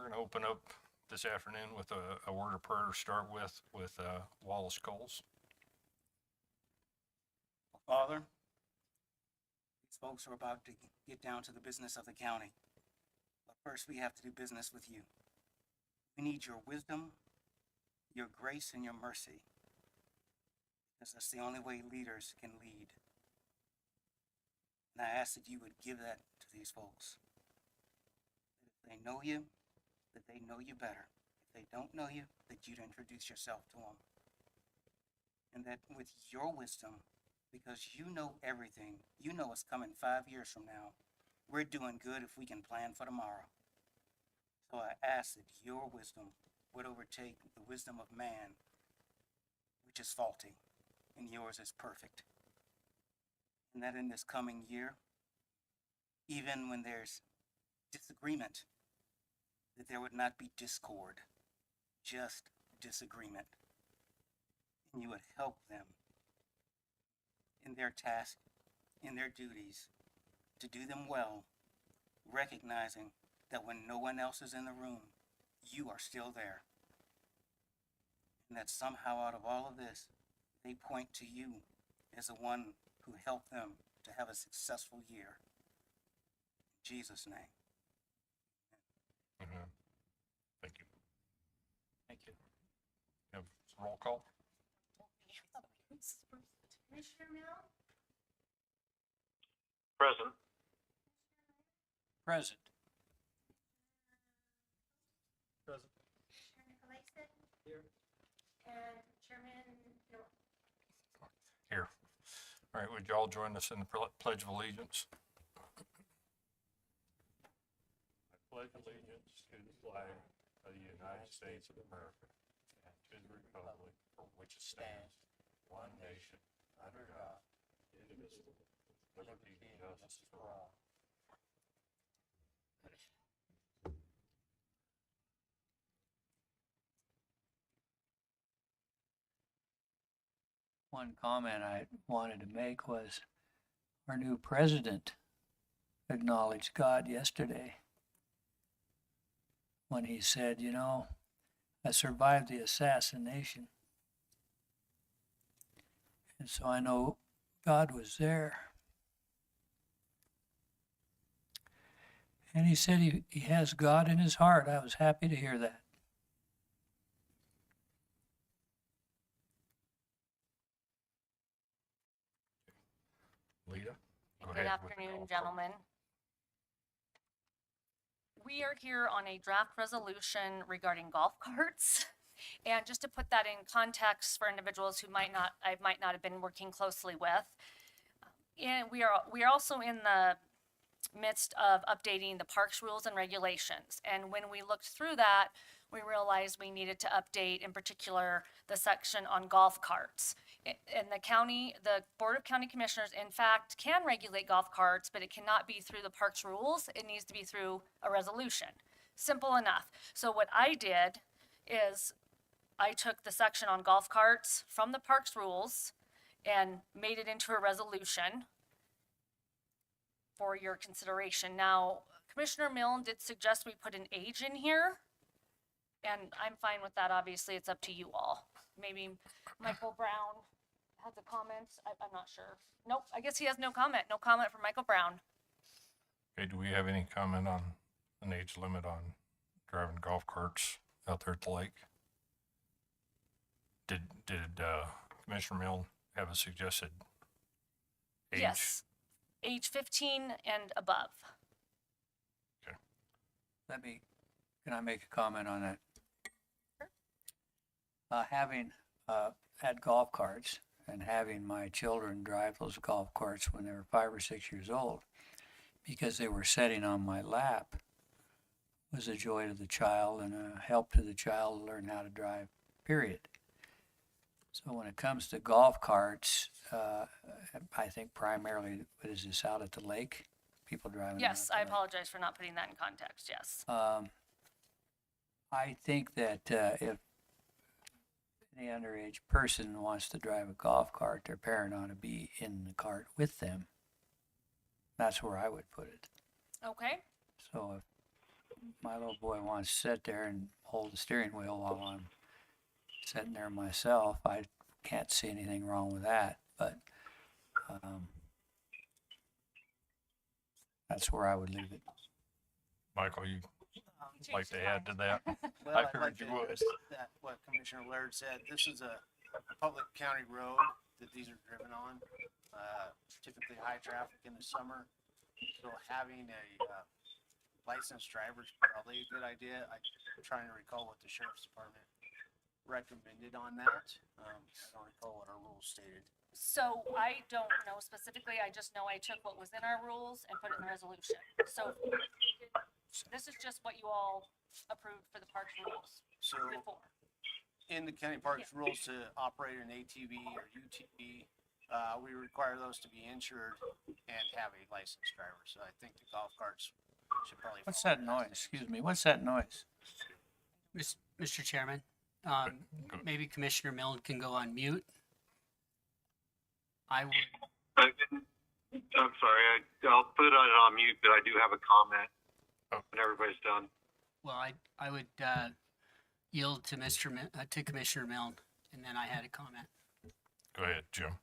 going to open up this afternoon with a word of prayer to start with Wallace Coles. Father, these folks are about to get down to the business of the county. But first, we have to do business with you. We need your wisdom, your grace, and your mercy, because that's the only way leaders can lead. And I ask that you would give that to these folks. That if they know you, that they know you better. If they don't know you, that you'd introduce yourself to them. And that with your wisdom, because you know everything, you know what's coming 5 years from now, we're doing good if we can plan for tomorrow. So I ask that your wisdom would overtake the wisdom of man, which is faulty, and yours is perfect. And that in this coming year, even when there's disagreement, that there would not be discord, just disagreement. And you would help them in their task, in their duties, to do them well, recognizing that when no one else is in the room, you are still there. And that somehow out of all of this, they point to you as the one who helped them to have a successful year. In Jesus' name. Amen. Thank you. Thank you. Have some roll call. Commissioner Mill? Present. Present. Present. Commissioner Nicolason? Here. And Chairman Miller? Here. All right, would you all join us in the Pledge of Allegiance? I pledge allegiance to the flag of the United States of America and to the republic for which it stands, one nation, under God, indivisible, with liberty and justice for all. One comment I wanted to make was our new president acknowledged God yesterday when he said, you know, I survived the assassination. And so I know God was there. And he said he has God in his heart. I was happy to hear that. Lita? Go Good ahead with the afternoon, call. gentlemen. We are here on a draft resolution regarding golf carts. And just to put that in context for individuals who I might not have been working closely with. And we are also in the midst of updating the parks rules and regulations. And when we looked through that, we realized we needed to update, in particular, the section on golf carts. In the county, the Board of County Commissioners, in fact, can regulate golf carts, but it cannot be through the parks rules. It needs to be through a resolution. Simple enough. So what I did is I took the section on golf carts from the parks rules and made it into a resolution for your consideration. Now, Commissioner Milne did suggest we put an age in here, and I'm fine with that. Obviously, it's up to you all. Maybe Michael Brown has a comment. I'm not sure. Nope, I guess he has no comment. No comment from Michael Brown. Okay, do we have any comment on an age limit on driving golf carts out there at the lake? Did Commissioner Milne have a suggested age? Yes, age 15 and above. Can I make a comment on that? Sure. Having had golf carts and having my children drive those golf carts when they were 5 or 6 years old, because they were sitting on my lap, was a joy to the child and a help to the child to learn how to drive, period. So when it comes to golf carts, I think primarily, what is this, out at the lake? People driving Yes, out I at the lake. apologize for not putting that in context. Yes. I think that if any underage person wants to drive a golf cart, their parent ought to be in the cart with them. That's where I would put it. Okay. So my little boy wants to sit there and hold the steering wheel while I'm sitting there myself, I can't see anything wrong with that, but that's where I would leave it. Michael, you Changed like to his add to mind. that? Well, I I'd figured like you to would. address that, what Commissioner Laird said, this is a public county road that these are driven on, typically high traffic in the summer. So having a, licensed driver is probably a good idea. I'm trying to recall what the sheriff's department recommended on that. I don't recall what our rules stated. So I don't know specifically, I just know I took what was in our rules and put it in the resolution. So this is just what you all approved for the parks rules So before. in the county parks rules to operate an ATV or UTV, we require those to be insured and have a licensed driver. So I think the golf carts should probably. What's follow that noise? Excuse me, what's that noise? Mr. Chairman, Go- maybe Commissioner Milne can go on mute. I would, I'm sorry, I'll put it on mute, but I do have a comment Oh. when everybody's done. well, I would yield to to Commissioner Milne, and then I had a comment. Go ahead, Jim.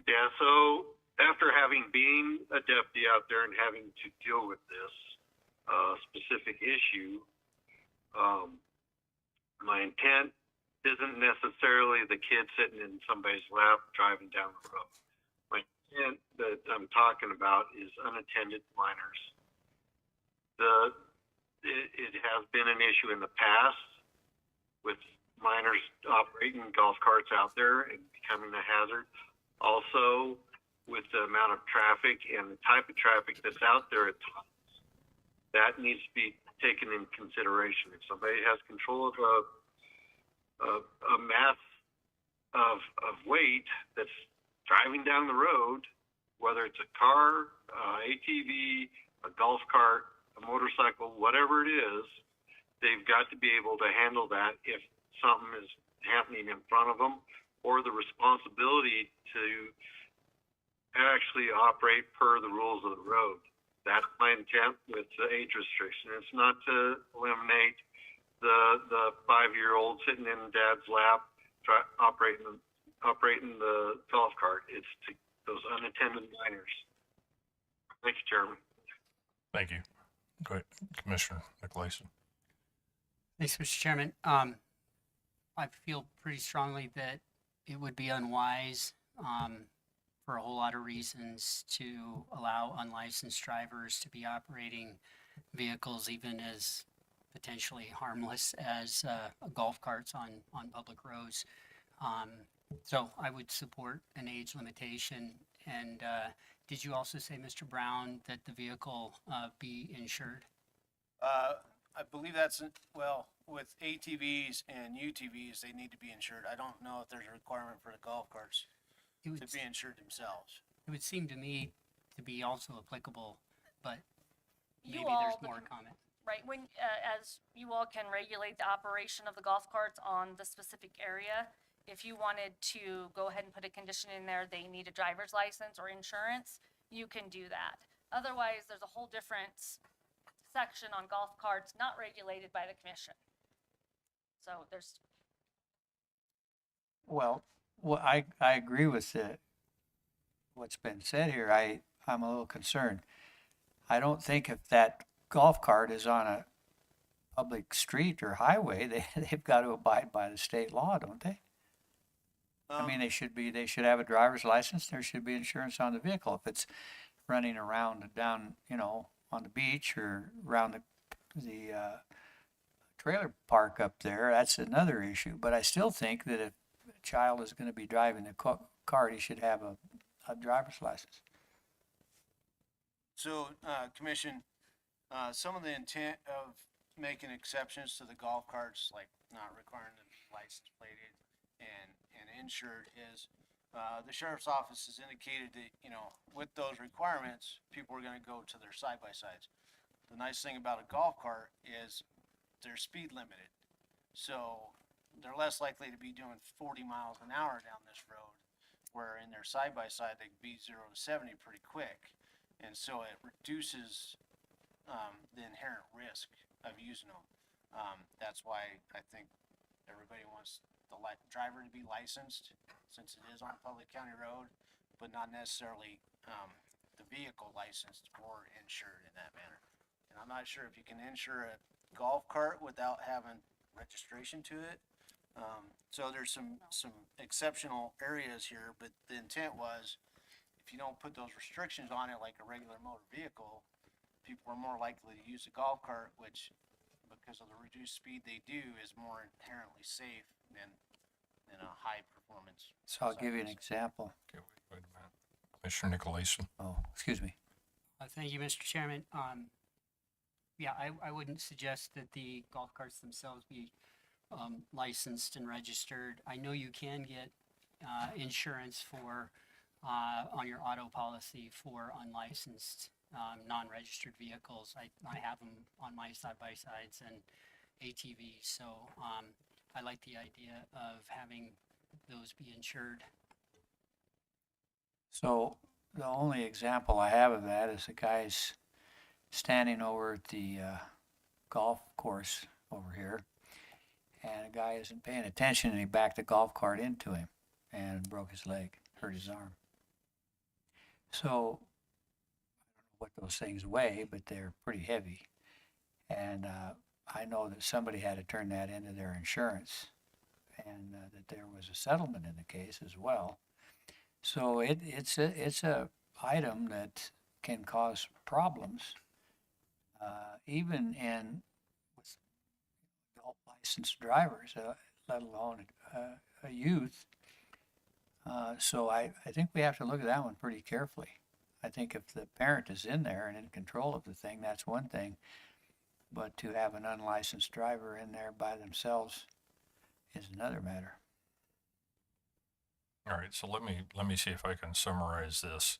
Yeah, so after having been a deputy out there and having to deal with this specific issue, my intent isn't necessarily the kid sitting in somebody's lap driving down the road. My intent that I'm talking about is unattended minors. It has been an issue in the past with minors operating golf carts out there and becoming a hazard. Also, with the amount of traffic and the type of traffic that's out there at times, that needs to be taken in consideration. If somebody has control of a mass of weight that's driving down the road, whether it's a car, ATV, a golf cart, a motorcycle, whatever it is, they've got to be able to handle that if something is happening in front of them, or the responsibility to actually operate per the rules of the road. That's my intent with the age restriction. It's not to eliminate the 5-year-old sitting in dad's lap operating the golf cart. It's to those unattended minors. Thank you, Chairman. Thank you. Go ahead, Commissioner McLeod. Thanks, Mr. Chairman. I feel pretty strongly that it would be unwise, for a whole lot of reasons, to allow unlicensed drivers to be operating vehicles even as potentially harmless as golf carts on public roads. So I would support an age limitation. And did you also say, Mr. Brown, that the vehicle be insured? I believe that's, well, with ATVs and UTVs, they need to be insured. I don't know if there's a requirement for the golf carts It would, to be insured themselves. it would seem to me to be also applicable, but You maybe all, there's the more com- comment. Right, when, as you all can regulate the operation of the golf carts on the specific area, if you wanted to go ahead and put a condition in there, they need a driver's license or insurance, you can do that. Otherwise, there's a whole different section on golf carts not regulated by the commission. So there's, Well, I agree with what's been said here. I'm a little concerned. I don't think if that golf cart is on a public street or highway, they've got to abide by the state law, don't they? I mean, they should have a driver's license. There should be insurance on the vehicle. If it's running around down, on the beach or around the trailer park up there, that's another issue. But I still think that if a child is going to be driving the cart, he should have a driver's license. So, Commission, some of the intent of making exceptions to the golf carts, like not requiring them to be license plated and insured, is the sheriff's office has indicated that, with those requirements, people are gonna go to their side-by-sides. The nice thing about a golf cart is they're speed limited. So they're less likely to be doing 40 miles an hour down this road, where in their side-by-side, they can be 0 to 70 pretty quick. And so it reduces the inherent risk of using them. That's why I think everybody wants the driver to be licensed, since it is on a public county road, but not necessarily, the vehicle licensed or insured in that manner. And I'm not sure if you can insure a golf cart without having registration to it. So there's some exceptional areas here, but the intent was, if you don't put those restrictions on it like a regular motor vehicle, people are more likely to use a golf cart, which, because of the reduced speed they do, is more inherently safe than a high performance. So I'll give you an example. Okay, wait a minute. Commissioner Nicolason. Oh, excuse me. Thank you, Mr. Chairman. Yeah, I wouldn't suggest that the golf carts themselves be licensed and registered. I know you can get insurance for on your auto policy for unlicensed, non-registered vehicles. I have them on my side-by-sides and ATVs, so I like the idea of having those be insured. So the only example I have of that is the guy's standing over at the golf course over here, and a guy isn't paying attention, and he backed the golf cart into him and broke his leg, hurt his arm. So I don't know what those things weigh, but they're pretty heavy, and I know that somebody had to turn that into their insurance, and that there was a settlement in the case as well. So it's a item that can cause problems, even in with adult licensed drivers, let alone a youth. So I think we have to look at that one pretty carefully. I think if the parent is in there and in control of the thing, that's one thing. But to have an unlicensed driver in there by themselves is another matter. All right, so let me see if I can summarize this.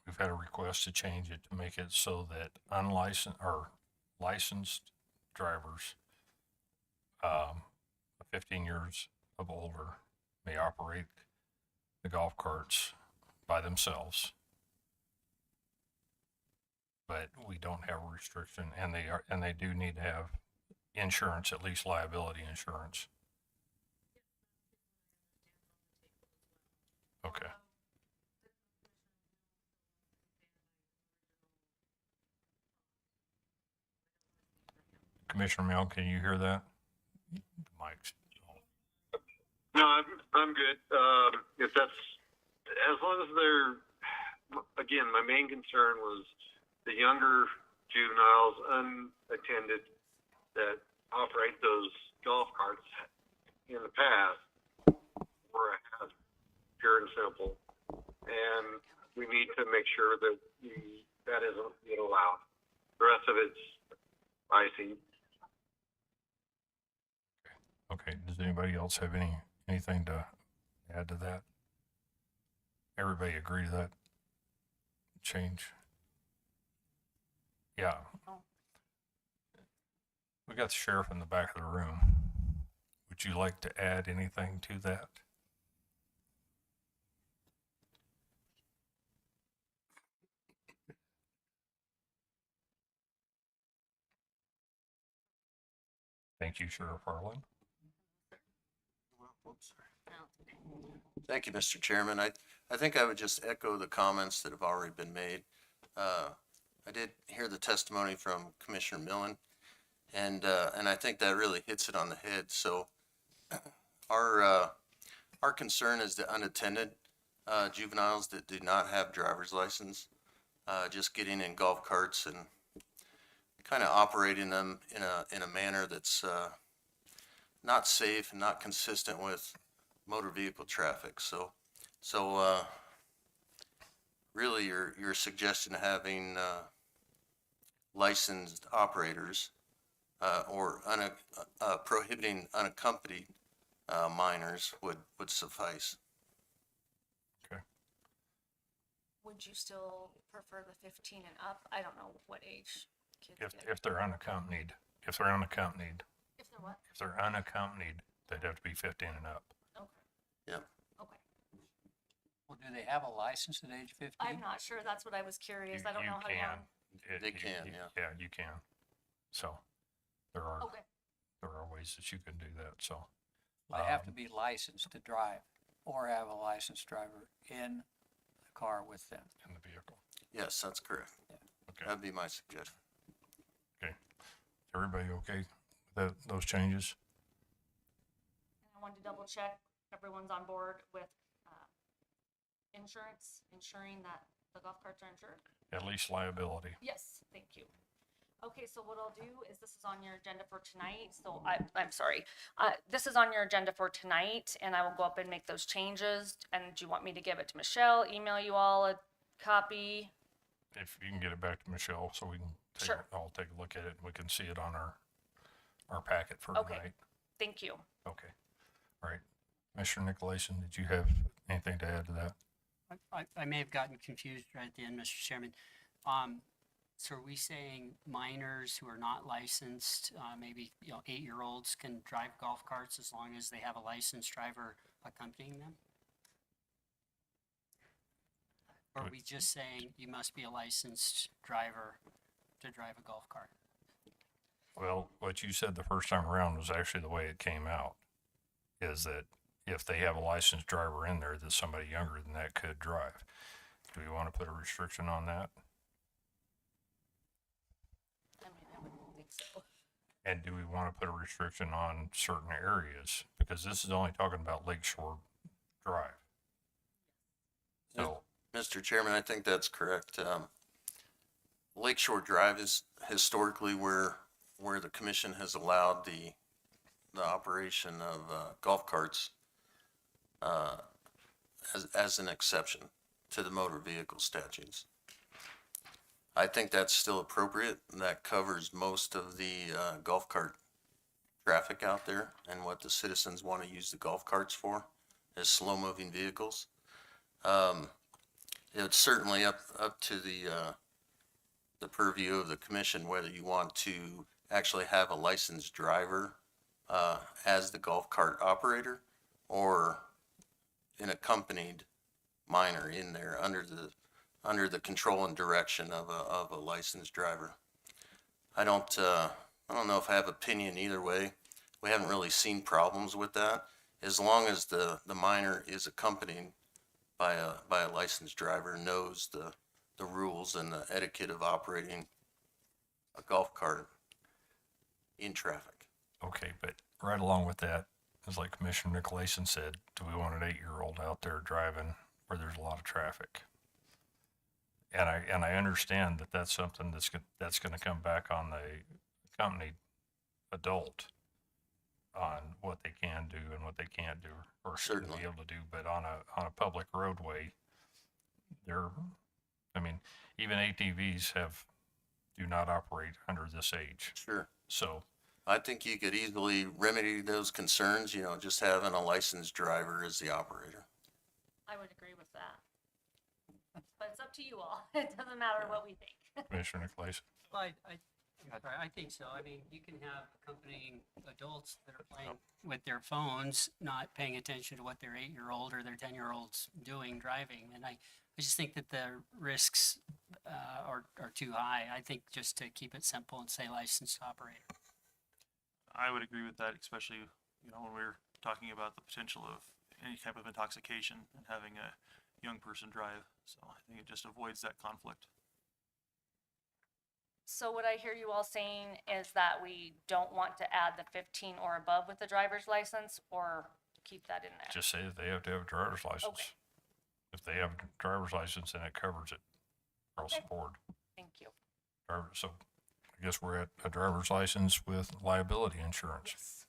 We've had a request to change it to make it so that unlicensed or licensed drivers, 15 years of older, may operate the golf carts by themselves. But we don't have a restriction, and they do need to have insurance, at least liability insurance. Okay. Commissioner Mill, can you hear that? The mic's on. No, I'm good. If that's, as long as they're, again, my main concern was the younger juveniles, unattended, that operate those golf carts in the past were a hazard, pure and simple. And we need to make sure that that isn't being allowed. The rest of it's icing. Okay, does anybody else have anything to add to that? Everybody agree to that change? Yeah. We got the sheriff in the back of the room. Would you like to add anything to that? Thank you, Sheriff Harlan. Thank you, Mr. Chairman. I think I would just echo the comments that have already been made. I did hear the testimony from Commissioner Millen, and I think that really hits it on the head. So our concern is the unattended juveniles that do not have driver's license, just getting in golf carts and kind of operating them in a manner that's not safe and not consistent with motor vehicle traffic. So really your suggestion of having licensed operators or prohibiting unaccompanied minors would suffice. Okay. Would you still prefer the 15 and up? I don't know what age kids get. If they're unaccompanied, if they're unaccompanied, If they're what? if they're unaccompanied, they'd have to be 15 and up. Okay. Yep. Okay. Well, do they have a license at age 15? I'm not sure. That's what I was curious. I don't You know how can. young. They can, yeah. Yeah, you can. So there are, Okay. there are ways that you can do that, so. They have to be licensed to drive or have a licensed driver in the car with them. In the vehicle. Yes, that's correct. Okay. That'd be my suggestion. Everybody okay with those changes? And I wanted to double check everyone's on board with ensuring that the golf carts are insured. At least liability. Yes, thank you. Okay, so what I'll do is this is on your agenda for tonight. So I'm sorry. This is on your agenda for tonight and I will go up and make those changes. And do you want me to give it to Michelle, email you all a copy? If you can get it back to Michelle so we can Sure. I'll take a look at it and we can see it on our packet for Okay. tonight. Thank you. Okay. All right. Commissioner Nicolason, did you have anything to add to that? I may have gotten confused right at the end, Mr. Chairman. So are we saying minors who are not licensed, maybe, 8-year-olds can drive golf carts as long as they have a licensed driver accompanying them? Or are we just saying you must be a licensed driver to drive a golf cart? Well, what you said the first time around was actually the way it came out, is that if they have a licensed driver in there, that somebody younger than that could drive. Do we want to put a restriction on that? I mean, I wouldn't think so. And do we want to put a restriction on certain areas? Because this is only talking about Lakeshore Drive. So, Mr. Chairman, I think that's correct. Lakeshore Drive is historically where the commission has allowed the operation of golf carts as an exception to the motor vehicle statutes. I think that's still appropriate. That covers most of the golf cart traffic out there and what the citizens want to use the golf carts for as slow-moving vehicles. It's certainly up to the purview of the commission whether you want to actually have a licensed driver as the golf cart operator or an accompanied minor in there under the control and direction of a licensed driver. I don't know if I have opinion either way. We haven't really seen problems with that as long as the minor is accompanied by a licensed driver, knows the rules and the etiquette of operating a golf cart in traffic. okay, but right along with that, it's like Commissioner Nicolason said, do we want an 8-year-old out there driving where there's a lot of traffic? And I understand that that's something that's going to come back on the accompanied adult on what they can do and what they can't do or shouldn't Certainly. be able to do. But on a public roadway, even ATVs do not operate under this age. Sure. So, I think you could easily remedy those concerns, just having a licensed driver as the operator. I would agree with that. But it's up to you all. It doesn't matter what we think. Commissioner Nicolason. Well, I think so. I mean, you can have accompanying adults that are playing with their phones, not paying attention to what their 8-year-old or their 10-year-old's doing driving. And I just think that the risks are too high. I think just to keep it simple and say licensed operator. I would agree with that, especially, when we're talking about the potential of any type of intoxication and having a young person drive. So I think it just avoids that conflict. So what I hear you all saying is that we don't want to add the 15 or above with the driver's license or keep that in there? Just say that they have to have a driver's license. Okay. If they have a driver's license, then it covers it across the board. Thank you. So I guess we're at a driver's license with liability insurance. Yes.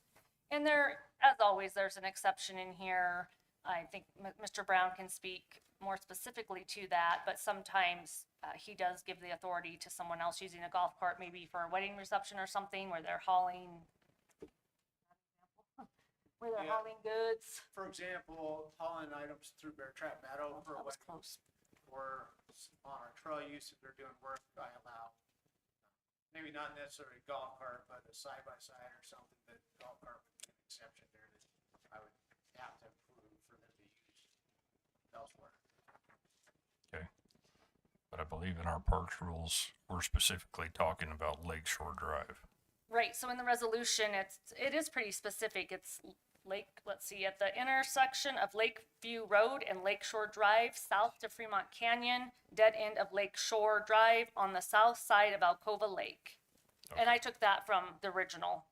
And there, as always, there's an exception in here. I think Mr. Brown can speak more specifically to that, but sometimes he does give the authority to someone else using a golf cart, maybe for a wedding reception or something where they're hauling Yeah. hauling goods. For example, hauling items through Bear Trap Meadow for That was what, close. or on our trail use, if they're doing work, I allow, maybe not necessarily a golf cart, but a side-by-side or something, that golf cart would be an exception there that I would have to approve for them to use elsewhere. But I believe in our parks rules, we're specifically talking about Lakeshore Drive. Right, so in the resolution, it is pretty specific. It's let's see, at the intersection of Lakeview Road and Lakeshore Drive, south to Fremont Canyon, dead end of Lakeshore Drive on the south side of Alcova Lake. And I took that from the original.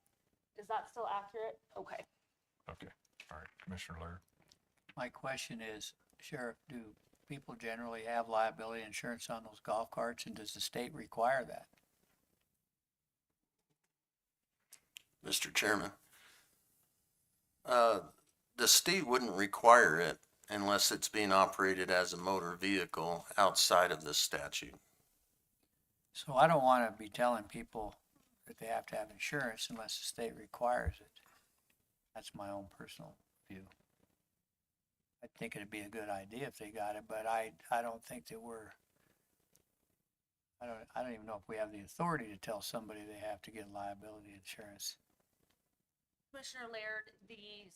Is that still accurate? Okay. Okay, all right, Commissioner Laird. My question is, Sheriff, do people generally have liability insurance on those golf carts, and does the state require that? Mr. Chairman, the state wouldn't require it unless it's being operated as a motor vehicle outside of this statute. So I don't want to be telling people that they have to have insurance unless the state requires it. That's my own personal view. I think it'd be a good idea if they got it, but I don't think that I don't even know if we have the authority to tell somebody they have to get liability insurance. Commissioner Laird, the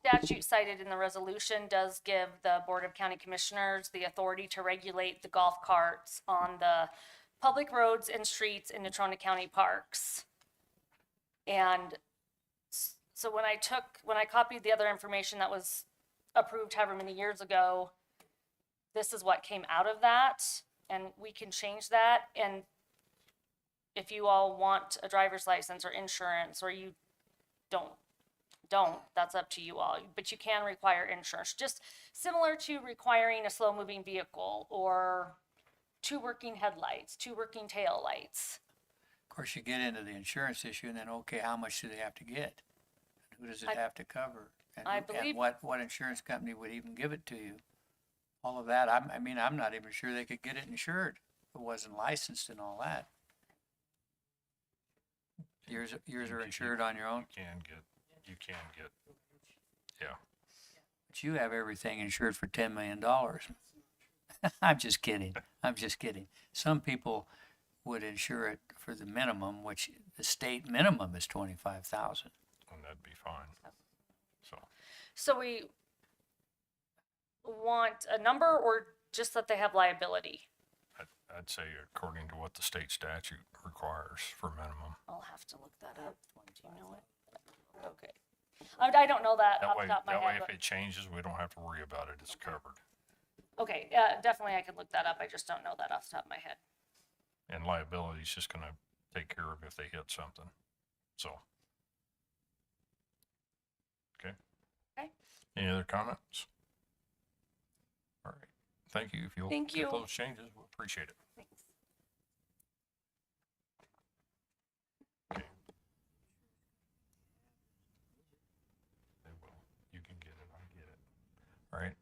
statute cited in the resolution does give the Board of County Commissioners the authority to regulate the golf carts on the public roads and streets in Natrona County parks. And so when I copied the other information that was approved however many years ago, this is what came out of that, and we can change that. And if you all want a driver's license or insurance, or you don't, that's up to you all. But you can require insurance, just similar to requiring a slow-moving vehicle or 2 working headlights, 2 working tail lights. Of course, you get into the insurance issue, and then, okay, how much do they have to get? Who does it have to cover? And, I believe- and what insurance company would even give it to you? All of that, I mean, I'm not even sure they could get it insured. If it wasn't licensed and all that. Yours are insured on your own, You can get, yeah. but you have everything insured for $10 million. I'm just kidding. Some people would insure it for the minimum, which the state minimum is 25,000. And that'd be fine. So we want a number, or just that they have liability? I'd say according to what the state statute requires for minimum. I'll have to look that up. Do you know it? Okay. I don't know that off the top of my That way head. if it changes, we don't have to worry about it, it's covered. Okay, definitely I could look that up. I just don't know that off the top of my head. And liability is just gonna take care of if they hit something, so. Okay. Okay. Any other comments? All right, thank you. If you'll Thank get you. those changes, we'll appreciate it. Thanks. Okay. They will. You can get it, I get it. All right.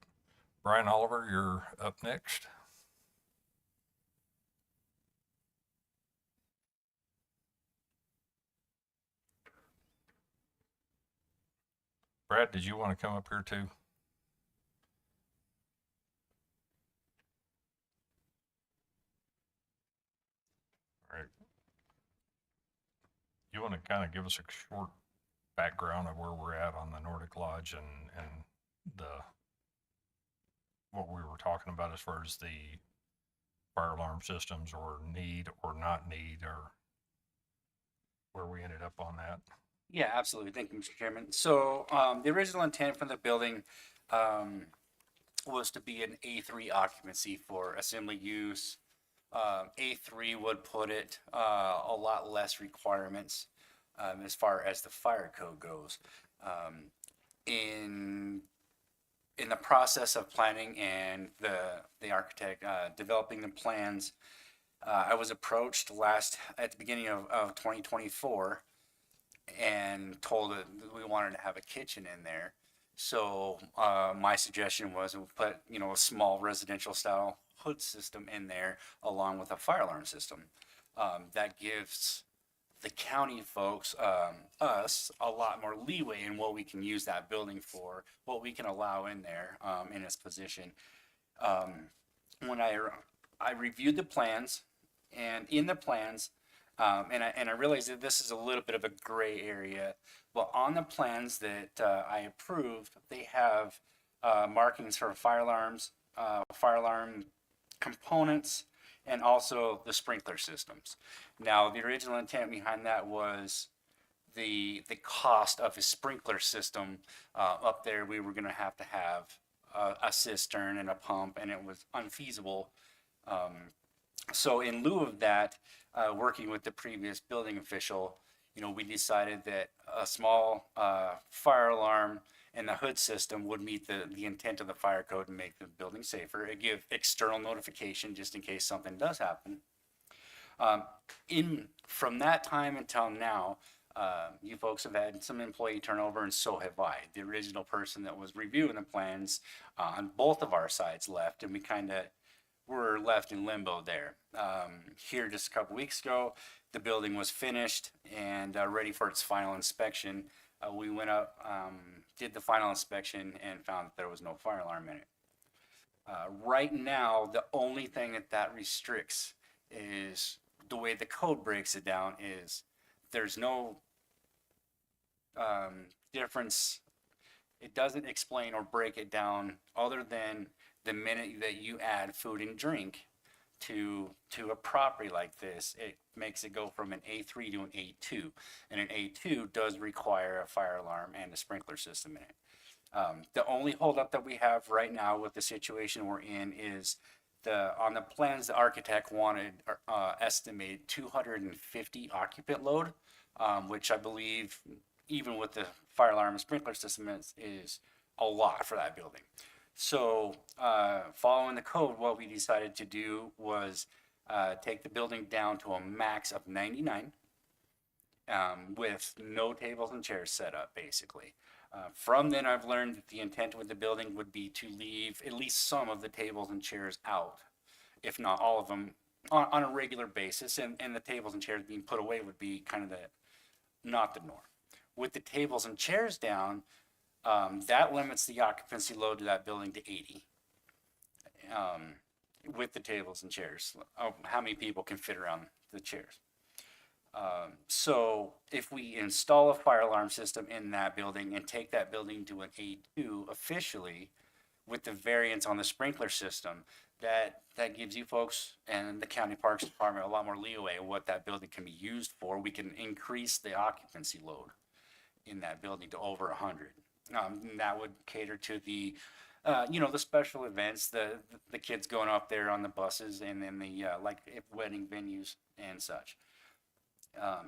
Brian Oliver, you're up next. Brad, did you want to come up here too? All right. You want to kind of give us a short background of where we're at on the Nordic Lodge and what we were talking about as far as the fire alarm systems, or need or not need, or where we ended up on that? Yeah, absolutely. Thank you, Mr. Chairman. So, the original intent for the building, was to be an A3 occupancy for assembly use. A3 would put it, a lot less requirements, as far as the fire code goes. In the process of planning and the architect, developing the plans, I was approached at the beginning of 2024, and told that we wanted to have a kitchen in there. So my suggestion was we put, a small residential style hood system in there along with a fire alarm system. That gives the county folks, us, a lot more leeway in what we can use that building for, what we can allow in there in its position. When I reviewed the plans, and in the plans, and I realize that this is a little bit of a gray area, but on the plans that I approved, they have markings for fire alarms, fire alarm components, and also the sprinkler systems. Now, the original intent behind that was the cost of a sprinkler system up there. We were going to have a cistern and a pump, and it was unfeasible. So in lieu of that, working with the previous building official, we decided that a small fire alarm and the hood system would meet the intent of the fire code and make the building safer. It give external notification just in case something does happen. From that time until now, you folks have had some employee turnover, and so have I. The original person that was reviewing the plans on both of our sides left, and we kind of were left in limbo there. Here just a couple weeks ago, the building was finished and ready for its final inspection. We went up, did the final inspection, and found that there was no fire alarm in it. Right now, the only thing that restricts is the way the code breaks it down is there's no difference. It doesn't explain or break it down other than the minute that you add food and drink to a property like this, it makes it go from an A3 to an A2. And an A2 does require a fire alarm and a sprinkler system in it. The only holdup that we have right now with the situation we're in is on the plans, the architect wanted estimated 250 occupant load, which I believe even with the fire alarm and sprinkler system is a lot for that building. So following the code, what we decided to do was take the building down to a max of 99 with no tables and chairs set up, basically. From then, I've learned that the intent with the building would be to leave at least some of the tables and chairs out, if not all of them, on a regular basis. And the tables and chairs being put away would be kind of not the norm. With the tables and chairs down, that limits the occupancy load to that building to 80. With the tables and chairs, how many people can fit around the chairs? So if we install a fire alarm system in that building and take that building to an A2 officially with the variance on the sprinkler system, that gives you folks and the county parks department a lot more leeway of what that building can be used for. We can increase the occupancy load in that building to over 100. That would cater to the special events, the kids going up there on the buses, and then the wedding venues and such.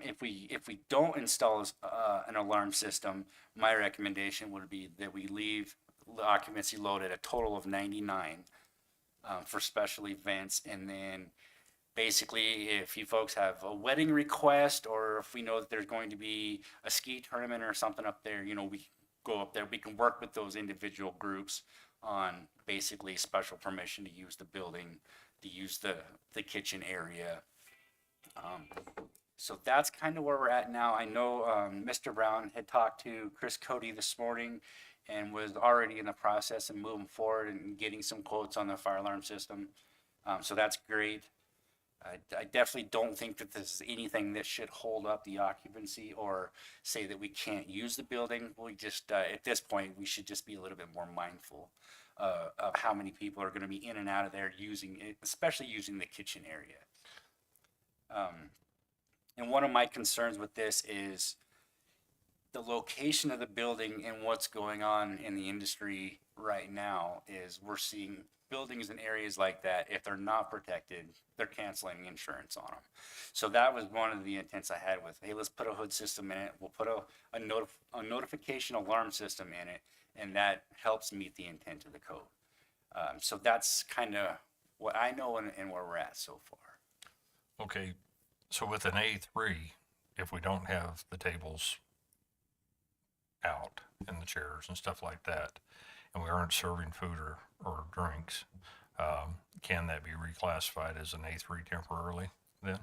If we don't install an alarm system, my recommendation would be that we leave the occupancy load at a total of 99 for special events, and then basically if you folks have a wedding request, or if we know that there's going to be a ski tournament or something up there, we go up there. We can work with those individual groups on basically special permission to use the building, to use the kitchen area. So that's kind of where we're at now. I know Mr. Brown had talked to Chris Cody this morning and was already in the process of moving forward and getting some quotes on the fire alarm system. So that's great. I definitely don't think that this is anything that should hold up the occupancy or say that we can't use the building. We just, at this point, we should just be a little bit more mindful of how many people are going to be in and out of there using it, especially using the kitchen area. And one of my concerns with this is the location of the building and what's going on in the industry right now is we're seeing buildings in areas like that, if they're not protected, they're canceling insurance on them. So that was one of the intents I had with, hey, let's put a hood system in it. We'll put a notification alarm system in it, and that helps meet the intent of the code. So that's kind of what I know and where we're at so far. Okay, so with an A3, if we don't have the tables out and the chairs and stuff like that, and we aren't serving food or drinks, can that be reclassified as an A3 temporarily then?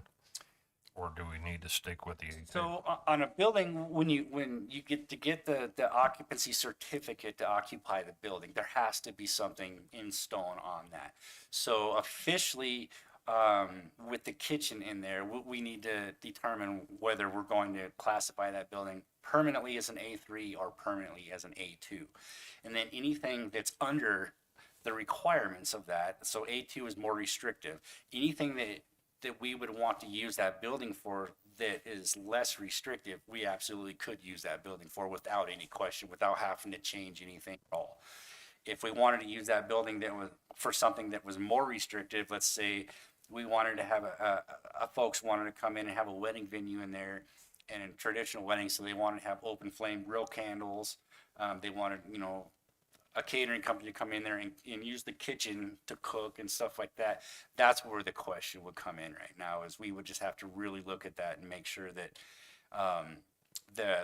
Or do we need to stick with the A2? So on a building, when you get the occupancy certificate to occupy the building, there has to be something in stone on that. So officially, with the kitchen in there, we need to determine whether we're going to classify that building permanently as an A3 or permanently as an A2. And then anything that's under the requirements of that. So A2 is more restrictive. Anything that we would want to use that building for that is less restrictive, we absolutely could use that building for without any question, without having to change anything at all. If we wanted to use that building that was for something that was more restrictive, let's say we wanted to have a folks wanted to come in and have a wedding venue in there, and in traditional weddings, so they wanted to have open flame grill candles. They wanted, a catering company to come in there and use the kitchen to cook and stuff like that. That's where the question would come in right now, is we would just have to really look at that and make sure that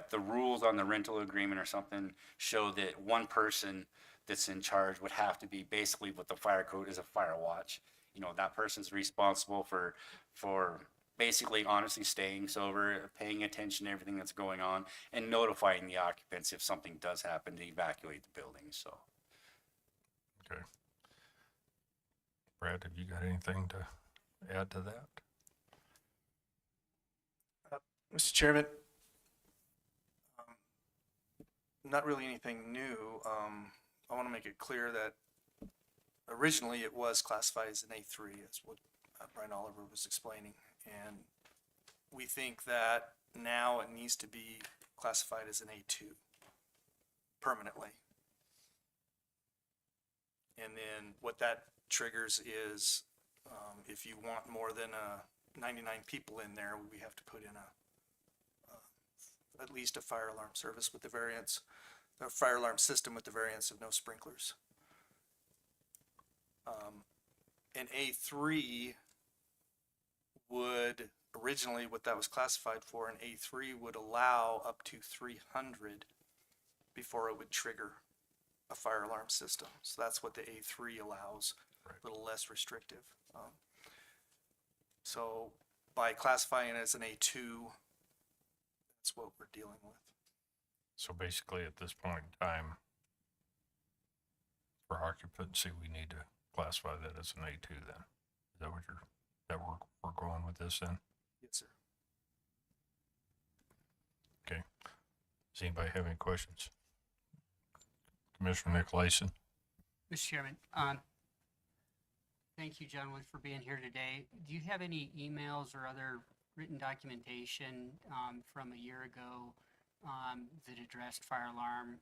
the rules on the rental agreement or something show that one person that's in charge would have to be basically what the fire code is, a fire watch. That person's responsible for basically honestly staying sober, paying attention to everything that's going on, and notifying the occupants if something does happen to evacuate the building, so. Okay. Brad, have you got anything to add to that? Mr. Chairman, not really anything new. I want to make it clear that originally it was classified as an A3, as what Brian Oliver was explaining. And we think that now it needs to be classified as an A2 permanently. And then what that triggers is if you want more than 99 people in there, we have to put in at least a fire alarm service with the variance, a fire alarm system with the variance of no sprinklers. An A3 would, originally what that was classified for, an A3 would allow up to 300 before it would trigger a fire alarm system. So that's what the A3 allows, a little less restrictive. So by classifying it as an A2, that's what we're dealing with. So basically, at this point in time, for occupancy, we need to classify that as an A2 then. Is that what we're going with this then? Yes, sir. Okay. Does anybody have any questions? Commissioner Nicolason? Mr. Chairman, thank you, gentlemen, for being here today. Do you have any emails or other written documentation from a year ago that addressed fire alarm,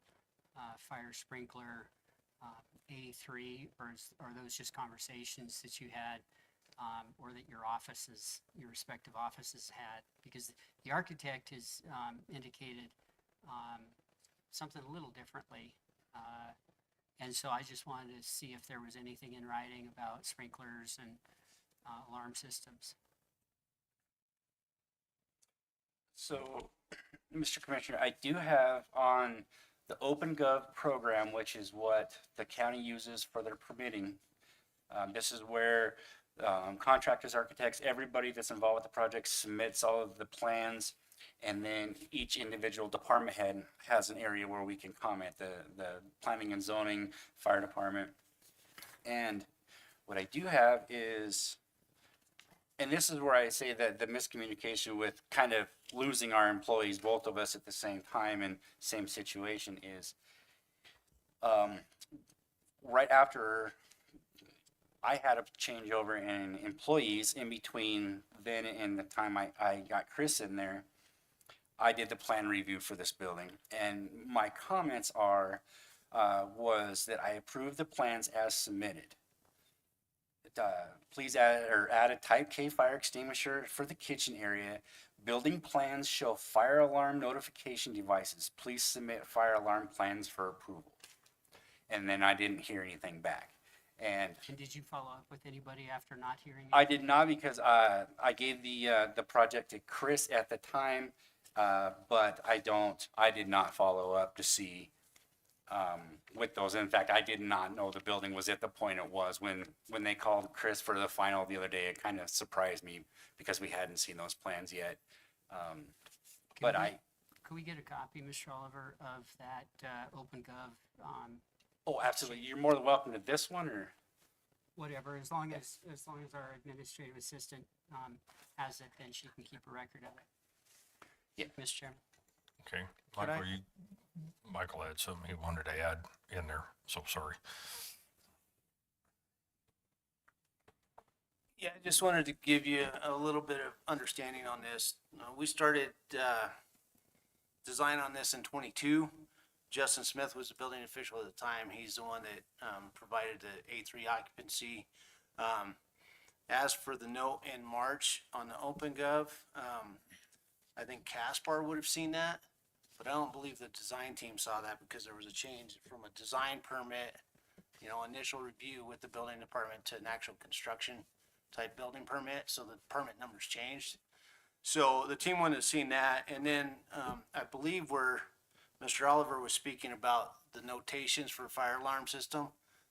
fire sprinkler, A3, or are those just conversations that you had or that your respective offices had? Because the architect has indicated something a little differently. And so I just wanted to see if there was anything in writing about sprinklers and alarm systems. So, Mr. Commissioner, I do have on the OpenGov program, which is what the county uses for their permitting. This is where contractors, architects, everybody that's involved with the project submits all of the plans, and then each individual department head has an area where we can comment, the planning and zoning, fire department. And what I do have is, and this is where I say that the miscommunication with kind of losing our employees, both of us at the same time and same situation, is right after I had a changeover in employees in between then and the time I got Chris in there, I did the plan review for this building. And my comments was that I approved the plans as submitted. Please add a type K fire extinguisher for the kitchen area. Building plans show fire alarm notification devices. Please submit fire alarm plans for approval. And then I didn't hear anything back. And did you follow up with anybody after not hearing? I did not, because I gave the project to Chris at the time, but I did not follow up to see with those. In fact, I did not know the building was at the point it was when they called Chris for the final the other day. It kind of surprised me because we hadn't seen those plans yet. Could we get a copy, Mr. Oliver, of that OpenGov? Oh, absolutely. You're more than welcome to this one, or Whatever, as long as our administrative assistant has it, then she can keep a record of it. Yeah. Mr. Chairman. Okay. Michael had something he wanted to add in there, so sorry. Yeah, I just wanted to give you a little bit of understanding on this. We started, design on this in 22. Justin Smith was the building official at the time. He's the one that, provided the A3 occupancy. As for the note in March on the OpenGov, I think Caspar would have seen that, but I don't believe the design team saw that because there was a change from a design permit, initial review with the building department to an actual construction type building permit, so the permit numbers changed. So the team wouldn't have seen that, and then, I believe where Mr. Oliver was speaking about the notations for fire alarm system,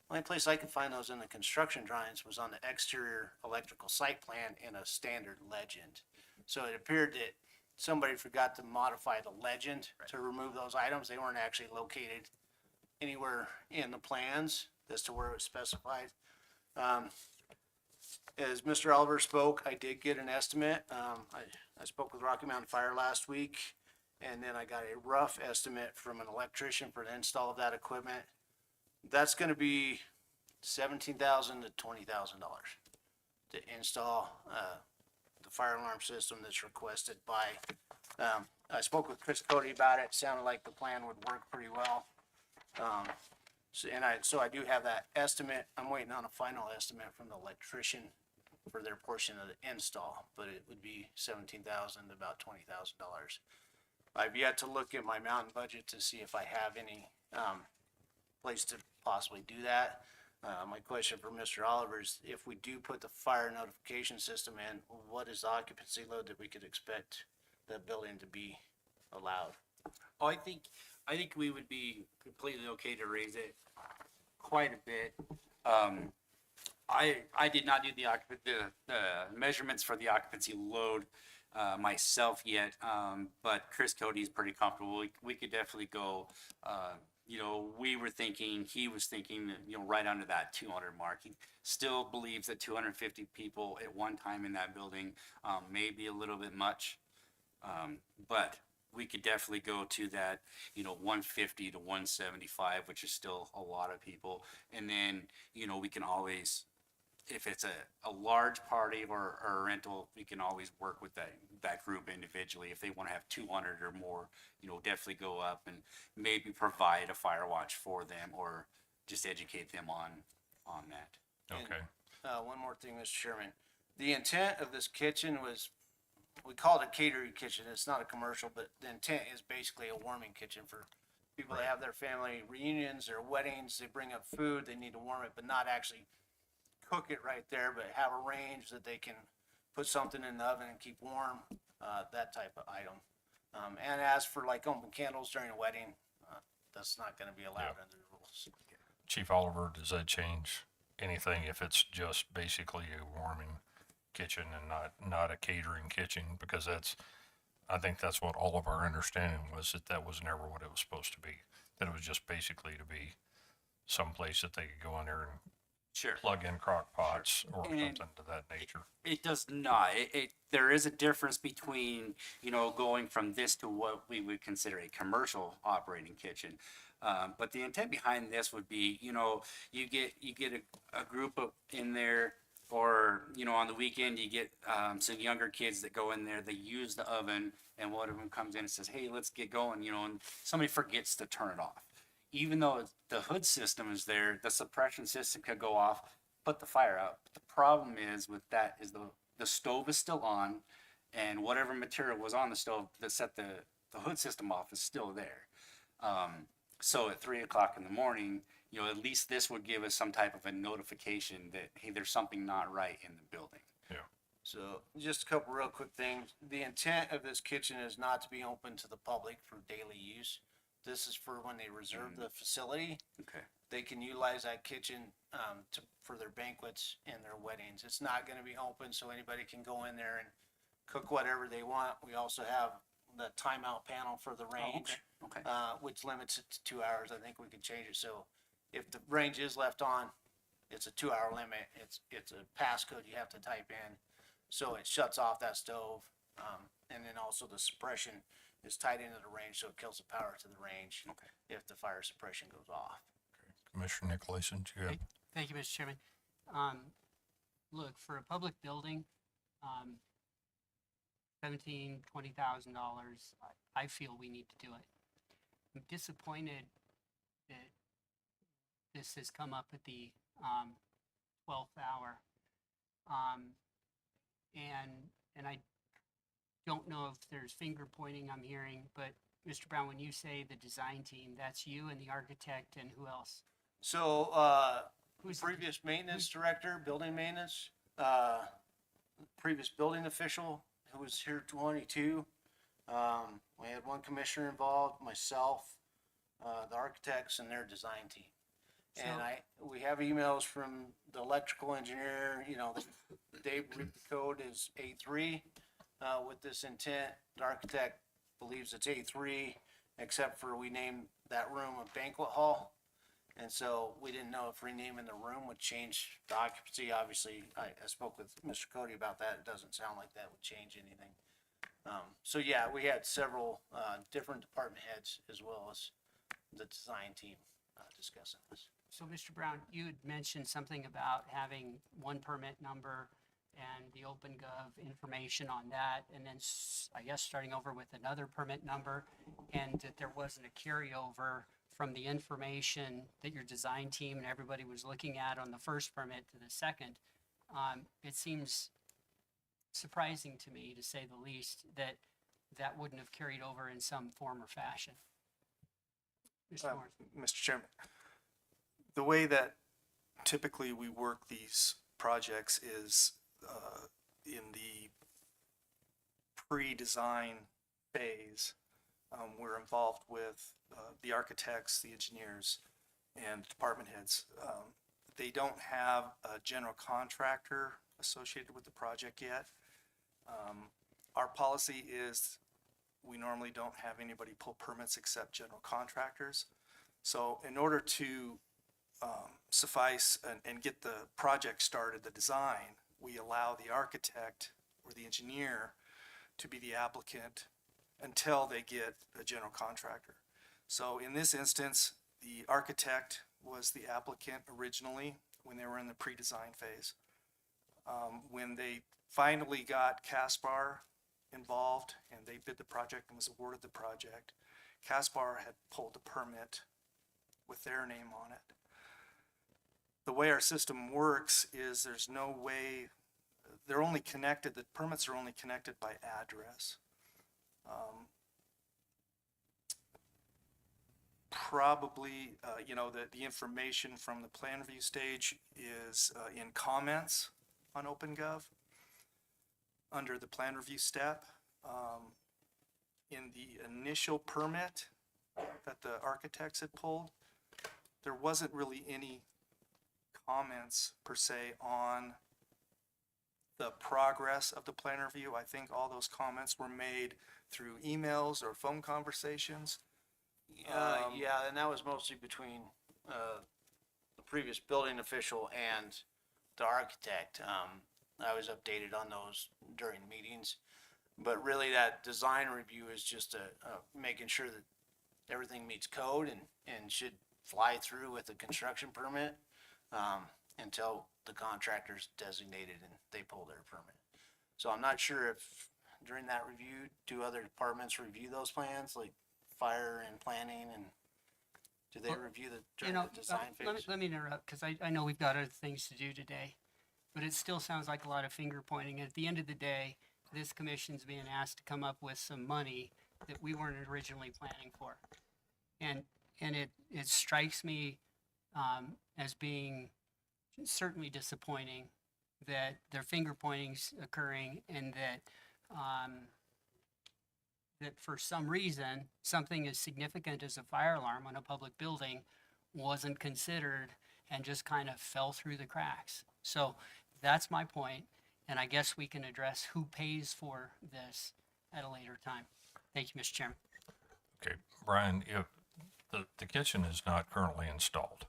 the only place I could find those in the construction drawings was on the exterior electrical site plan in a standard legend. So it appeared that somebody forgot to modify the legend to remove those items. They weren't actually located anywhere in the plans as to where it was specified. As Mr. Oliver spoke, I did get an estimate. I spoke with Rocky Mountain Fire last week, and then I got a rough estimate from an electrician for the install of that equipment. That's gonna be $17,000 to $20,000 to install, the fire alarm system that's requested by, I spoke with Chris Cody about it. Sounded like the plan would work pretty well. So I do have that estimate. I'm waiting on a final estimate from the electrician for their portion of the install, but it would be $17,000 to about $20,000. I've yet to look at my mountain budget to see if I have any, place to possibly do that. My question for Mr. Oliver is, if we do put the fire notification system in, what is the occupancy load that we could expect the building to be allowed? Oh, I think we would be completely okay to raise it quite a bit. I did not do the measurements for the occupancy load myself yet, but Chris Cody's pretty comfortable. We could definitely go. He was thinking, right under that 200 mark. He still believes that 250 people at one time in that building may be a little bit much, but we could definitely go to that, 150 to 175, which is still a lot of people. And then, we can always, if it's a large party or a rental, we can always work with that group individually. If they want to have 200 or more, definitely go up and maybe provide a fire watch for them or just educate them on that. Okay. One more thing, Mr. Chairman. The intent of this kitchen was, we called it catering kitchen. It's not a commercial, but the intent is basically a warming kitchen for people that have their family reunions or weddings. They bring up food, they need to warm it, but not actually cook it right there, but have a range that they can put something in the oven and keep warm, that type of item. And as for like open candles during a wedding, that's not gonna be allowed under the rules. Chief Oliver, does that change anything if it's just basically a warming kitchen and not a catering kitchen? Because I think that's what all of our understanding was, that was never what it was supposed to be. That it was just basically to be some place that they could go in there and Sure. plug in crock pots or And something to that nature. It does not. There is a difference between, going from this to what we would consider a commercial operating kitchen. But the intent behind this would be, you get a group in there, or, on the weekend, you get some younger kids that go in there, they use the oven, and one of them comes in and says, hey, let's get going, and somebody forgets to turn it off. Even though the hood system is there, the suppression system could go off, put the fire out. But the problem is with that is the stove is still on, and whatever material was on the stove that set the hood system off is still there. So at 3 o'clock in the morning, at least this would give us some type of a notification that, hey, there's something not right in the building. Yeah. So just a couple real quick things. The intent of this kitchen is not to be open to the public for daily use. This is for when they reserve the facility. Okay. They can utilize that kitchen for their banquets and their weddings. It's not gonna be open, so anybody can go in there and cook whatever they want. We also have the timeout panel for the range, Okay. which limits it to 2 hours. I think we could change it, so if the range is left on, it's a 2-hour limit. It's a passcode you have to type in, so it shuts off that stove. And then also the suppression is tied into the range, so it kills the power to the range. Okay. If the fire suppression goes off. Commissioner Nicolason, do you have? Thank you, Mr. Chairman. look, for a public building, $17,000-$20,000, I feel we need to do it. I'm disappointed that this has come up at the 12th hour. And I don't know if there's finger pointing I'm hearing, but Mr. Brown, when you say the design team, that's you and the architect and who else? So, Who's the- previous maintenance director, building maintenance, previous building official who was here 22. We had one commissioner involved, myself, the architects and their design team. And we have emails from the electrical engineer, you know, they read the code as A3, with this intent. The architect believes it's A3, except for we named that room a banquet hall. And so we didn't know if renaming the room would change the occupancy. Obviously, I spoke with Mr. Cody about that. It doesn't sound like that would change anything. So yeah, we had several, different department heads as well as the design team, discussing this. So, Mr. Brown, you had mentioned something about having one permit number and the OpenGov information on that, and then I guess starting over with another permit number, and that there wasn't a carryover from the information that your design team and everybody was looking at on the first permit to the second. It seems surprising to me, to say the least, that that wouldn't have carried over in some form or fashion. Mr. Morris. Mr. Chairman, the way that typically we work these projects is in the pre-design phase. We're involved with the architects, the engineers, and department heads. They don't have a general contractor associated with the project yet. Our policy is we normally don't have anybody pull permits except general contractors. So in order to suffice and get the project started, the design, we allow the architect or the engineer to be the applicant until they get a general contractor. So in this instance, the architect was the applicant originally when they were in the pre-design phase. When they finally got Caspar involved and they bid the project and was awarded the project, Caspar had pulled the permit with their name on it. The way our system works is there's no way, they're only connected, the permits are only connected by address. Probably, you know, the information from the plan review stage is in comments on OpenGov under the plan review step. In the initial permit that the architects had pulled, there wasn't really any comments per se on the progress of the plan review. I think all those comments were made through emails or phone conversations. Yeah, and that was mostly between, the previous building official and the architect. I was updated on those during meetings, but really that design review is just making sure that everything meets code and should fly through with the construction permit, until the contractor's designated and they pull their permit. So I'm not sure if during that review, do other departments review those plans, like fire and planning, and do they Well, review the, You during know, the design phase? let me interrupt, because I know we've got other things to do today, but it still sounds like a lot of finger pointing. At the end of the day, this commission's being asked to come up with some money that we weren't originally planning for. And it strikes me as being certainly disappointing that their finger pointing's occurring, and that that for some reason, something as significant as a fire alarm on a public building wasn't considered and just kind of fell through the cracks. So that's my point, and I guess we can address who pays for this at a later time. Thank you, Mr. Chairman. Okay, Brian, if the kitchen is not currently installed,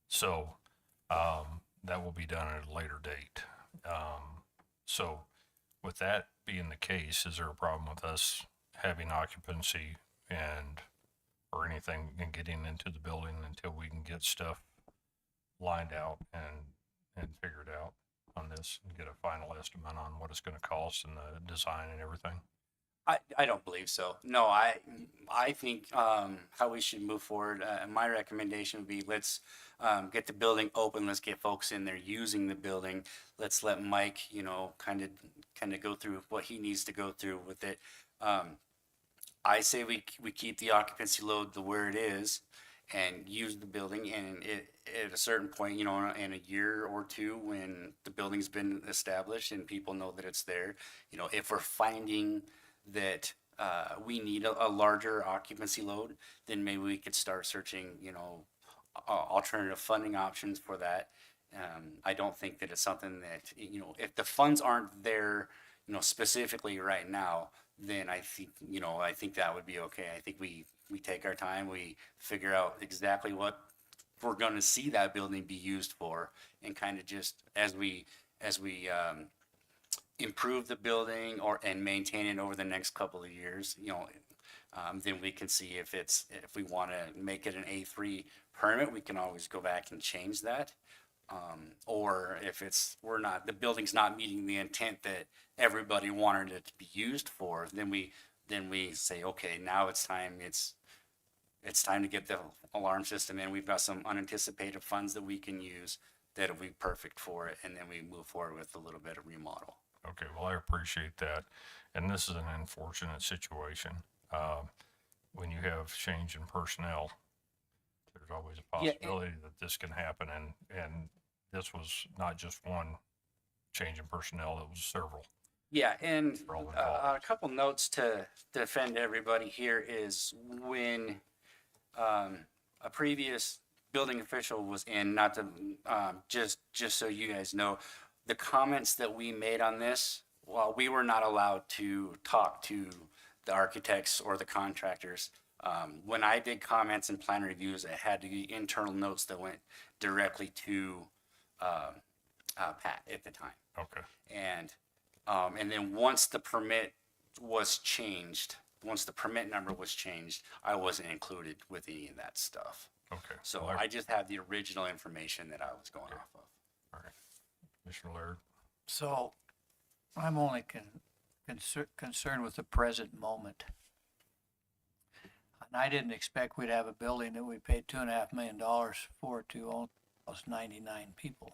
so that will be done at a later date. So with that being the case, is there a problem with us having occupancy or anything and getting into the building until we can get stuff lined out and and figure it out on this and get a final estimate on what it's gonna cost and the design and everything? I don't believe so. No, I think how we should move forward. My recommendation would be let's get the building open. Let's get folks in there using the building. Let's let Mike, kind of go through what he needs to go through with it. I say we keep the occupancy load the where it is and use the building. And at a certain point, in a year or two, when the building's been established and people know that it's there, if we're finding that we need a larger occupancy load, then maybe we could start searching, alternative funding options for that. I don't think that it's something that, if the funds aren't there, specifically right now, then I think that would be okay. I think we take our time, we figure out exactly what we're going to see that building be used for, and kind of just as we improve the building and maintain it over the next couple of years, then we can see if we want to make it an A3 permit, we can always go back and change that. Or if the building's not meeting the intent that everybody wanted it to be used for, then we say, okay, now it's time to get the alarm system in. We've got some unanticipated funds that we can use that'll be perfect for it, and then we move forward with a little bit of remodel. Okay, well, I appreciate that. And this is an unfortunate situation. When you have change in personnel, there's always a possibility that this can happen. And this was not just one change in personnel, it was several. Yeah, and For all involved. a couple notes to defend everybody here is when a previous building official was in, not to just so you guys know, the comments that we made on this, while we were not allowed to talk to the architects or the contractors, when I did comments and plan reviews, it had to be internal notes that went directly to Pat at the time. Okay. And then once the permit was changed, once the permit number was changed, I wasn't included with any of that stuff. Okay. So Well, I just have the original information that I was going off of. All right. Commissioner Laird? So I'm only concerned with the present moment. And I didn't expect we'd have a building that we paid $2.5 million for to almost 99 people.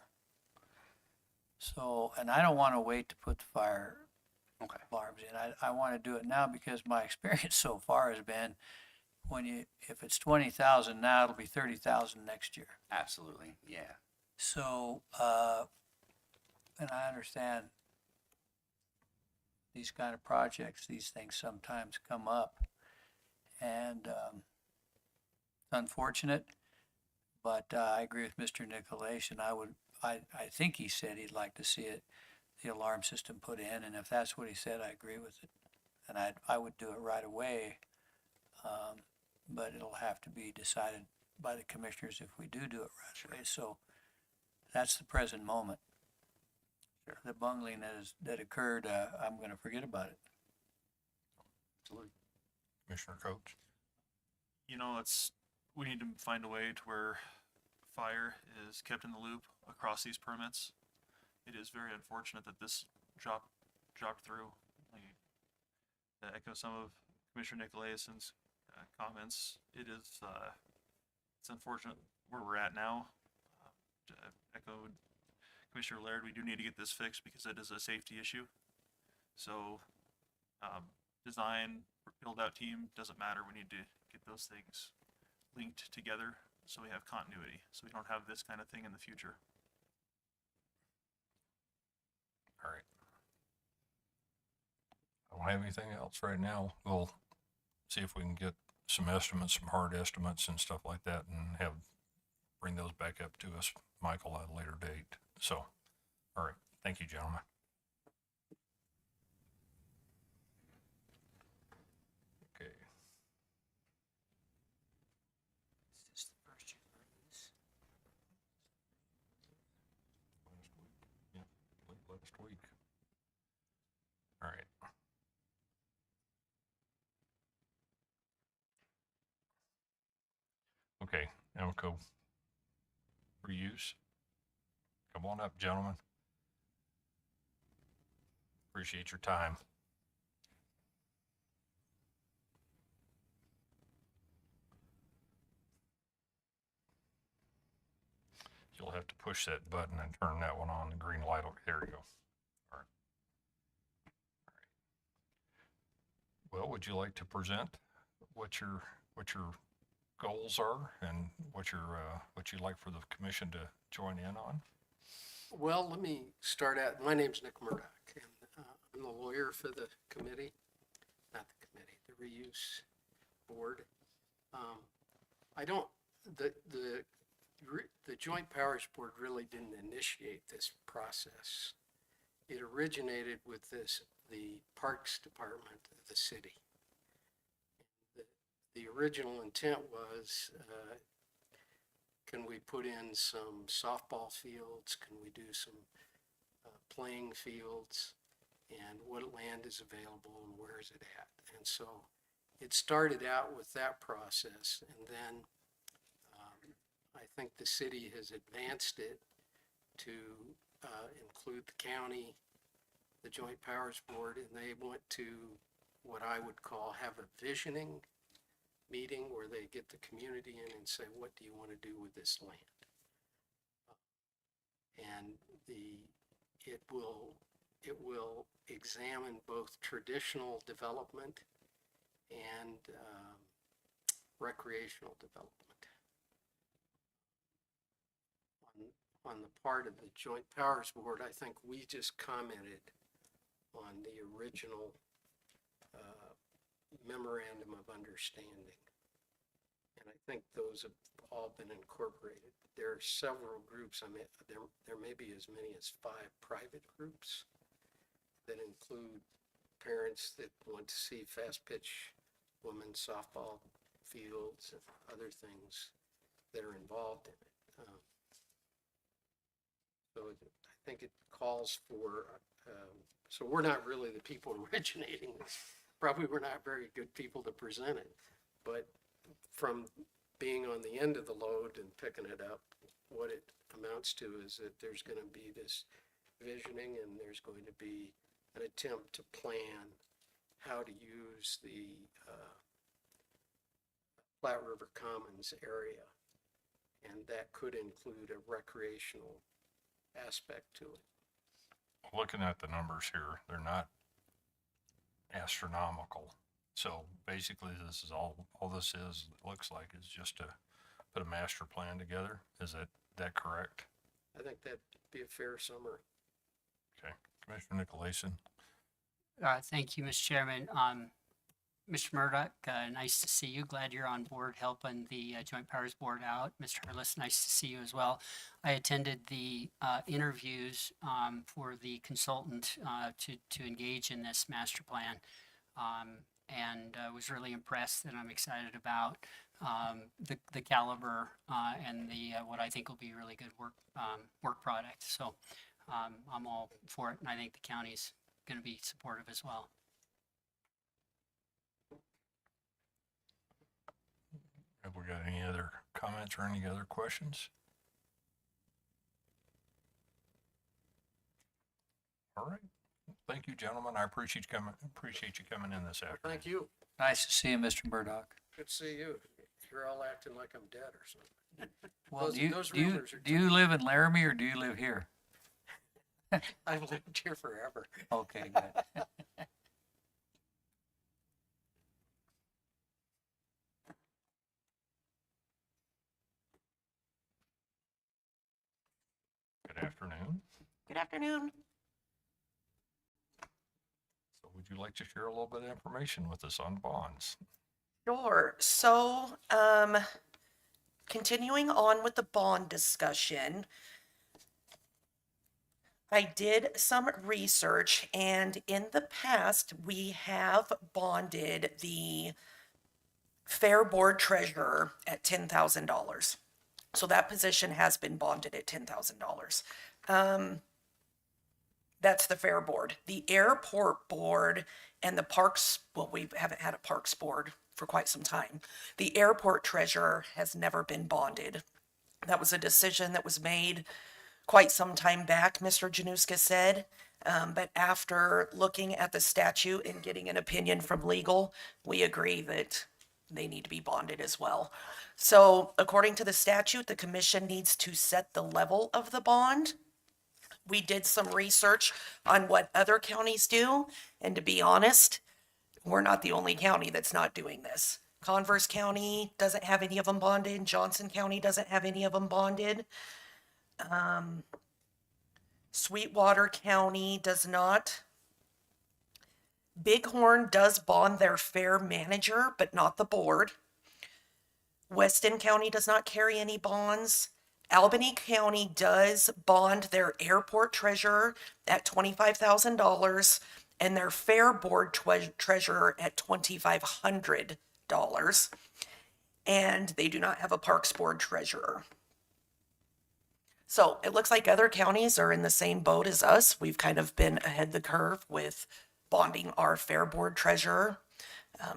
So, and I don't want to wait to put the fire Okay. alarms in. I want to do it now because my experience so far has been if it's 20,000 now, it'll be 30,000 next year. Absolutely. Yeah. So, and I understand these kind of projects, these things sometimes come up, and it's unfortunate, but I agree with Mr. Nicolais, and I think he said he'd like to see the alarm system put in, and if that's what he said, I agree with it. And I would do it right away, but it'll have to be decided by the commissioners if we do it right away. So that's the present moment. Sure. The bungling that occurred, I'm going to forget about it. Absolutely. Commissioner Coates? We need to find a way to where fire is kept in the loop across these permits. It is very unfortunate that this dropped through. To echo some of Commissioner Nicolaison's comments, it's unfortunate where we're at now. To echo Commissioner Laird, we do need to get this fixed because it is a safety issue. So design, build out team, doesn't matter. We need to get those things linked together so we have continuity, so we don't have this kind of thing in the future. All right. I don't have anything else right now. We'll see if we can get some estimates, some hard estimates and stuff like that, and bring those back up to us, Michael, at a later date. So, all right. Thank you, gentlemen. Okay. Is this the first you've heard of this? Last week. Yeah, late last week. All right. Okay, Elko reuse. Come on up, gentlemen. Appreciate your time. You'll have to push that button and turn that one on. The green light. There you go. All right. Well, would you like to present what your goals are and what you'd like for the commission to join in on? Well, let me start out. My name's Nick Murdoch, and I'm the lawyer for the committee, not the committee, the reuse board. I don't, the Joint Powers Board really didn't initiate this process. It originated with the Parks Department of the city. The original intent was, can we put in some softball fields? Can we do some playing fields? And what land is available and where is it at? And so it started out with that process, and then I think the city has advanced it to include the county, the Joint Powers Board, and they went to what I would call have a visioning meeting where they get the community in and say, what do you want to do with this land? And it will examine both traditional development and recreational development. On the part of the Joint Powers Board, I think we just commented on the original memorandum of understanding. And I think those have all been incorporated. There are several groups. I mean, there may be as many as 5 private groups that include parents that want to see fast pitch women's softball fields and other things that are involved in it. So I think it calls for, so we're not really the people originating this. Probably we're not very good people to present it, but from being on the end of the load and picking it up, what it amounts to is that there's going to be this visioning, and there's going to be an attempt to plan how to use the Platte River Commons area, and that could include a recreational aspect to it. Looking at the numbers here, they're not astronomical. So basically this is all this is, it looks like, is just to put a master plan together. Is that correct? I think that'd be a fair summary. Okay. Commissioner Nicolason. Thank you, Mr. Chairman. Mr. Murdoch, nice to see you. Glad you're on board helping the Joint Powers Board out. Mr. Hurlis, nice to see you as well. I attended the interviews for the consultant to engage in this master plan, and was really impressed, and I'm excited about the caliber and the what I think will be a really good work product. So I'm all for it, and I think the county's going to be supportive as well. Have we got any other comments or any other questions? All right. Thank you, gentlemen. I appreciate you coming in this afternoon. Thank you. Nice to see you, Mr. Murdoch. Good to see you. You're all acting like I'm dead or something. Well, Those rumors are do you live in Laramie or do you live here? I've lived here forever. Okay, good. Good afternoon. Good afternoon. So would you like to share a little bit of information with us on bonds? Sure. So, continuing on with the bond discussion, I did some research, and in the past, we have bonded the Fair Board Treasurer at $10,000. So that position has been bonded at $10,000. That's the Fair Board. The Airport Board and the Parks, well, we haven't had a Parks Board for quite some time. The Airport Treasurer has never been bonded. That was a decision that was made quite some time back, Mr. Januska said. But after looking at the statute and getting an opinion from legal, we agree that they need to be bonded as well. So according to the statute, the commission needs to set the level of the bond. We did some research on what other counties do, and to be honest, we're not the only county that's not doing this. Converse County doesn't have any of them bonded. Johnson County doesn't have any of them bonded. Sweetwater County does not. Bighorn does bond their fair manager, but not the board. Weston County does not carry any bonds. Albany County does bond their airport treasurer at $25,000 and their fair board treasurer at $2,500. And they do not have a parks board treasurer. So it looks like other counties are in the same boat as us. We've kind of been ahead the curve with bonding our fair board treasurer.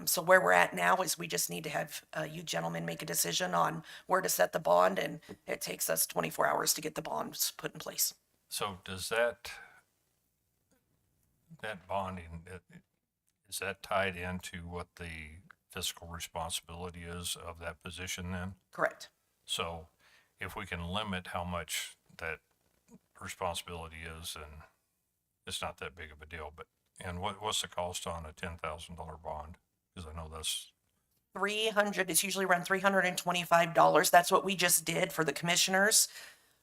So where we're at now is we just need to have you gentlemen make a decision on where to set the bond, and it takes us 24 hours to get the bonds put in place. So does that bonding, is that tied into what the fiscal responsibility is of that position then? Correct. So if we can limit how much that responsibility is, then it's not that big of a deal. But, and what's the cost on a $10,000 bond? Because I know that's 300, it's usually around $325. That's what we just did for the commissioners.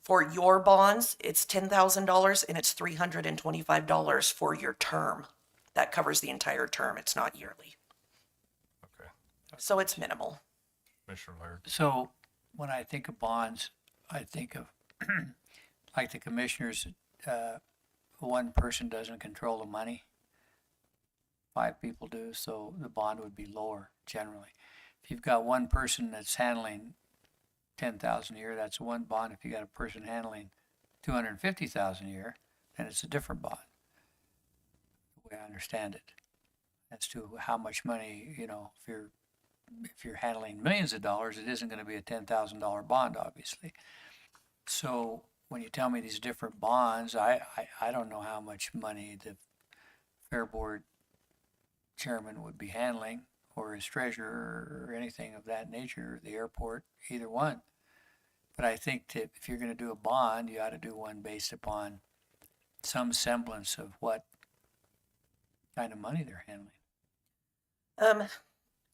For your bonds, it's $10,000 and it's $325 for your term. That covers the entire term. It's not yearly. okay. So it's minimal. Commissioner Laird. So when I think of bonds, I think of like the commissioners, one person doesn't control the money. 5 people do, so the bond would be lower generally. If you've got one person that's handling 10,000 a year, that's one bond. If you got a person handling 250,000 a year, then it's a different bond. The way I understand it, as to how much money, you know, if you're handling millions of dollars, it isn't going to be a $10,000 bond, obviously. So when you tell me these different bonds, I don't know how much money the Fair Board chairman would be handling, or his treasurer, or anything of that nature, the airport, either one. But I think that if you're going to do a bond, you ought to do one based upon some semblance of what kind of money they're handling.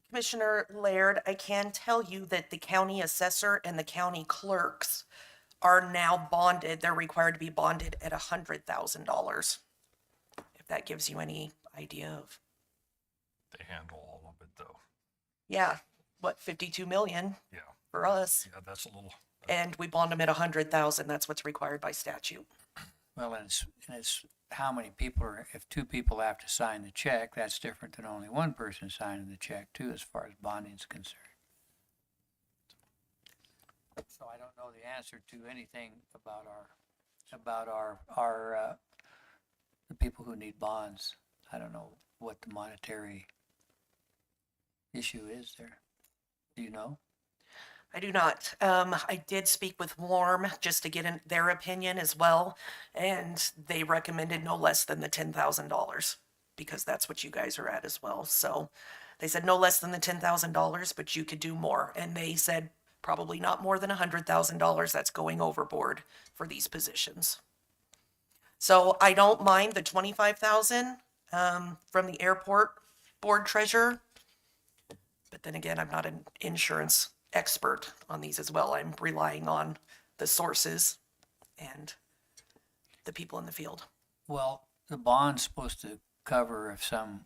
Commissioner Laird, I can tell you that the county assessor and the county clerks are now bonded. They're required to be bonded at $100,000. If that gives you any idea of. They handle all of it though. Yeah, what, 52 million Yeah. for us? Yeah, that's a little. And we bond them at 100,000. That's what's required by statute. Well, and it's how many people are, if 2 people have to sign the check, that's different than only one person signing the check too, as far as bonding is concerned. So I don't know the answer to anything about the people who need bonds. I don't know what the monetary issue is there. Do you know? I do not. I did speak with Warm just to get their opinion as well, and they recommended no less than the $10,000 because that's what you guys are at as well. So they said no less than the $10,000, but you could do more. And they said probably not more than $100,000. That's going overboard for these positions. So I don't mind the $25,000 from the airport board treasurer, but then again, I'm not an insurance expert on these as well. I'm relying on the sources and the people in the field. Well, the bond's supposed to cover if some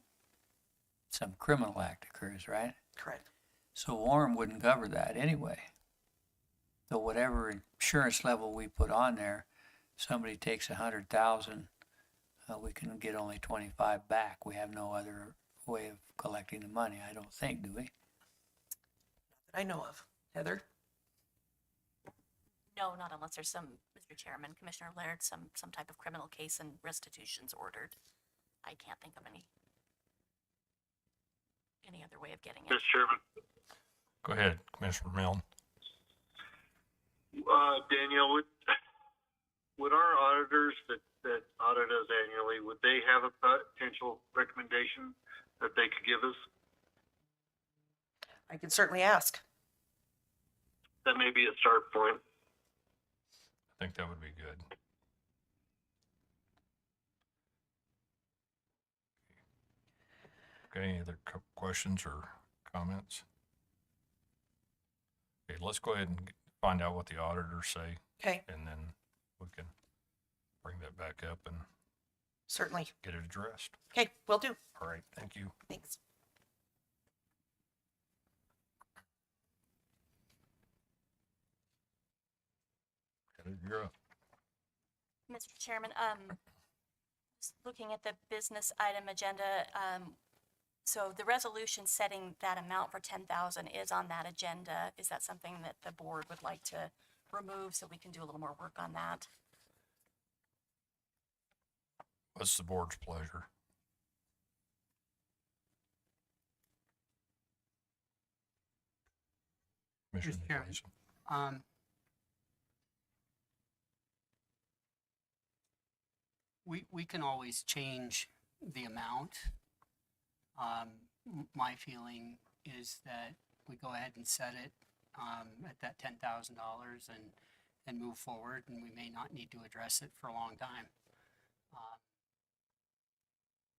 criminal act occurs, right? Correct. So Warren wouldn't cover that anyway. So whatever insurance level we put on there, somebody takes 100,000, we can get only 25 back. We have no other way of collecting the money, I don't think, do we? That I know of. Heather? No, not unless there's some, Mr. Chairman, Commissioner Laird, some type of criminal case and restitutions ordered. I can't think of any other way of getting it. Mr. Chairman, Go ahead, Commissioner Milne. Danielle, would our auditors that audit us annually, would they have a potential recommendation that they could give us? I can certainly ask. That may be a start point. I think that would be good. Okay, any other questions or comments? Okay, let's go ahead and find out what the auditors say, Okay, and then we can bring that back up and certainly. get it addressed. Okay, will do. All right, thank you. Thanks. Heather, you're up. Mr. Chairman, just looking at the business item agenda, so the resolution setting that amount for 10,000 is on that agenda. Is that something that the board would like to remove so we can do a little more work on that? What's the board's pleasure? Commissioner Mr. Chairman. Gleason. We can always change the amount. My feeling is that we go ahead and set it at that $10,000 and move forward, and we may not need to address it for a long time.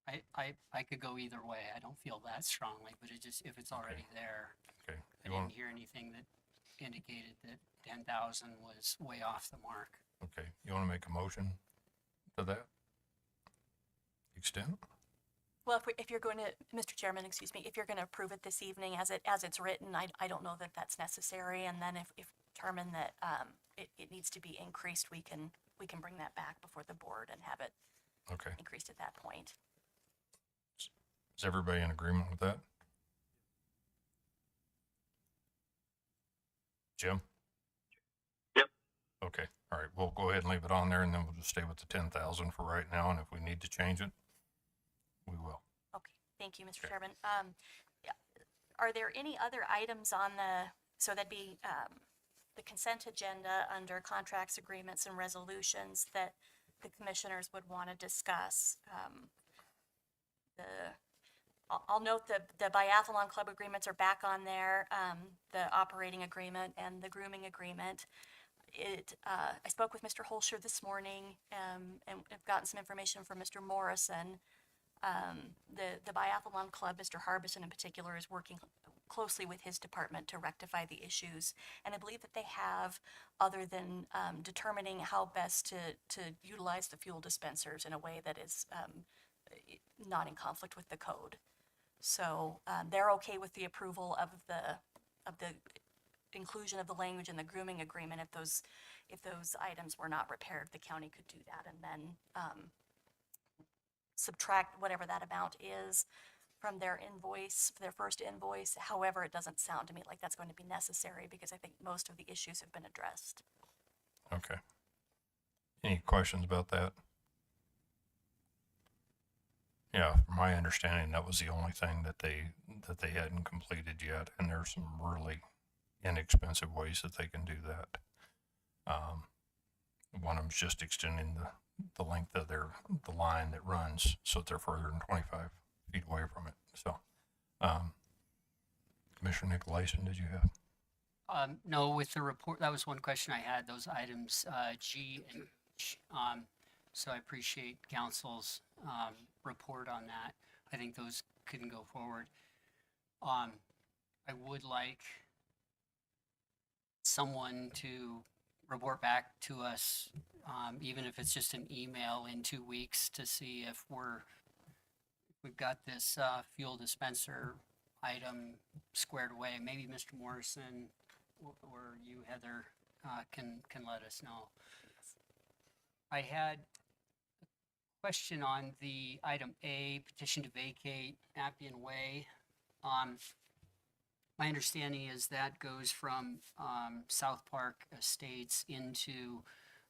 I could go either way. I don't feel that strongly, but it just, if it's already there, Okay, I didn't hear anything that indicated that 10,000 was way off the mark. okay, you want to make a motion to that extent? Well, if you're going to, Mr. Chairman, excuse me, if you're going to approve it this evening as it's written, I don't know that that's necessary. And then if determined that it needs to be increased, we can bring that back before the board and have it Okay, increased at that point. is everybody in agreement with that? Jim? Yep. Okay, all right, we'll go ahead and leave it on there, and then we'll just stay with the 10,000 for right now, and if we need to change it, we will. Okay, thank you, Mr. Okay. Chairman. Yeah, are there any other items on so that'd be the consent agenda under contracts, agreements, and resolutions that the commissioners would want to discuss? I'll note the biathlon club agreements are back on there, the operating agreement and the grooming agreement. I spoke with Mr. Holscher this morning, and I've gotten some information from Mr. Morrison. The biathlon club, Mr. Harbison in particular, is working closely with his department to rectify the issues. And I believe that they have, other than determining how best to utilize the fuel dispensers in a way that is not in conflict with the code. So they're okay with the approval of the inclusion of the language in the grooming agreement. If those items were not repaired, the county could do that and then subtract whatever that amount is from their invoice, their first invoice. However, it doesn't sound to me like that's going to be necessary because I think most of the issues have been addressed. Okay. Any questions about that? Yeah, from my understanding, that was the only thing that they hadn't completed yet, and there's some really inexpensive ways that they can do that. One of them's just extending the length of the line that runs so that they're further than 25 feet away from it. So, Commissioner Nicolason, did you have? No, with the report, that was one question I had, those items G and H. So I appreciate council's report on that. I think those can go forward. I would like someone to report back to us, even if it's just an email in 2 weeks, to see if we've got this fuel dispenser item squared away. Maybe Mr. Morrison or you, Heather, can let us know. I had a question on the item A, petition to vacate Appian Way. My understanding is that goes from South Park Estates into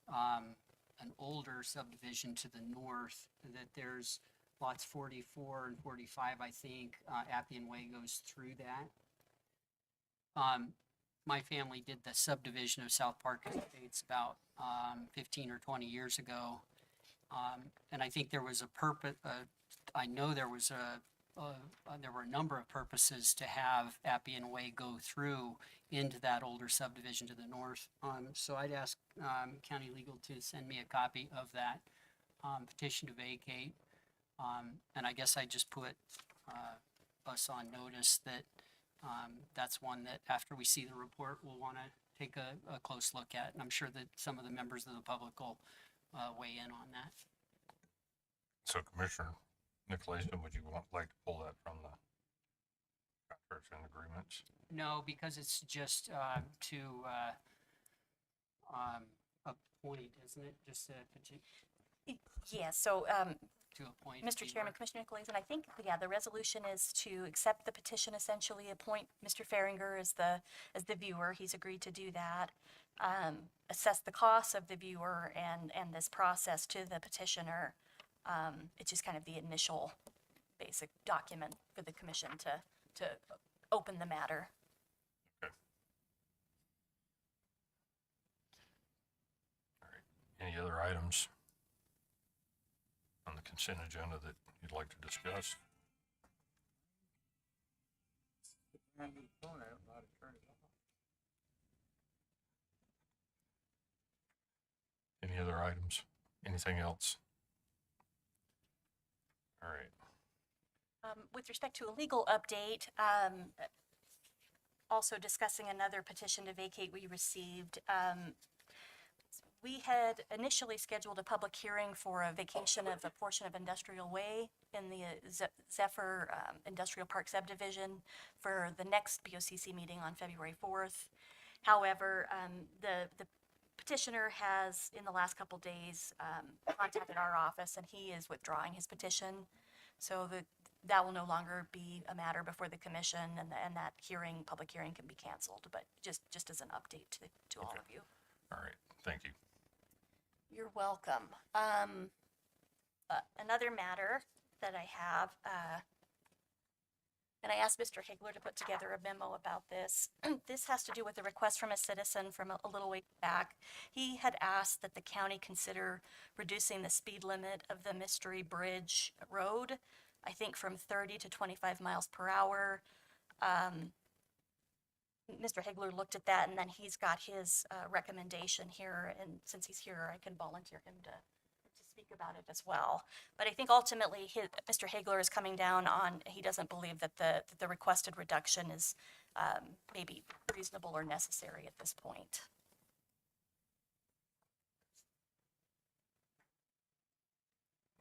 an older subdivision to the north, that there's lots 44 and 45, I think, Appian Way goes through that. my family did the subdivision of South Park Estates about 15 or 20 years ago. And I think there was a purpose, I know there was there were a number of purposes to have Appian Way go through into that older subdivision to the north. So I'd ask county legal to send me a copy of that petition to vacate. And I guess I just put us on notice that that's one that after we see the report, we'll want to take a close look at. And I'm sure that some of the members of the public will weigh in on that. So Commissioner Nicolason, would you like to pull that from the contracts and agreements? No, because it's just to appoint, isn't it? Just Yeah, so, to appoint. Mr. Chairman, Commissioner Nicolason, I think, yeah, the resolution is to accept the petition, essentially appoint Mr. Farringer as the viewer. He's agreed to do that. Assess the costs of the viewer and this process to the petitioner. It's just kind of the initial basic document for the commission to open the matter. Okay. All right. Any other items on the consent agenda that you'd like to discuss? Any other items? Anything else? All right. With respect to a legal update, also discussing another petition to vacate we received. We had initially scheduled a public hearing for a vacation of a portion of Industrial Way in the Zephyr Industrial Park subdivision for the next BOCC meeting on February 4th. However, the petitioner has, in the last couple days, contacted our office, and he is withdrawing his petition. So that will no longer be a matter before the commission, and that public hearing can be canceled. But just as an update to all of you. All right. Thank you. You're welcome. Another matter that I have, and I asked Mr. Higler to put together a memo about this. This has to do with a request from a citizen from a little way back. He had asked that the county consider reducing the speed limit of the Mystery Bridge Road, I think from 30 to 25 miles per hour. Mr. Higler looked at that, and then he's got his recommendation here, and since he's here, I can volunteer him to speak about it as well. But I think ultimately, Mr. Higler is coming down on, he doesn't believe that the requested reduction is maybe reasonable or necessary at this point.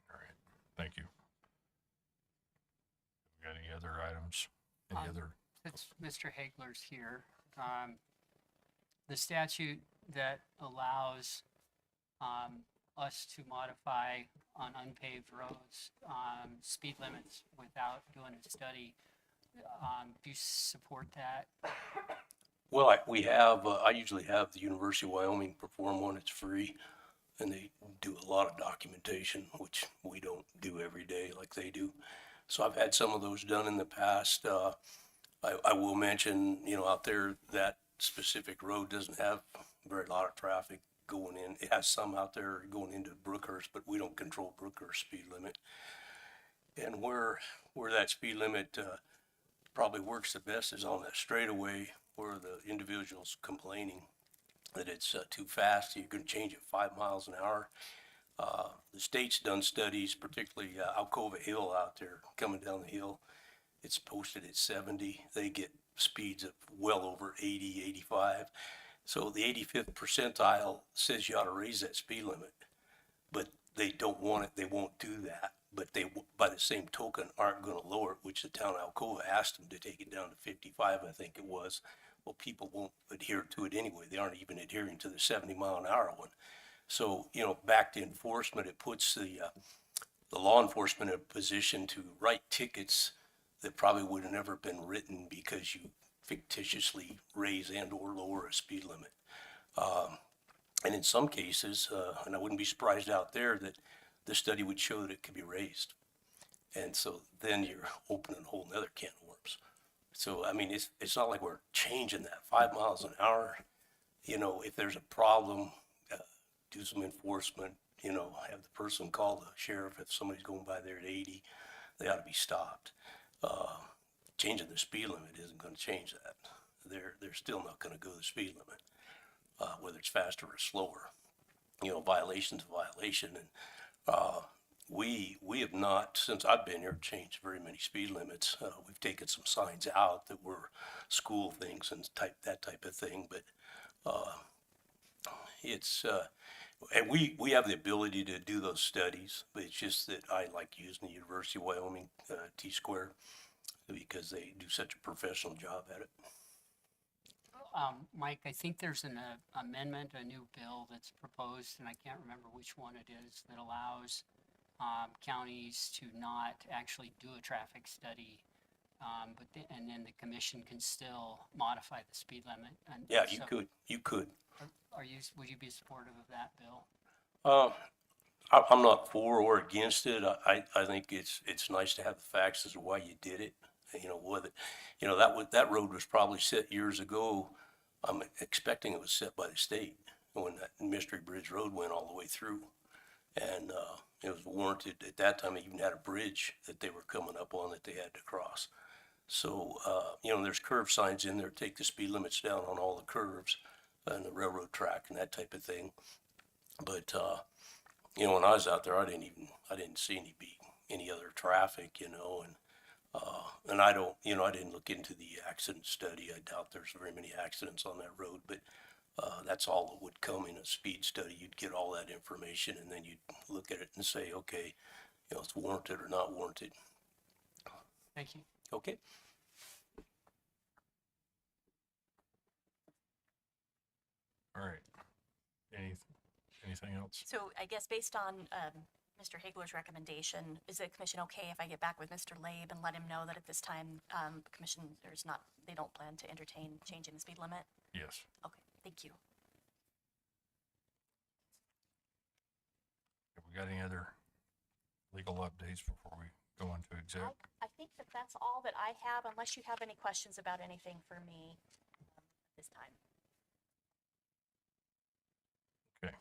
All right. Thank you. Got any other items? Any other? Since Mr. Hagler's here, the statute that allows us to modify on unpaved roads speed limits without doing a study, do you support that? Well, I usually have the University of Wyoming perform one. It's free, and they do a lot of documentation, which we don't do every day like they do. So I've had some of those done in the past. I will mention, out there, that specific road doesn't have very lot of traffic going in. It has some out there going into Brookhurst, but we don't control Brookhurst speed limit. And where that speed limit probably works the best is on that straightaway where the individual's complaining that it's too fast. You can change it 5 miles an hour. The state's done studies, particularly Alcova Hill out there coming down the hill. It's posted at 70. They get speeds of well over 80, 85. So the 85th percentile says you ought to raise that speed limit, but they don't want it. They won't do that. But they, by the same token, aren't going to lower it, which the town of Alcova asked them to take it down to 55, I think it was. Well, people won't adhere to it anyway. They aren't even adhering to the 70-mile-an-hour one. So, back to enforcement, it puts the law enforcement in a position to write tickets that probably would have never been written because you fictitiously raise and or lower a speed limit. And in some cases, and I wouldn't be surprised out there that the study would show that it could be raised. And so then you're opening a whole nother can of worms. So, I mean, it's not like we're changing that 5 miles an hour. You know, if there's a problem, do some enforcement, you know, have the person call the sheriff if somebody's going by there at 80, they ought to be stopped. Changing the speed limit isn't gonna change that. They're still not gonna go the speed limit, whether it's faster or slower. You know, violation's a violation, and, we have not, since I've been here, changed very many speed limits. We've taken some signs out that were school things and that type of thing, but, it's, and we have the ability to do those studies, but it's just that I like using the University of Wyoming, T-Square, because they do such a professional job at it. Mike, I think there's an amendment, a new bill that's proposed, and I can't remember which one it is, that allows counties to not actually do a traffic study, and then the commission can still modify the speed limit. And Yeah, so you could. would you be supportive of that bill? I'm not for or against it. I think it's nice to have the facts as to why you did it. You know, whether, you know, that road was probably set years ago. I'm expecting it was set by the state when that Mystery Bridge Road went all the way through. And, it was warranted at that time. It even had a bridge that they were coming up on that they had to cross. So, you know, there's curve signs in there, take the speed limits down on all the curves and the railroad track and that type of thing. But, you know, when I was out there, I didn't see any other traffic, you know, and I didn't look into the accident study. I doubt there's very many accidents on that road, but, that's all that would come in a speed study. You'd get all that information and then you'd look at it and say, okay, you know, it's warranted or not warranted. Thank you. Okay? All right. Anything else? So I guess based on Mr. Hagler's recommendation, is the commission okay if I get back with Mr. Labe and let him know that at this time, they don't plan to entertain changing the speed limit? Yes. Okay, thank you. Have we got any other legal updates before we go into exec? I think that's all that I have, unless you have any questions about anything for me this time. Okay.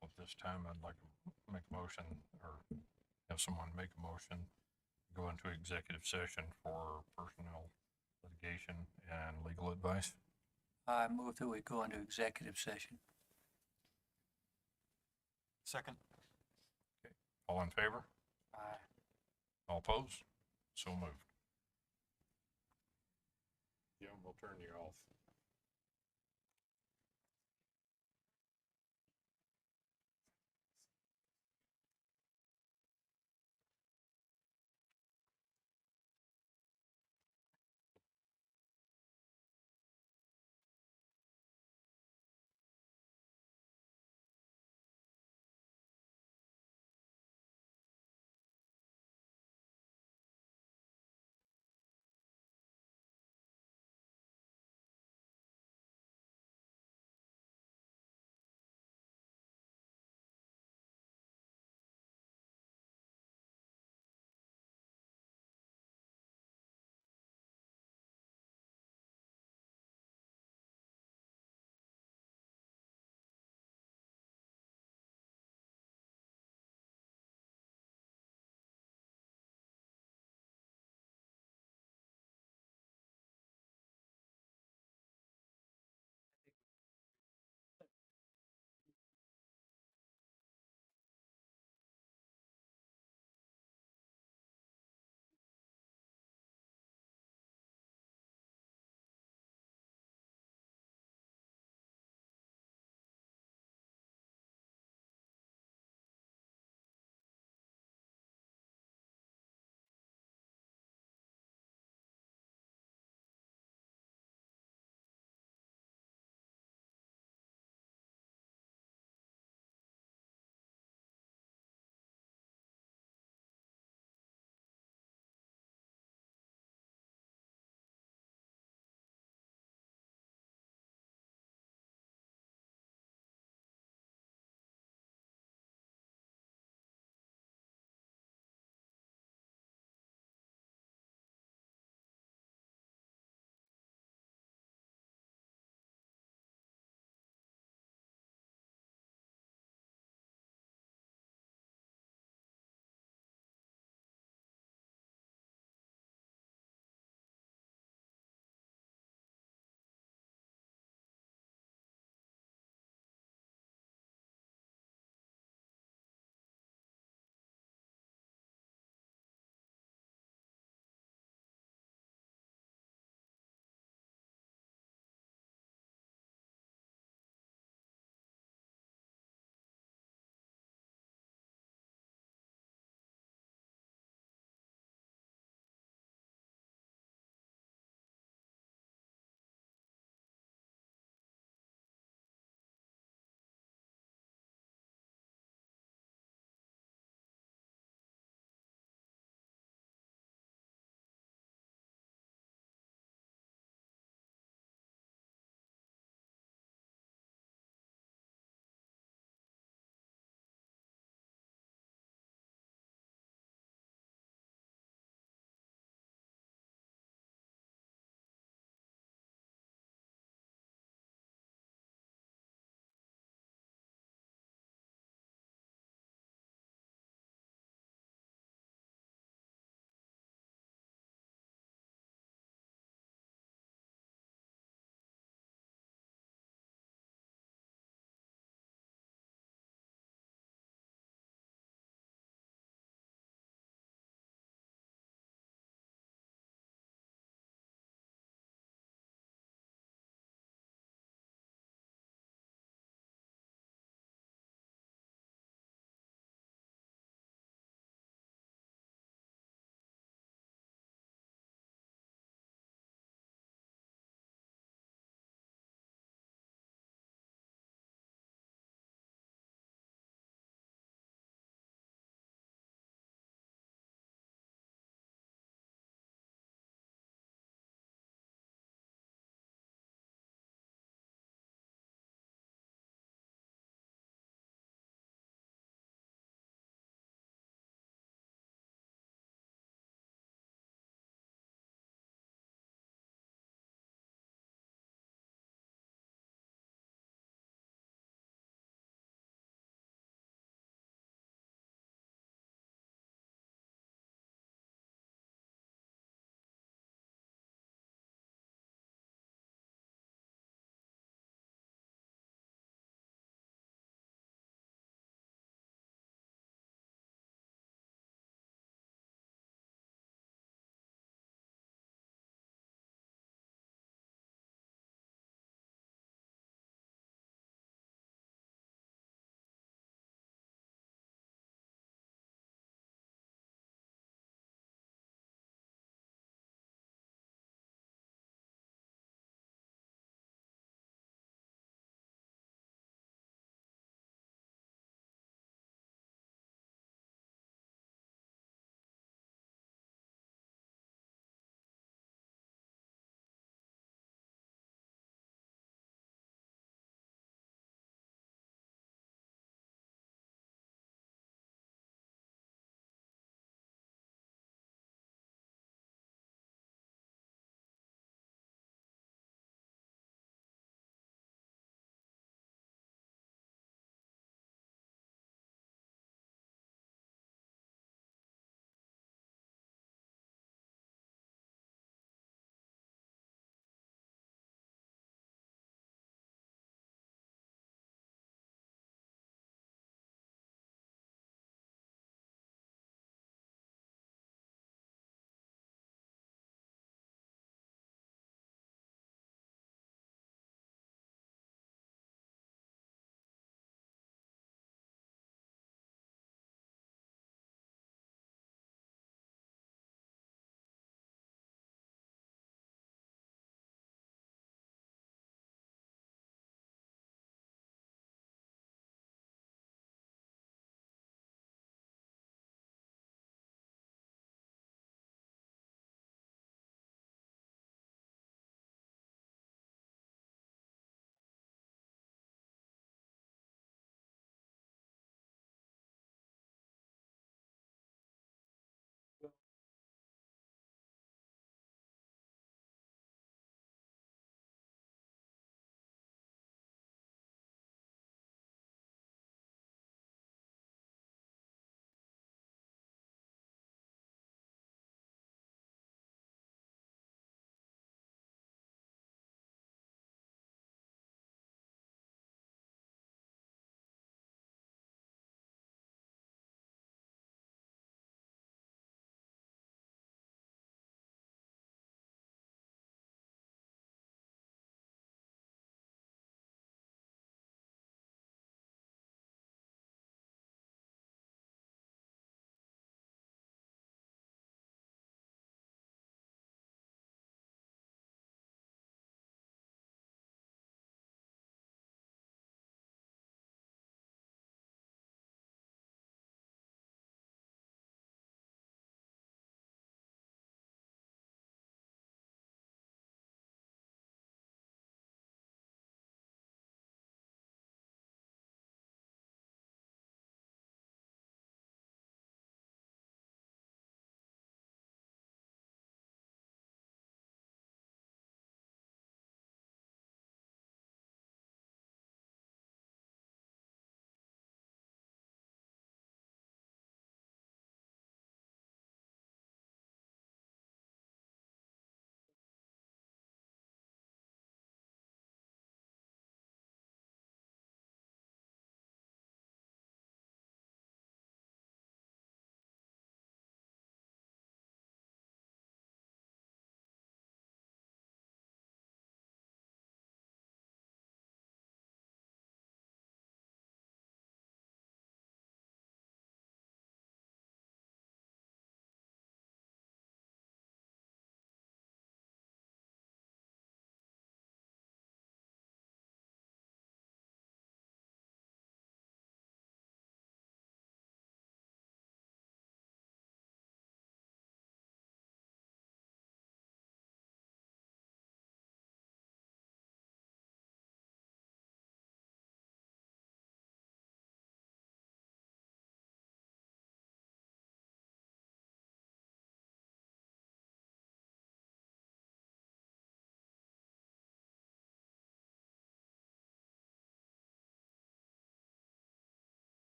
Well, at this time, I'd like to make a motion or have someone make a motion, go into executive session for personnel, litigation, and legal advice. I move that we go into executive session. Second. Okay. All in favor? Aye. All opposed? So moved. Yeah, we'll turn you off.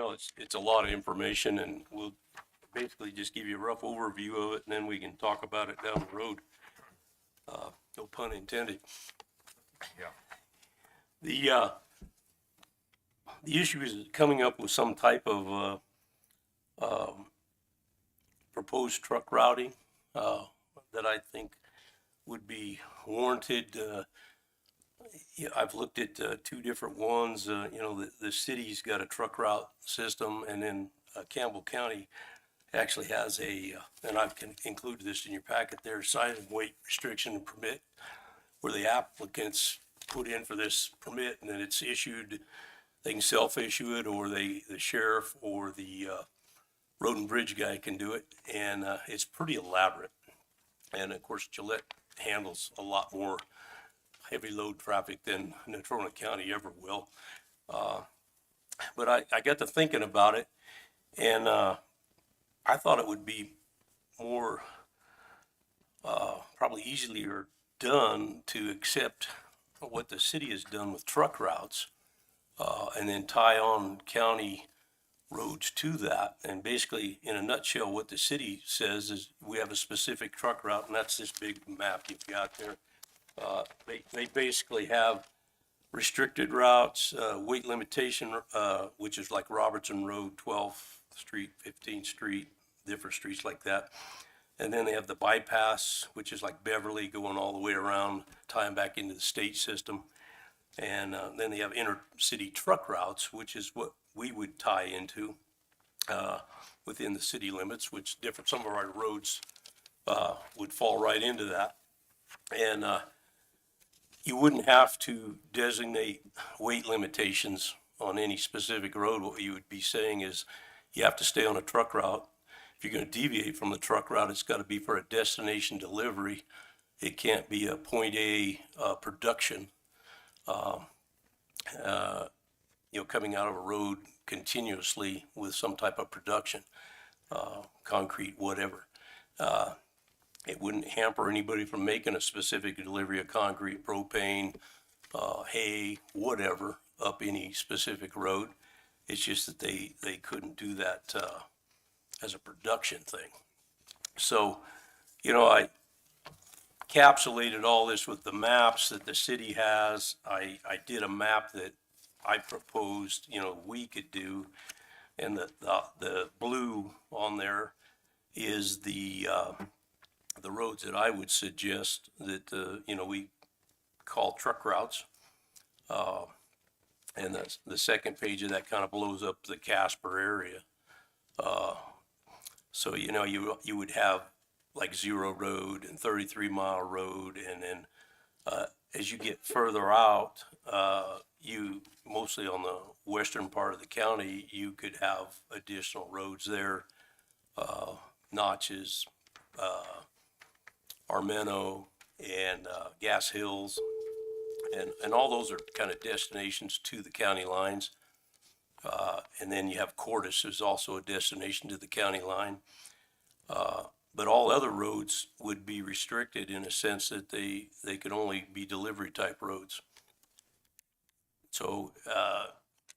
Well, it's a lot of information, and we'll basically just give you a rough overview of it, and then we can talk about it down the road. No pun intended. Yeah. The issue is coming up with some type of proposed truck routing that I think would be warranted. Yeah, I've looked at two different ones. The city's got a truck route system, and then Campbell County actually has and I can include this in your packet there, size and weight restriction and permit, where the applicants put in for this permit, and then it's issued. They can self-issue it, or the sheriff or the road and bridge guy can do it, and it's pretty elaborate. And of course, Gillette handles a lot more heavy load traffic than Natrona County ever will. But I got to thinking about it, and I thought it would be more probably easier done to accept what the city has done with truck routes, and then tie on county roads to that. And basically, in a nutshell, what the city says is we have a specific truck route, and that's this big map you've got there. They basically have restricted routes, weight limitation, which is like Robertson Road, 12th Street, 15th Street, different streets like that. And then they have the bypass, which is like Beverly, going all the way around, tying back into the state system. And then they have intercity truck routes, which is what we would tie into within the city limits, which some of our roads would fall right into that. And you wouldn't have to designate weight limitations on any specific road. What you would be saying is you have to stay on a truck route. If you're going to deviate from the truck route, it's got to be for a destination delivery. It can't be a point A production, coming out of a road continuously with some type of production, concrete, whatever. It wouldn't hamper anybody from making a specific delivery of concrete, propane, hay, whatever, up any specific road. It's just that they couldn't do that as a production thing. So, I encapsulated all this with the maps that the city has. I did a map that I proposed, we could do, and the blue on there is the roads that I would suggest that, we call truck routes. And the second page of that kind of blows up the Casper area. So, you would have like Zero Road and 33 Mile Road. And then as you get further out, you mostly on the western part of the county, you could have additional roads there, Notches, Armeno, and Gas Hills, and all those are kind of destinations to the county lines. And then you have Cordis is also a destination to the county line. But all other roads would be restricted in a sense that they could only be delivery type roads. So,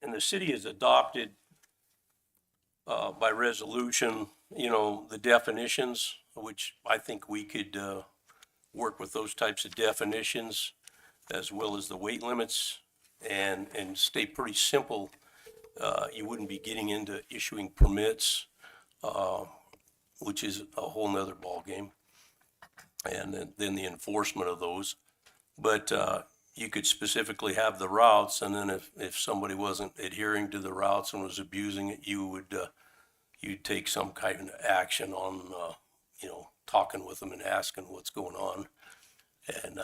and the city has adopted by resolution, the definitions, which I think we could work with those types of definitions as well as the weight limits and stay pretty simple. You wouldn't be getting into issuing permits, which is a whole nother ballgame, and then the enforcement of those. But you could specifically have the routes, and then if somebody wasn't adhering to the routes and was abusing it, you'd take some kind of action on, talking with them and asking what's going on. And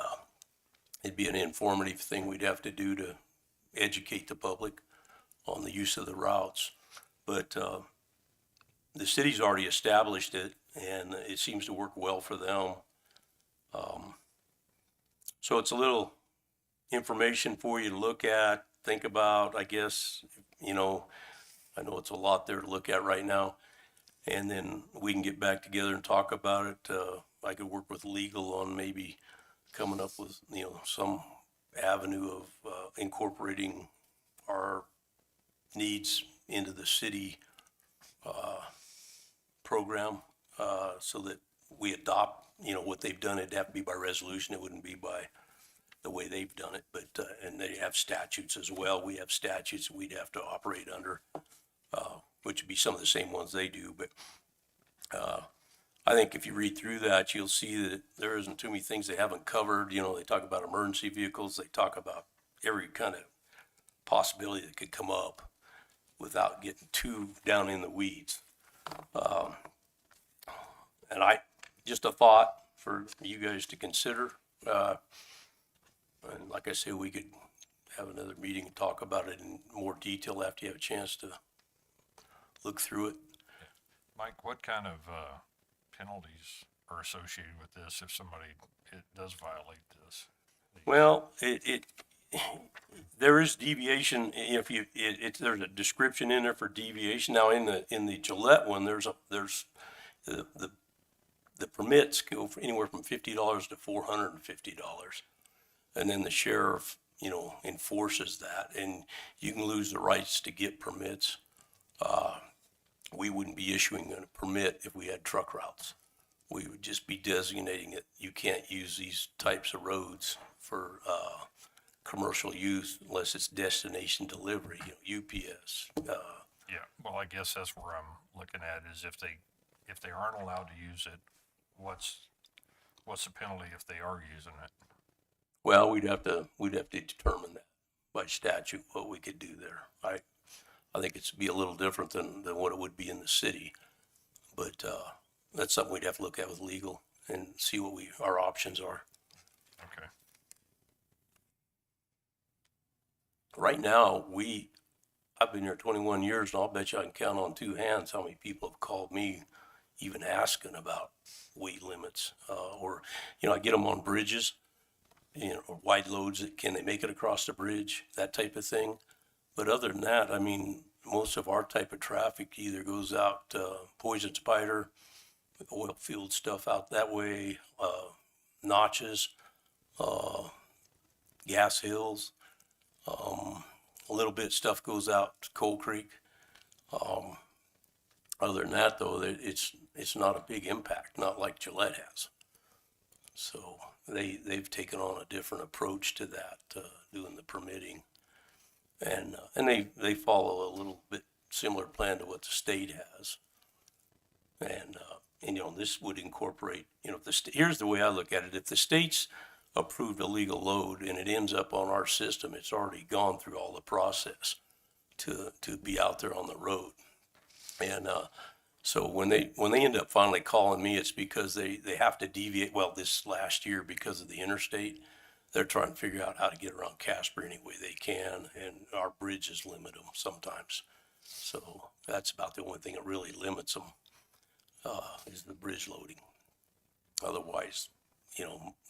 it'd be an informative thing we'd have to do to educate the public on the use of the routes. But the city's already established it, and it seems to work well for them. So it's a little information for you to look at, think about, I guess. I know it's a lot there to look at right now. And then we can get back together and talk about it. I could work with legal on maybe coming up with, some avenue of incorporating our needs into the city, program, so that we adopt, what they've done. It'd have to be by resolution. It wouldn't be by the way they've done it, but, and they have statutes as well. We have statutes we'd have to operate under, which would be some of the same ones they do, but, I think if you read through that, you'll see that there isn't too many things they haven't covered. They talk about emergency vehicles. They talk about every kind of possibility that could come up without getting too down in the weeds. And just a thought for you guys to consider. And like I say, we could have another meeting and talk about it in more detail after you have a chance to look through it. Mike, what kind of, penalties are associated with this if somebody does violate this? Well, there is deviation. If there's a description in there for deviation. Now in the Gillette one, there's the permits go for anywhere from $50 to $450. And then the sheriff, enforces that, and you can lose the rights to get permits. We wouldn't be issuing a permit if we had truck routes. We would just be designating it. You can't use these types of roads for, commercial use unless it's destination delivery, UPS. Yeah, well, I guess that's where I'm looking at is if they aren't allowed to use it, what's the penalty if they are using it? Well, we'd have to determine that by statute, what we could do there. I think it's be a little different than what it would be in the city, but, that's something we'd have to look at with legal and see what our options are. Okay. Right now, I've been here 21 years, and I'll bet you I can count on two hands how many people have called me even asking about weight limits, or, I get them on bridges, or wide loads, can they make it across the bridge, that type of thing. But other than that, most of our type of traffic either goes out, Poison Spider, oil field stuff out that way, Notches, Gas Hills, a little bit stuff goes out to Coal Creek. Other than that though, it's not a big impact, not like Gillette has. So they've taken on a different approach to that, doing the permitting. And they follow a little bit similar plan to what the state has. And this would incorporate, here's the way I look at it. If the state's approved a legal load and it ends up on our system, it's already gone through all the process to be out there on the road. And, so when they end up finally calling me, it's because they have to deviate. Well, this last year, because of the interstate, they're trying to figure out how to get around Casper any way they can. And our bridges limit them sometimes. So that's about the only thing that really limits them, is the bridge loading. Otherwise,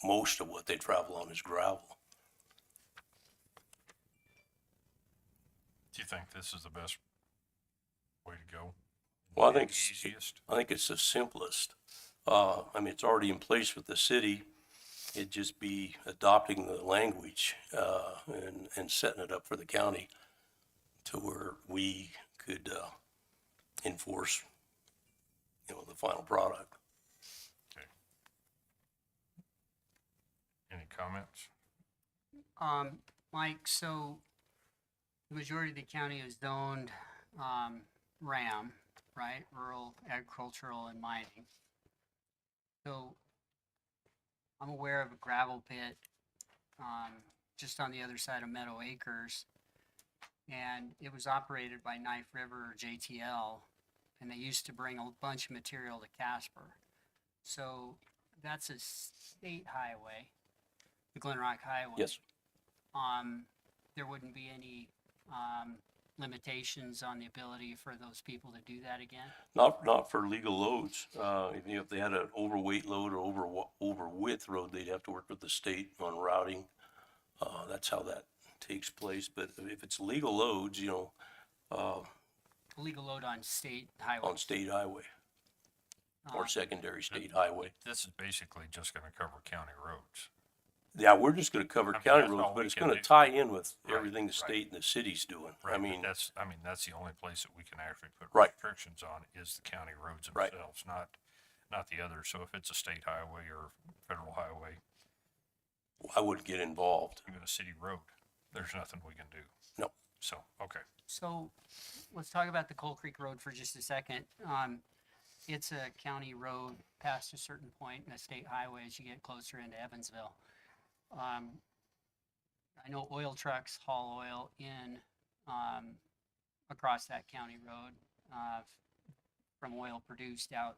most of what they travel on is gravel. Do you think this is the best way to go? Well, I think Easiest? it's the simplest. It's already in place with the city. It'd just be adopting the language, and setting it up for the county to where we could, enforce, the final product. Okay. Any comments? Mike, so the majority of the county is zoned, RAM, right? Rural, agricultural, and mining. So I'm aware of a gravel pit, just on the other side of Meadow Acres. And it was operated by Knife River or JTL, and they used to bring a bunch of material to Casper. So that's a state highway, the Glen Rock Highway. Yes. There wouldn't be any limitations on the ability for those people to do that again? Not for legal loads. If they had an overweight load or over width road, they'd have to work with the state on routing. That's how that takes place. But if it's legal loads, Legal load on state highway. on state highway or secondary state highway. This is basically just gonna cover county roads. Yeah, we're just gonna cover I mean, county that's roads, all but we it's can gonna do. tie in with Right, everything the right. state and the city's doing. Right, I but mean, that's the only place that we can actually put Right. restrictions on is the county roads Right. themselves, not the others. So if it's a state highway or federal highway, I wouldn't get involved. even a city road, there's nothing we can do. No. So, okay. So let's talk about the Coal Creek Road for just a second. It's a county road past a certain point and a state highway as you get closer into Evansville. I know oil trucks haul oil in across that county road from oil produced out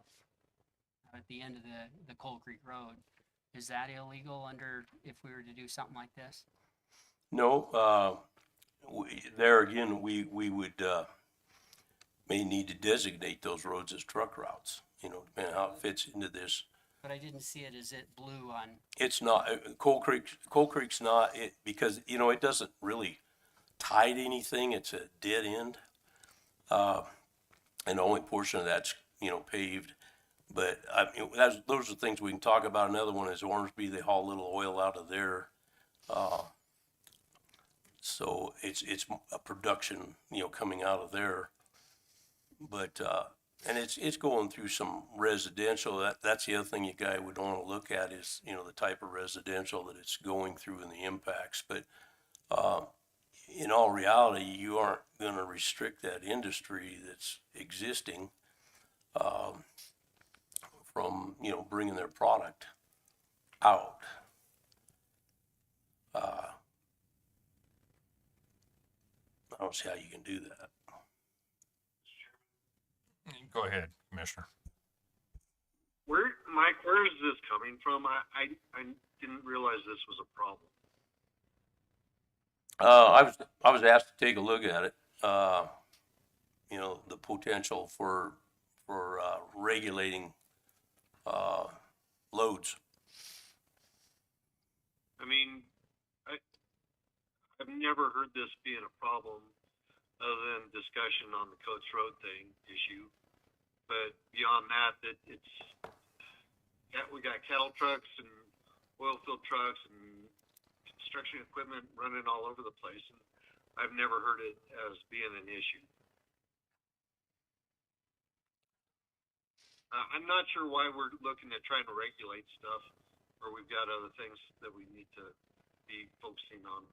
at the end of the Coal Creek Road. Is that illegal under, if we were to do something like this? No, there again, we would, may need to designate those roads as truck routes, you know, depending how it fits into this. But I didn't see it as it blue on, It's not, Coal Creek's not, because, you know, it doesn't really tie to anything. It's a dead end. And the only portion of that's, you know, paved. But I mean, those are things we can talk about. Another one is Ormsby. They haul a little oil out of there. So it's a production, you know, coming out of there. But, and it's going through some residential. That's the other thing you guys would want to look at is, you know, the type of residential that it's going through and the impacts. But, in all reality, you aren't going to restrict that industry that's existing, from, you know, bringing their product out. I don't see how you can do that. Go ahead, Commissioner. Mike, where is this coming from? I didn't realize this was a problem. I was asked to take a look at it. You know, the potential for regulating, loads. I mean, I've never heard this being a problem other than discussion on the Coates Road issue. But beyond that, we got cattle trucks and oil field trucks and construction equipment running all over the place. And I've never heard it as being an issue. I'm not sure why we're looking at trying to regulate stuff where we've got other things that we need to be focusing on.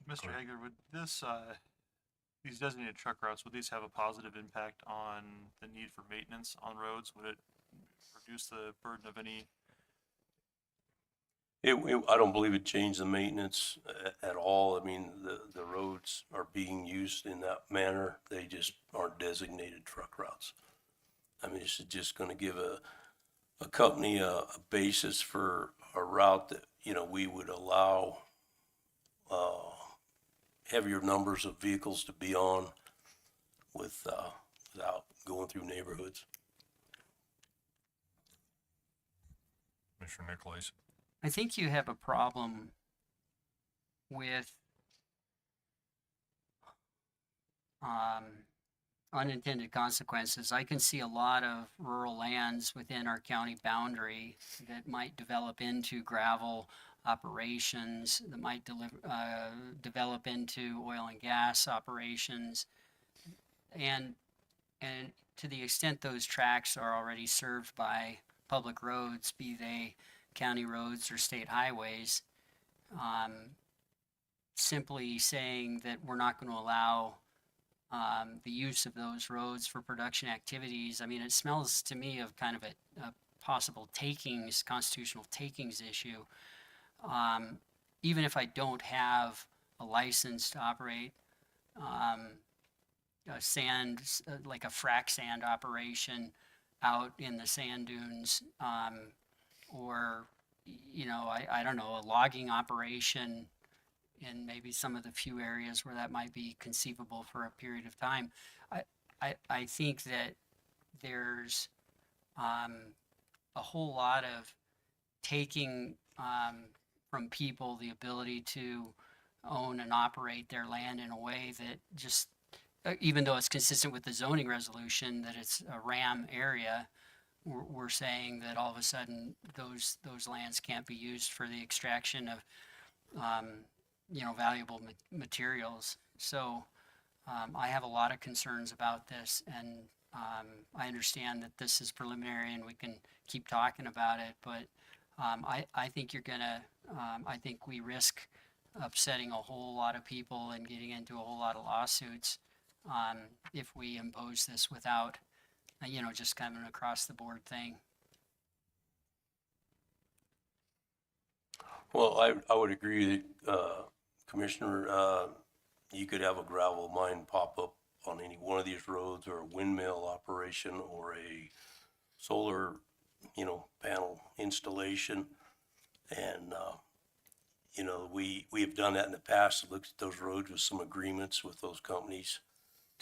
Mr. Hager, would these designated truck routes, would these have a positive impact on the need for maintenance on roads? Would it reduce the burden of any? I don't believe it changed the maintenance at all. I mean, the roads are being used in that manner. They just aren't designated truck routes. I mean, this is just gonna give a company a basis for a route that, you know, we would allow, heavier numbers of vehicles to be on without going through neighborhoods. Commissioner Nicholas. I think you have a problem with unintended consequences. I can see a lot of rural lands within our county boundary that might develop into gravel operations, that might develop into oil and gas operations. And to the extent those tracts are already served by public roads, be they county roads or state highways, simply saying that we're not going to allow the use of those roads for production activities. I mean, it smells to me of kind of a possible constitutional takings issue. Even if I don't have a license to operate like a frac sand operation out in the sand dunes, or, you know, I don't know, a logging operation in maybe some of the few areas where that might be conceivable for a period of time. I think that there's a whole lot of taking from people the ability to own and operate their land in a way that just even though it's consistent with the zoning resolution that it's a RAM area, we're saying that all of a sudden those lands can't be used for the extraction of, valuable materials. So, I have a lot of concerns about this, and I understand that this is preliminary and we can keep talking about it, but I think I think we risk upsetting a whole lot of people and getting into a whole lot of lawsuits if we impose this without, just kind of an across the board thing. Well, I would agree that, Commissioner, you could have a gravel mine pop up on any one of these roads, or a windmill operation, or a solar, panel installation. And, we have done that in the past, looked at those roads with some agreements with those companies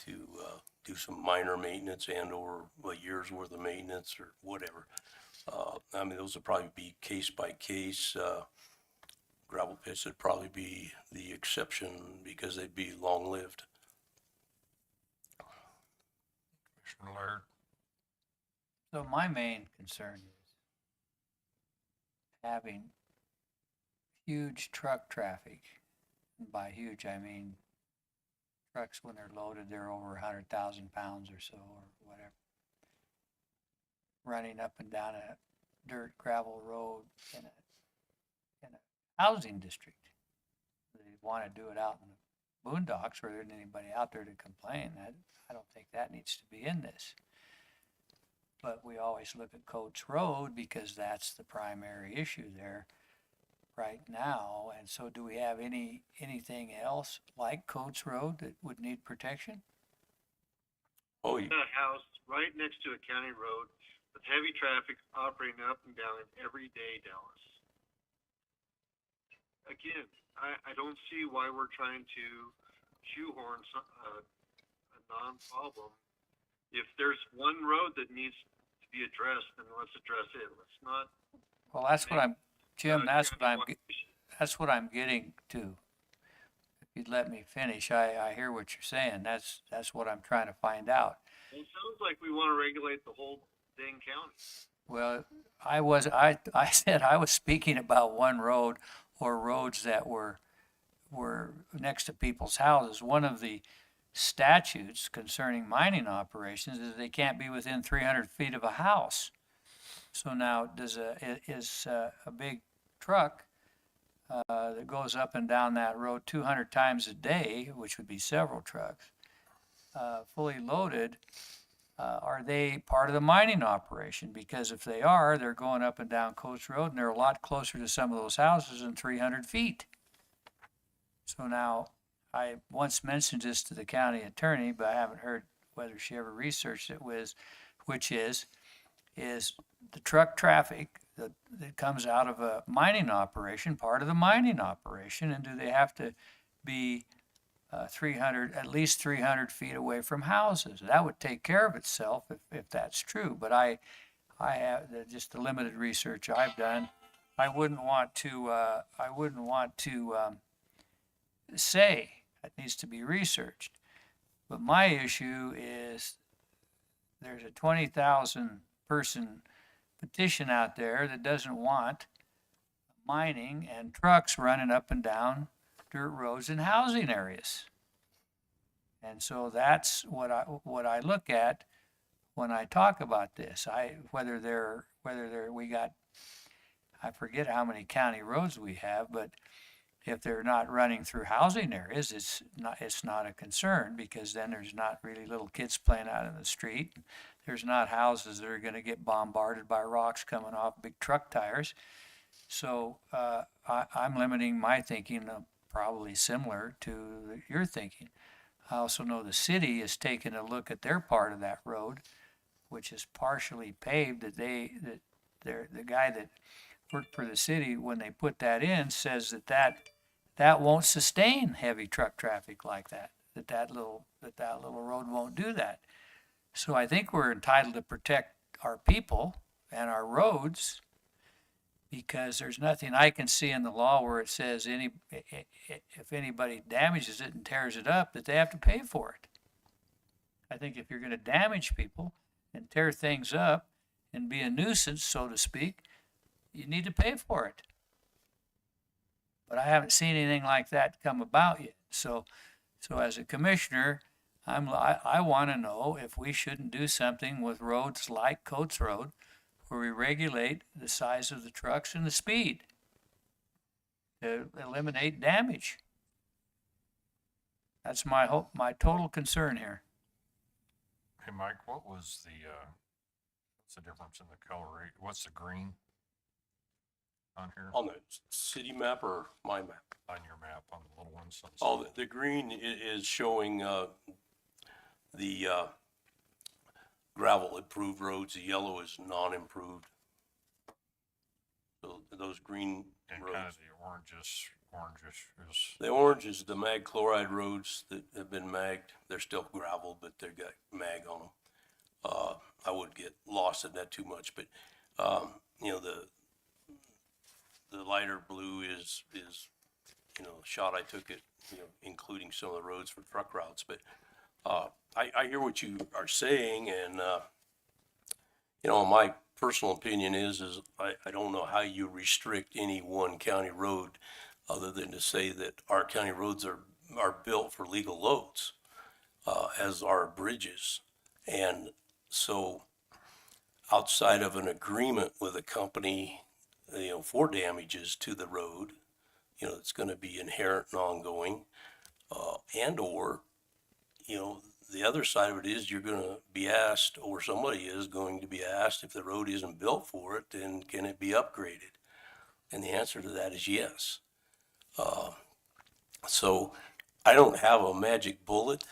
to, do some minor maintenance and or a year's worth of maintenance or whatever. Those would probably be case by case. Gravel pits would probably be the exception because they'd be long-lived. Commissioner Laird. So my main concern is having huge truck traffic. And by huge, I mean trucks, when they're loaded, they're over 100,000 pounds or so, or whatever, running up and down a dirt gravel road in a housing district. They want to do it out in the boondocks where there isn't anybody out there to complain. I don't think that needs to be in this. But we always look at Coates Road because that's the primary issue there right now. And so do we have anything else like Coates Road that would need protection? Oh, yeah. A house right next to a county road with heavy traffic operating up and down it every day, Dallas. Again, I don't see why we're trying to shoehorn a non-problem. If there's one road that needs to be addressed, then let's address it. Let's not. Well, that's what I'm, Jim, that's what I'm getting to. If you'd let me finish, I hear what you're saying. That's what I'm trying to find out. It sounds like we want to regulate the whole dang county. Well, I said I was speaking about one road or roads that were next to people's houses. One of the statutes concerning mining operations is they can't be within 300 feet of a house. So now is a big truck that goes up and down that road 200 times a day, which would be several trucks, fully loaded, are they part of the mining operation? Because if they are, they're going up and down Coates Road, and they're a lot closer to some of those houses than 300 feet. So now, I once mentioned this to the county attorney, but I haven't heard whether she ever researched it, which is the truck traffic that comes out of a mining operation, part of the mining operation, and do they have to be at least 300 feet away from houses? That would take care of itself if that's true. But I have just the limited research I've done. I wouldn't want to say it needs to be researched. But my issue is there's a 20,000 person petition out there that doesn't want mining and trucks running up and down dirt roads in housing areas. And so that's what I look at when I talk about this. I forget how many county roads we have, but if they're not running through housing areas, it's not a concern, because then there's not really little kids playing out in the street. There's not houses that are going to get bombarded by rocks coming off big truck tires. So I'm limiting my thinking probably similar to your thinking. I also know the city has taken a look at their part of that road, which is partially paved. The guy that worked for the city, when they put that in, says that won't sustain heavy truck traffic like that. That little road won't do that. So I think we're entitled to protect our people and our roads, because there's nothing I can see in the law where it says if anybody damages it and tears it up, that they have to pay for it. I think if you're gonna damage people and tear things up and be a nuisance, so to speak, you need to pay for it. But I haven't seen anything like that come about yet. So as a commissioner, I wanna know if we shouldn't do something with roads like Coates Road, where we regulate the size of the trucks and the speed to eliminate damage. That's my my total concern here. Hey, Mike, what was what's the difference in the color? What's the green on here? On the city map or my map? On your map, on the little ones? Oh, the green is showing, the, gravel improved roads. The yellow is non-improved. So those green And kind of roads. the orangish is, The orange is the mag chloride roads that have been magged. They're still gravel, but they've got mag on them. I wouldn't get lost in that too much, but, you know, the lighter blue is, you know, the shot I took it, you know, including some of the roads for truck routes, but, I hear what you are saying, and, you know, my personal opinion is I don't know how you restrict any one county road other than to say that our county roads are built for legal loads, as are bridges. And so outside of an agreement with a company, you know, for damages to the road, you know, it's gonna be inherent and ongoing, and or, you know, the other side of it is you're gonna be asked, or somebody is going to be asked, if the road isn't built for it, then can it be upgraded? And the answer to that is yes. So I don't have a magic bullet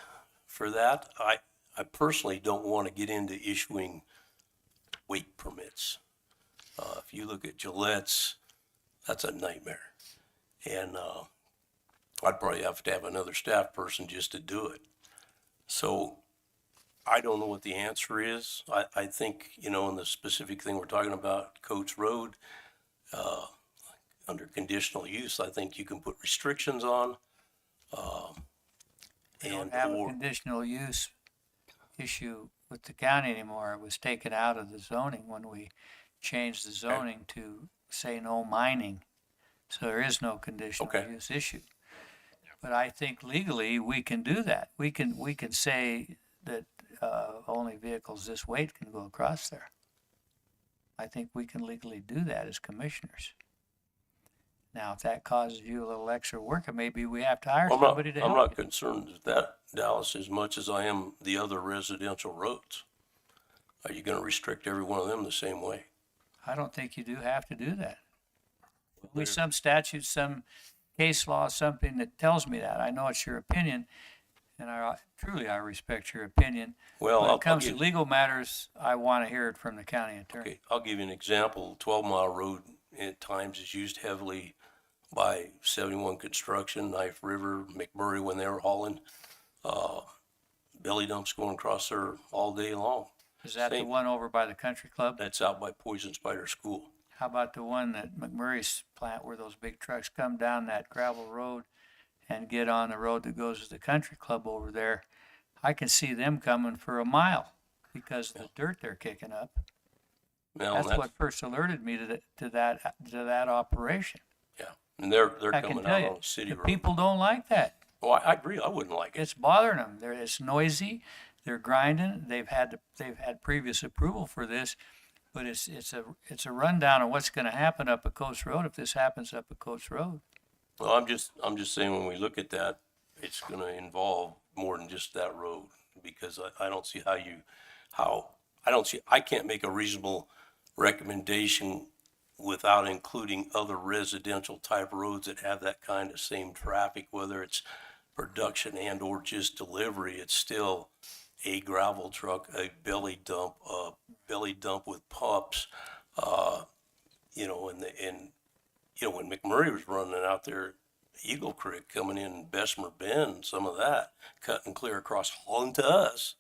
for that. I personally don't want to get into issuing weight permits. If you look at Gillette's, that's a nightmare. And I'd probably have to have another staff person just to do it. So I don't know what the answer is. I think, you know, in the specific thing we're talking about, Coates Road, under conditional use, I think you can put restrictions on. We don't And have a or, conditional use issue with the county anymore. It was taken out of the zoning when we changed the zoning to say no mining. So there is no conditional Okay. use issue. But I think legally we can do that. We can say that only vehicles this weight can go across there. I think we can legally do that as commissioners. Now, if that causes you a little extra work, maybe we have to hire somebody to I'm help not you. concerned with that, Dallas, as much as I am the other residential roads. Are you gonna restrict every one of them the same way? I don't think you do have to do that. At least some statute, some case law, something that tells me that. I know it's your opinion, and I respect your opinion. Well, When I'll it comes to give- legal matters, I want to hear it from the county attorney. Okay, I'll give you an example. 12-mile road at times is used heavily by 71 Construction, Knife River, McMurray when they were hauling. Belly dumps going across there all day long. Is that the Same. one over by the country club? That's out by Poison Spider School. How about the one at McMurray's plant where those big trucks come down that gravel road and get on the road that goes to the country club over there? I can see them coming for a mile because of the dirt they're kicking up. Now, That's what first alerted me to that operation. Yeah, and they're I can coming tell out you, on a city the road. people don't like that. Oh, I agree. I wouldn't like it. It's bothering them. It's noisy. They're grinding. They've had previous approval for this, but it's a rundown of what's going to happen up at Coates Road if this happens up at Coates Road. Well, I'm just saying when we look at that, it's gonna involve more than just that road, because I don't see I can't make a reasonable recommendation without including other residential type roads that have that kind of same traffic, whether it's production and or just delivery. It's still a gravel truck, a belly dump with pumps, you know, and you know, when McMurray was running out there, Eagle Creek coming in Bessemer Bend, some of that, cutting clear across hauling to us.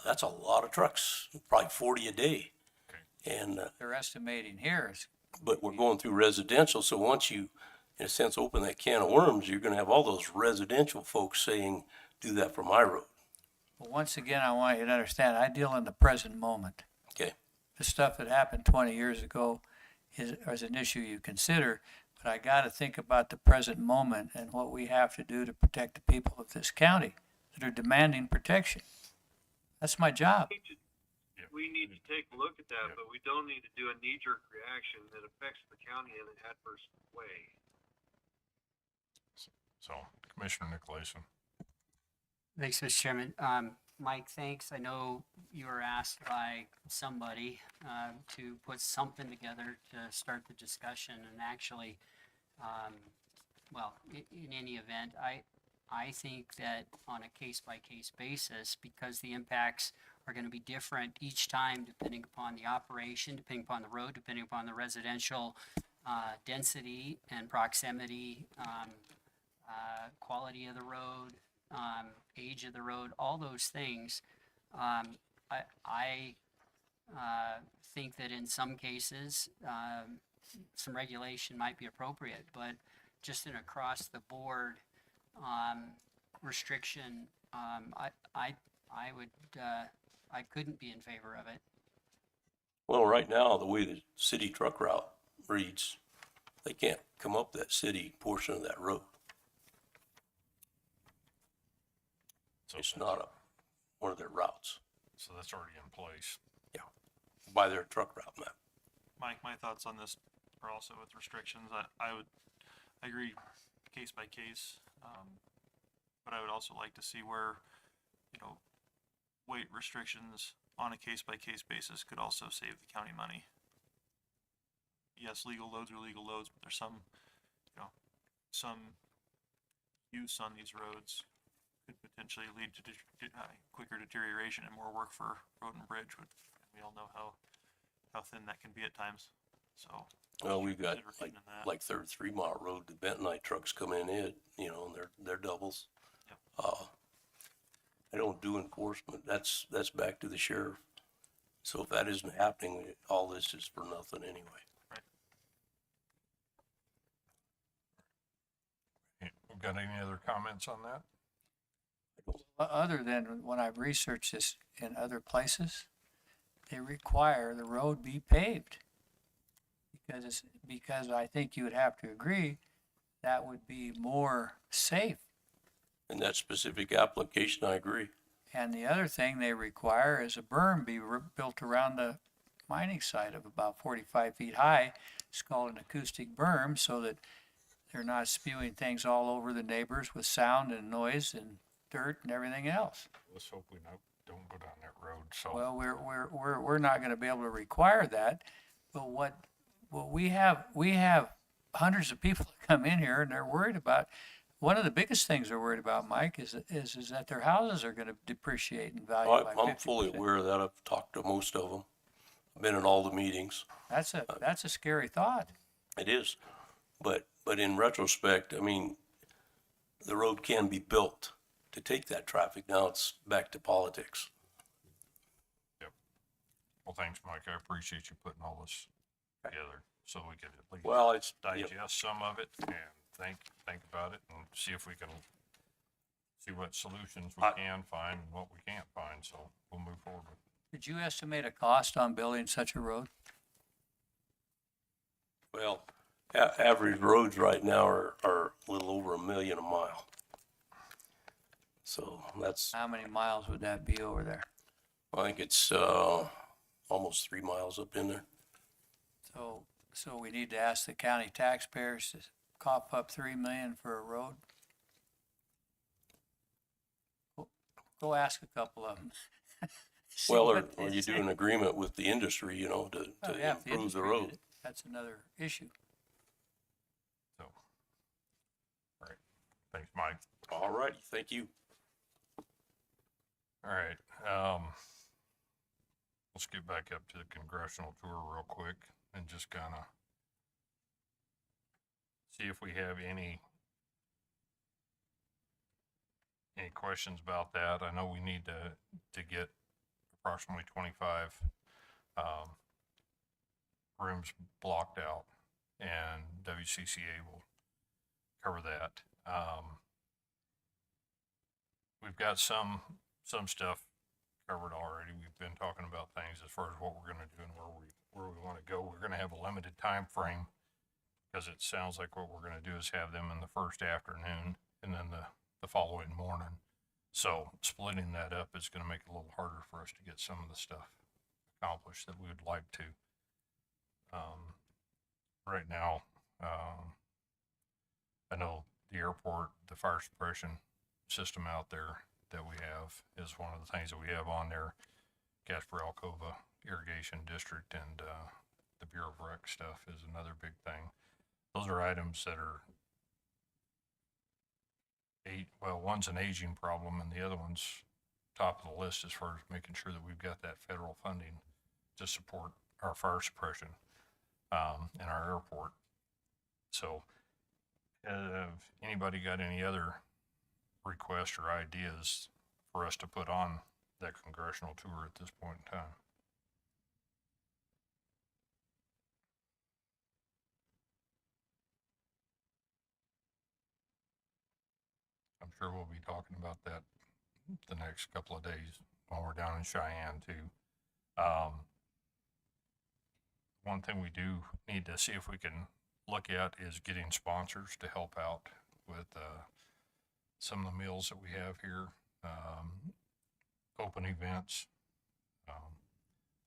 That's a lot of trucks, probably 40 a day. And, They're estimating here is but we're going through residential, so once you, in a sense, open that can of worms, you're gonna have all those residential folks saying, do that for my road. But once again, I want you to understand, I deal in the present moment. Okay. The stuff that happened 20 years ago is an issue you consider, but I got to think about the present moment and what we have to do to protect the people of this county that are demanding protection. That's my job. We need to take a look at that, but we don't need to do a knee-jerk reaction that affects the county in an adverse way. So, Commissioner Nicolason. Thanks, Mr. Chairman. Mike, thanks. I know you were asked by somebody to put something together to start the discussion, and actually, well, in any event, I think that on a case-by-case basis, because the impacts are going to be different each time depending upon the operation, depending upon the road, depending upon the residential density and proximity, quality of the road, age of the road, all those things. I think that in some cases, some regulation might be appropriate, but just an across the board restriction, I couldn't be in favor of it. Well, right now, the way the city truck route reads, they can't come up that city portion of that road. So It's not one of their routes. So that's already in place. Yeah, by their truck route map. Mike, my thoughts on this are also with restrictions. I agree case by case, but I would also like to see where, weight restrictions on a case by case basis could also save the county money. Yes, legal loads are legal loads, but there's some use on these roads could potentially lead to quicker deterioration and more work for road and bridge. And we all know how thin that can be at times. So. Well, we've got consider keeping that. like 33 mile road, the Bentonite trucks come in it, and they're doubles. Yep. I don't do enforcement. That's back to the sheriff. So if that isn't happening, all this is for nothing anyway. Right. Got any other comments on that? Other than when I've researched this in other places, they require the road be paved. Because I think you would have to agree that would be more safe. In that specific application, I agree. And the other thing they require is a berm be built around the mining site of about 45 feet high. It's called an acoustic berm, so that they're not spewing things all over the neighbors with sound and noise and dirt and everything else. Let's hope we don't go down that road. So. Well, we're not going to be able to require that, but what we have hundreds of people that come in here and they're worried about. One of the biggest things they're worried about, Mike, is that their houses are going to depreciate in value by 50%. I'm fully aware of that. I've talked to most of them. I've been in all the meetings. That's a scary thought. It is, but in retrospect, I mean, the road can be built to take that traffic. Now it's back to politics. Yep. Well, thanks, Mike. I appreciate you putting all this together so we could at least Well, digest some of it and think about it and see if we can see what solutions we can find and what we can't find. So we'll move forward. Did you estimate a cost on building such a road? Well, average roads right now are a little over $1 million a mile. So that's, How many miles would that be over there? I think it's almost 3 miles up in there. So we need to ask the county taxpayers to cough up $3 million for a road? Go ask a couple of them. Well, or you do an agreement with the industry, to Oh, yeah, if the improve the industry did road. it, that's another issue. So, all right. Thanks, Mike. All righty, thank you. All right. Let's get back up to the congressional tour real quick and just kind of see if we have any questions about that. I know we need to get approximately 25 rooms blocked out, and WCCA will cover that. We've got some some stuff covered already. We've been talking about things as far as what we're gonna do and where we wanna go. We're gonna have a limited time frame, because it sounds like what we're gonna do is have them in the first afternoon and then the following morning. So splitting that up is gonna make it a little harder for us to get some of the stuff accomplished that we would like to. Right now, I know the airport, the fire suppression system out there that we have is one of the things that we have on there. Casper Alcova Irrigation District and the Bureau of Rec stuff is another big thing. Those are items that are one's an aging problem and the other one's top of the list as far as making sure that we've got that federal funding to support our fire suppression and our airport. So, have anybody got any other requests or ideas for us to put on that congressional tour at this point in time? I'm sure we'll be talking about that the next couple of days while we're down in Cheyenne too. One thing we do need to see if we can look at is getting sponsors to help out with some of the meals that we have here, open events,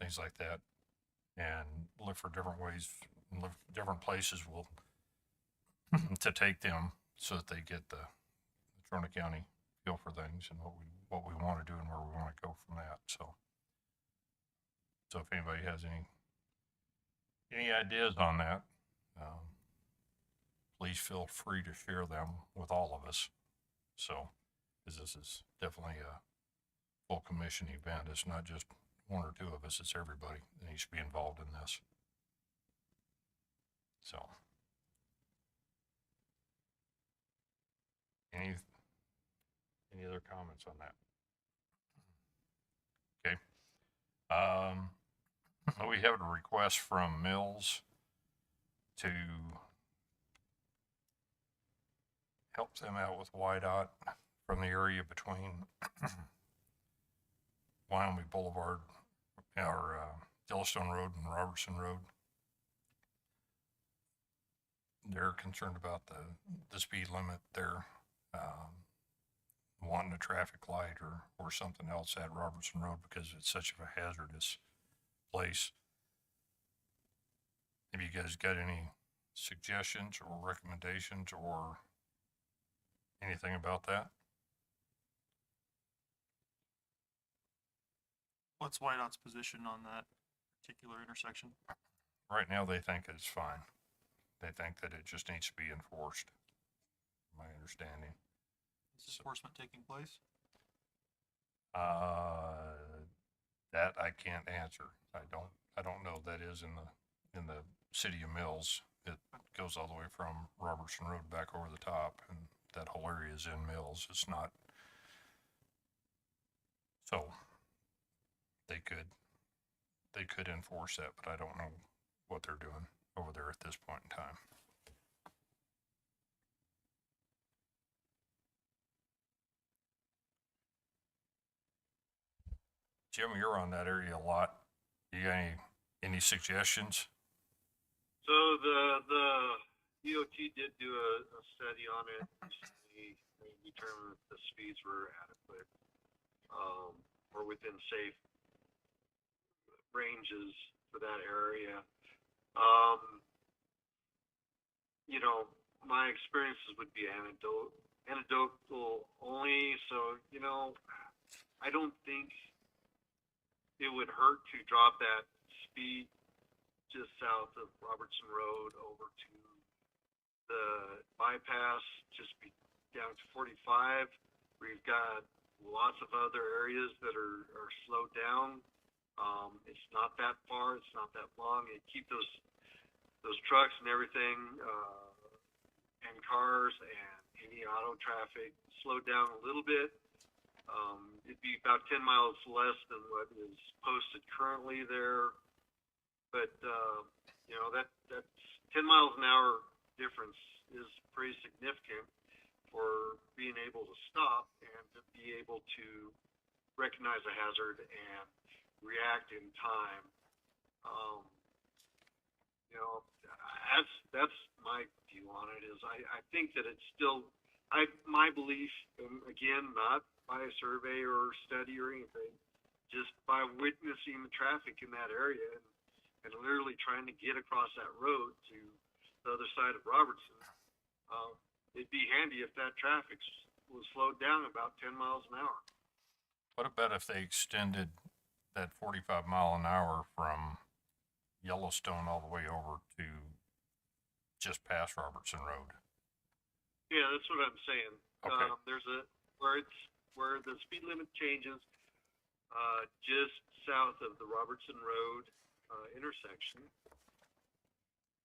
things like that, and look for different ways, look different places will to take them so that they get the Natrona County feel for things and what we want to do and where we want to go from that. So if anybody has any ideas on that, please feel free to share them with all of us. So, because this is definitely a full commission event. It's not just one or two of us, it's everybody that needs to be involved in this. So, any other comments on that? Okay. We have a request from Mills to help them out with YDOT from the area between Wyoming Boulevard, or Yellowstone Road and Robertson Road. They're concerned about the speed limit there, wanting a traffic light or something else at Robertson Road because it's such a hazardous place. Have you guys got any suggestions or recommendations or anything about that? What's YDOT's position on that particular intersection? Right now, they think it's fine. They think that it just needs to be enforced, my understanding. Is enforcement taking place? That I can't answer. I don't know. That is in the city of Mills. It goes all the way from Robertson Road back over the top, and that whole area is in Mills. It's not. So they could enforce that, but I don't know what they're doing over there at this point in time. Jim, you're on that area a lot. You got any suggestions? So the DOT did do a study on it recently. They determined that the speeds were adequate, or within safe ranges for that area. My experiences would be anecdotal only. So, I don't think it would hurt to drop that speed just south of Robertson Road over to the bypass, just be down to 45. We've got lots of other areas that are slowed down. It's not that far, it's not that long, and keep those trucks and everything, and cars and any auto traffic slowed down a little bit. It'd be about 10 miles less than what is posted currently there. But, that's 10 miles an hour difference is pretty significant for being able to stop and to be able to recognize a hazard and react in time. You know, that's my view on it. Is I think that it's still my belief, again, not by a survey or study or anything, just by witnessing the traffic in that area and literally trying to get across that road to the other side of Robertson. It'd be handy if that traffic was slowed down about 10 miles an hour. What about if they extended that 45 mile an hour from Yellowstone all the way over to just past Robertson Road? Yeah, that's what I'm saying. Okay. There's where the speed limit changes, just south of the Robertson Road intersection,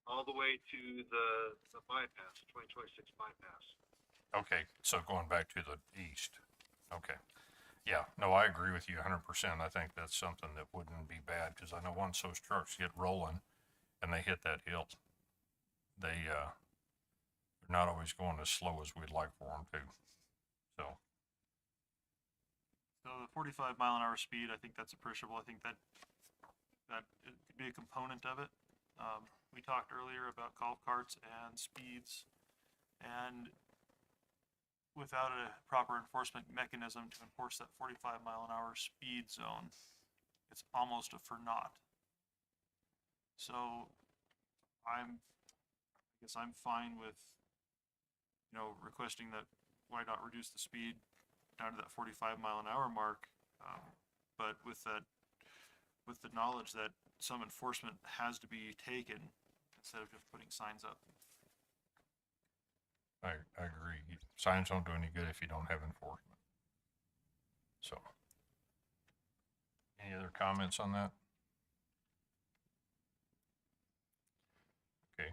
all the way to the bypass, 2026 bypass. Okay, so going back to the east. Okay. Yeah, no, I agree with you 100%. I think that's something that wouldn't be bad, because I know once those trucks get rolling and they hit that hill, they're not always going as slow as we'd like for them to. So, So the 45 mile an hour speed, I think that's appreciable. I think that it could be a component of it. We talked earlier about golf carts and speeds, and without a proper enforcement mechanism to enforce that 45 mile an hour speed zone, it's almost a for naught. So I guess I'm fine with, requesting that why not reduce the speed down to that 45 mile an hour mark, but with the knowledge that some enforcement has to be taken instead of just putting signs up. I agree. Signs don't do any good if you don't have enforcement. So, any other comments on that? Okay.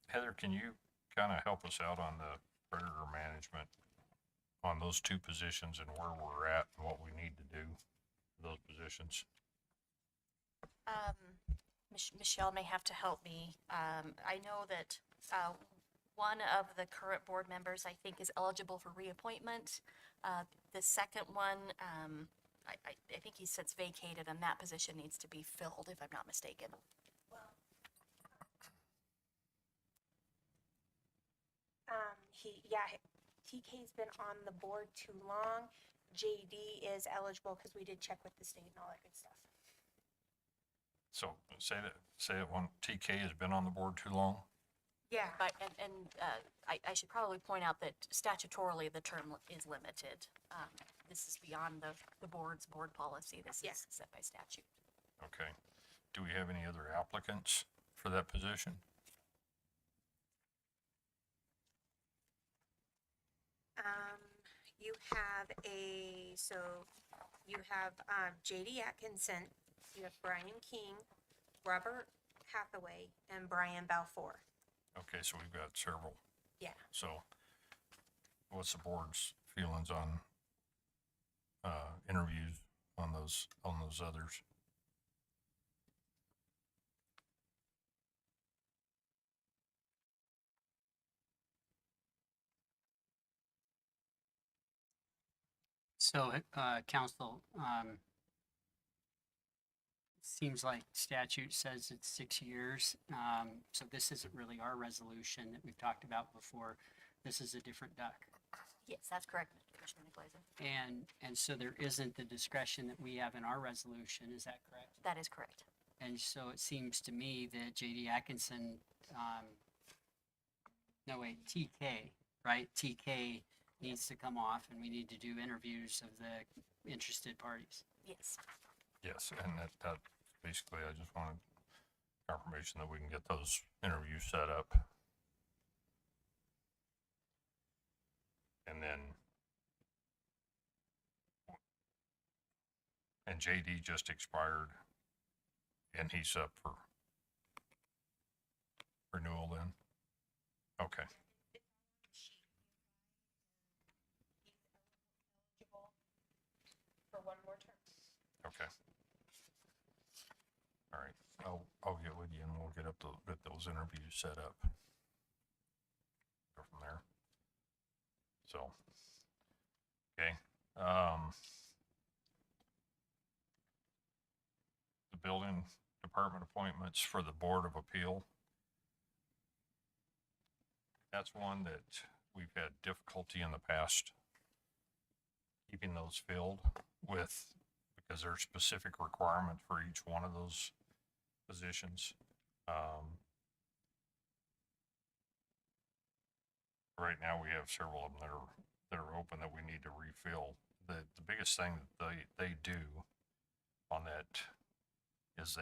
Heather, can you kind of help us out on the predator management on those two positions and where we're at and what we need to do for those positions? Michelle may have to help me. I know that one of the current board members, I think, is eligible for reappointment. The second one, I think he sits vacated, and that position needs to be filled, if I'm not mistaken. TK's been on the board too long. JD is eligible because we did check with the state and all that good stuff. So say that one, TK has been on the board too long? Yeah. But, I should probably point out that statutorily, the term is limited. This is beyond the board's board policy. This is set by statute. Okay. Do we have any other applicants for that position? You have JD Atkinson, you have Brian King, Robert Hathaway, and Brian Balfour. Okay, so we've got several. Yeah. So what's the board's feelings on interviews on those others? So, council, seems like statute says it's 6 years. So this isn't really our resolution that we've talked about before. This is a different duck. Yes, that's correct, Commissioner Nicolaisen. And so there isn't the discretion that we have in our resolution, is that correct? That is correct. And so it seems to me that JD Atkinson, TK, right? TK needs to come off, and we need to do interviews of the interested parties. Yes. Yes, and that basically, I just wanted confirmation that we can get those interviews set up. And then, and JD just expired, and he's up for renewal then? Okay. For one more term. Okay. All right, I'll get with you and we'll get those interviews set up. Go from there. So, okay, The building department appointments for the Board of Appeal. That's one that we've had difficulty in the past keeping those filled with, because there's specific requirements for each one of those positions. Right now, we have several of them that are open that we need to refill. The biggest thing that they do on that is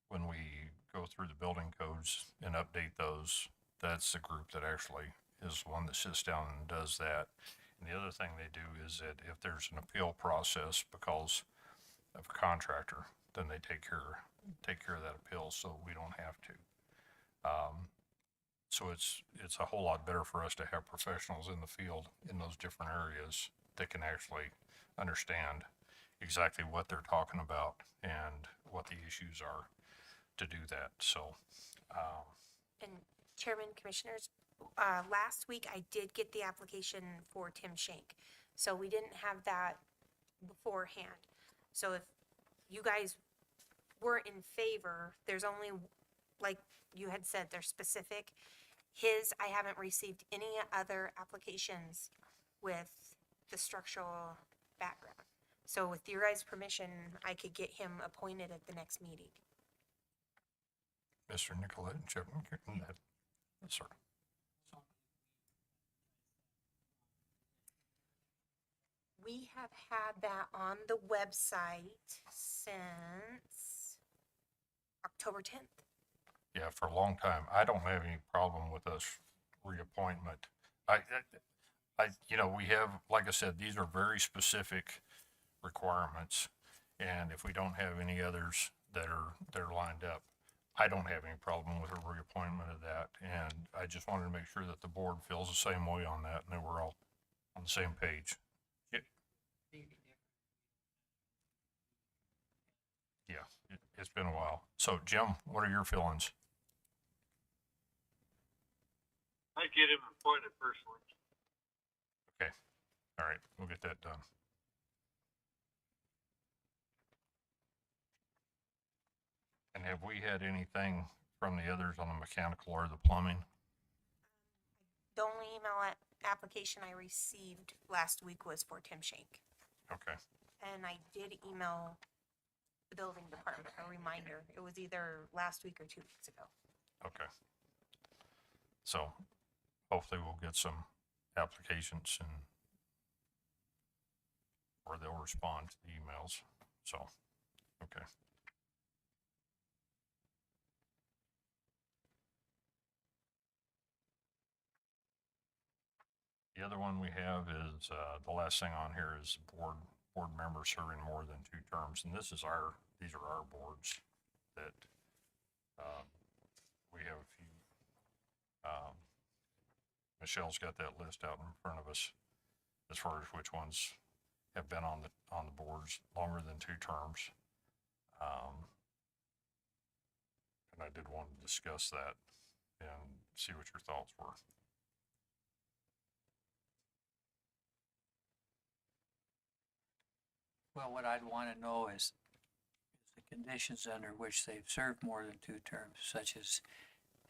when we go through the building codes and update those, that's the group that actually is one that sits down and does that. And the other thing they do is that if there's an appeal process because of a contractor, then they take care of that appeal, so we don't have to. So it's a whole lot better for us to have professionals in the field in those different areas that can actually understand exactly what they're talking about and what the issues are to do that. So, And Chairman, Commissioners, last week I did get the application for Tim Shank. So we didn't have that beforehand. So if you guys were in favor, there's only, like you had said, they're specific. I haven't received any other applications with the structural background. So with your guys' permission, I could get him appointed at the next meeting. Mr. Nicolette and Chipman, yes, sir. We have had that on the website since October 10th. Yeah, for a long time. I don't have any problem with us reappointment. We have, like I said, these are very specific requirements. And if we don't have any others that are lined up, I don't have any problem with a reappointment of that. And I just wanted to make sure that the board feels the same way on that and that we're all on the same page. Yeah, it's been a while. So Jim, what are your feelings? I get him appointed personally. Okay, all right, we'll get that done. And have we had anything from the others on the mechanical or the plumbing? The only email application I received last week was for Tim Shank. Okay, And I did email the building department a reminder. It was either last week or 2 weeks ago. okay. So hopefully we'll get some applications or they'll respond to the emails. So, okay. The other one we have is, the last thing on here is board members serving more than 2 terms. And these are our boards that, we have a few, Michelle's got that list out in front of us as far as which ones have been on the boards longer than 2 terms. And I did want to discuss that and see what your thoughts were. Well, what I'd want to know is the conditions under which they've served more than 2 terms, such as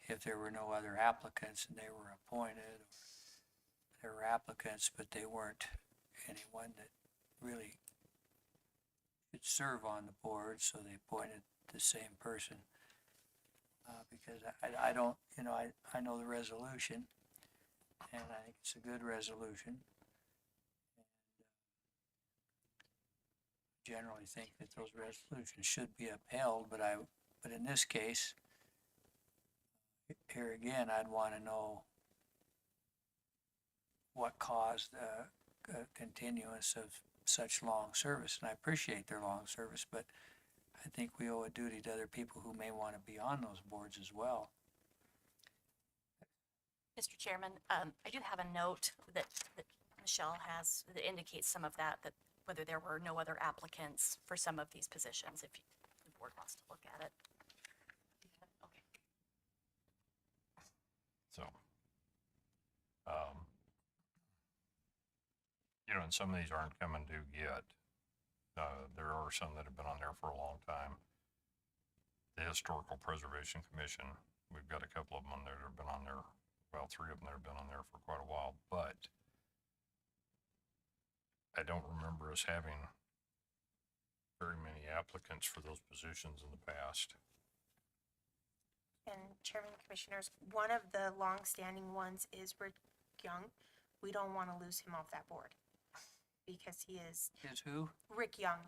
if there were no other applicants and they were appointed, or there were applicants but they weren't anyone that really could serve on the board, so they appointed the same person. Because I don't, I know the resolution, and I think it's a good resolution. Generally think that those resolutions should be upheld, but in this case, here again, I'd want to know what caused the continuance of such long service. And I appreciate their long service, but I think we owe a duty to other people who may want to be on those boards as well. Mr. Chairman, I do have a note that Michelle has that indicates some of that whether there were no other applicants for some of these positions, if the board wants to look at it. Okay. So, in and some of these aren't coming due yet. There are some that have been on there for a long time. The Historical Preservation Commission, we've got a couple of them on there that have been on there, well, 3 of them that have been on there for quite a while, but I don't remember us having very many applicants for those positions in the past. And Chairman, Commissioners, one of the long-standing ones is Rick Young. We don't want to lose him off that board because he is Is who? Rick Young.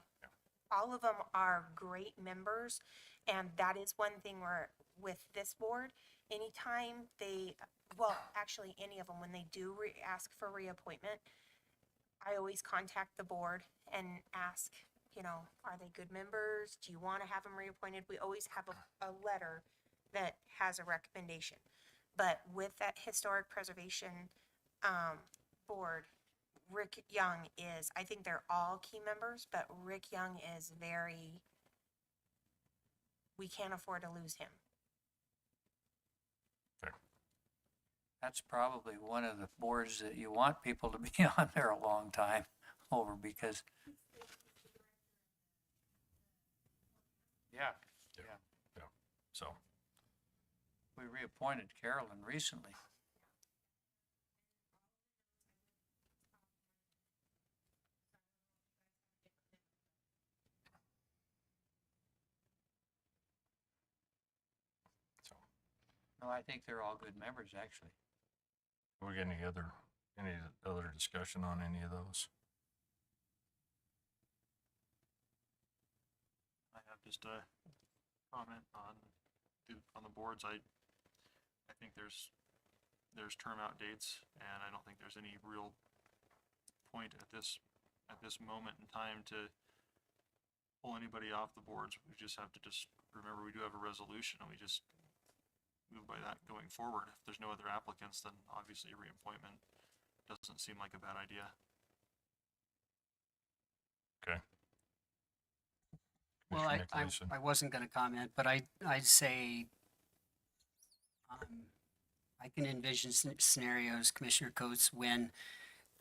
All of them are great members, and that is one thing where with this board, anytime they, well, actually any of them, when they do ask for reappointment, I always contact the board and ask, you know, are they good members? Do you want to have them reappointed? We always have a letter that has a recommendation. But with that historic preservation board, Rick Young is, I think they're all key members, but Rick Young is very, we can't afford to lose him. That's probably one of the boards that you want people to be on there a long time over because. Yeah. So, We reappointed Carolyn recently. so, No, I think they're all good members, actually. we got any other discussion on any of those? I have just a comment on the boards. I think there's term out dates, and I don't think there's any real point at this moment in time to pull anybody off the boards. We just have to just remember we do have a resolution, and we just move by that going forward. If there's no other applicants, then obviously reappointment doesn't seem like a bad idea. Okay. Well, Commissioner Nicolason? I wasn't gonna comment, but I'd say, I can envision scenarios, Commissioner Coates, when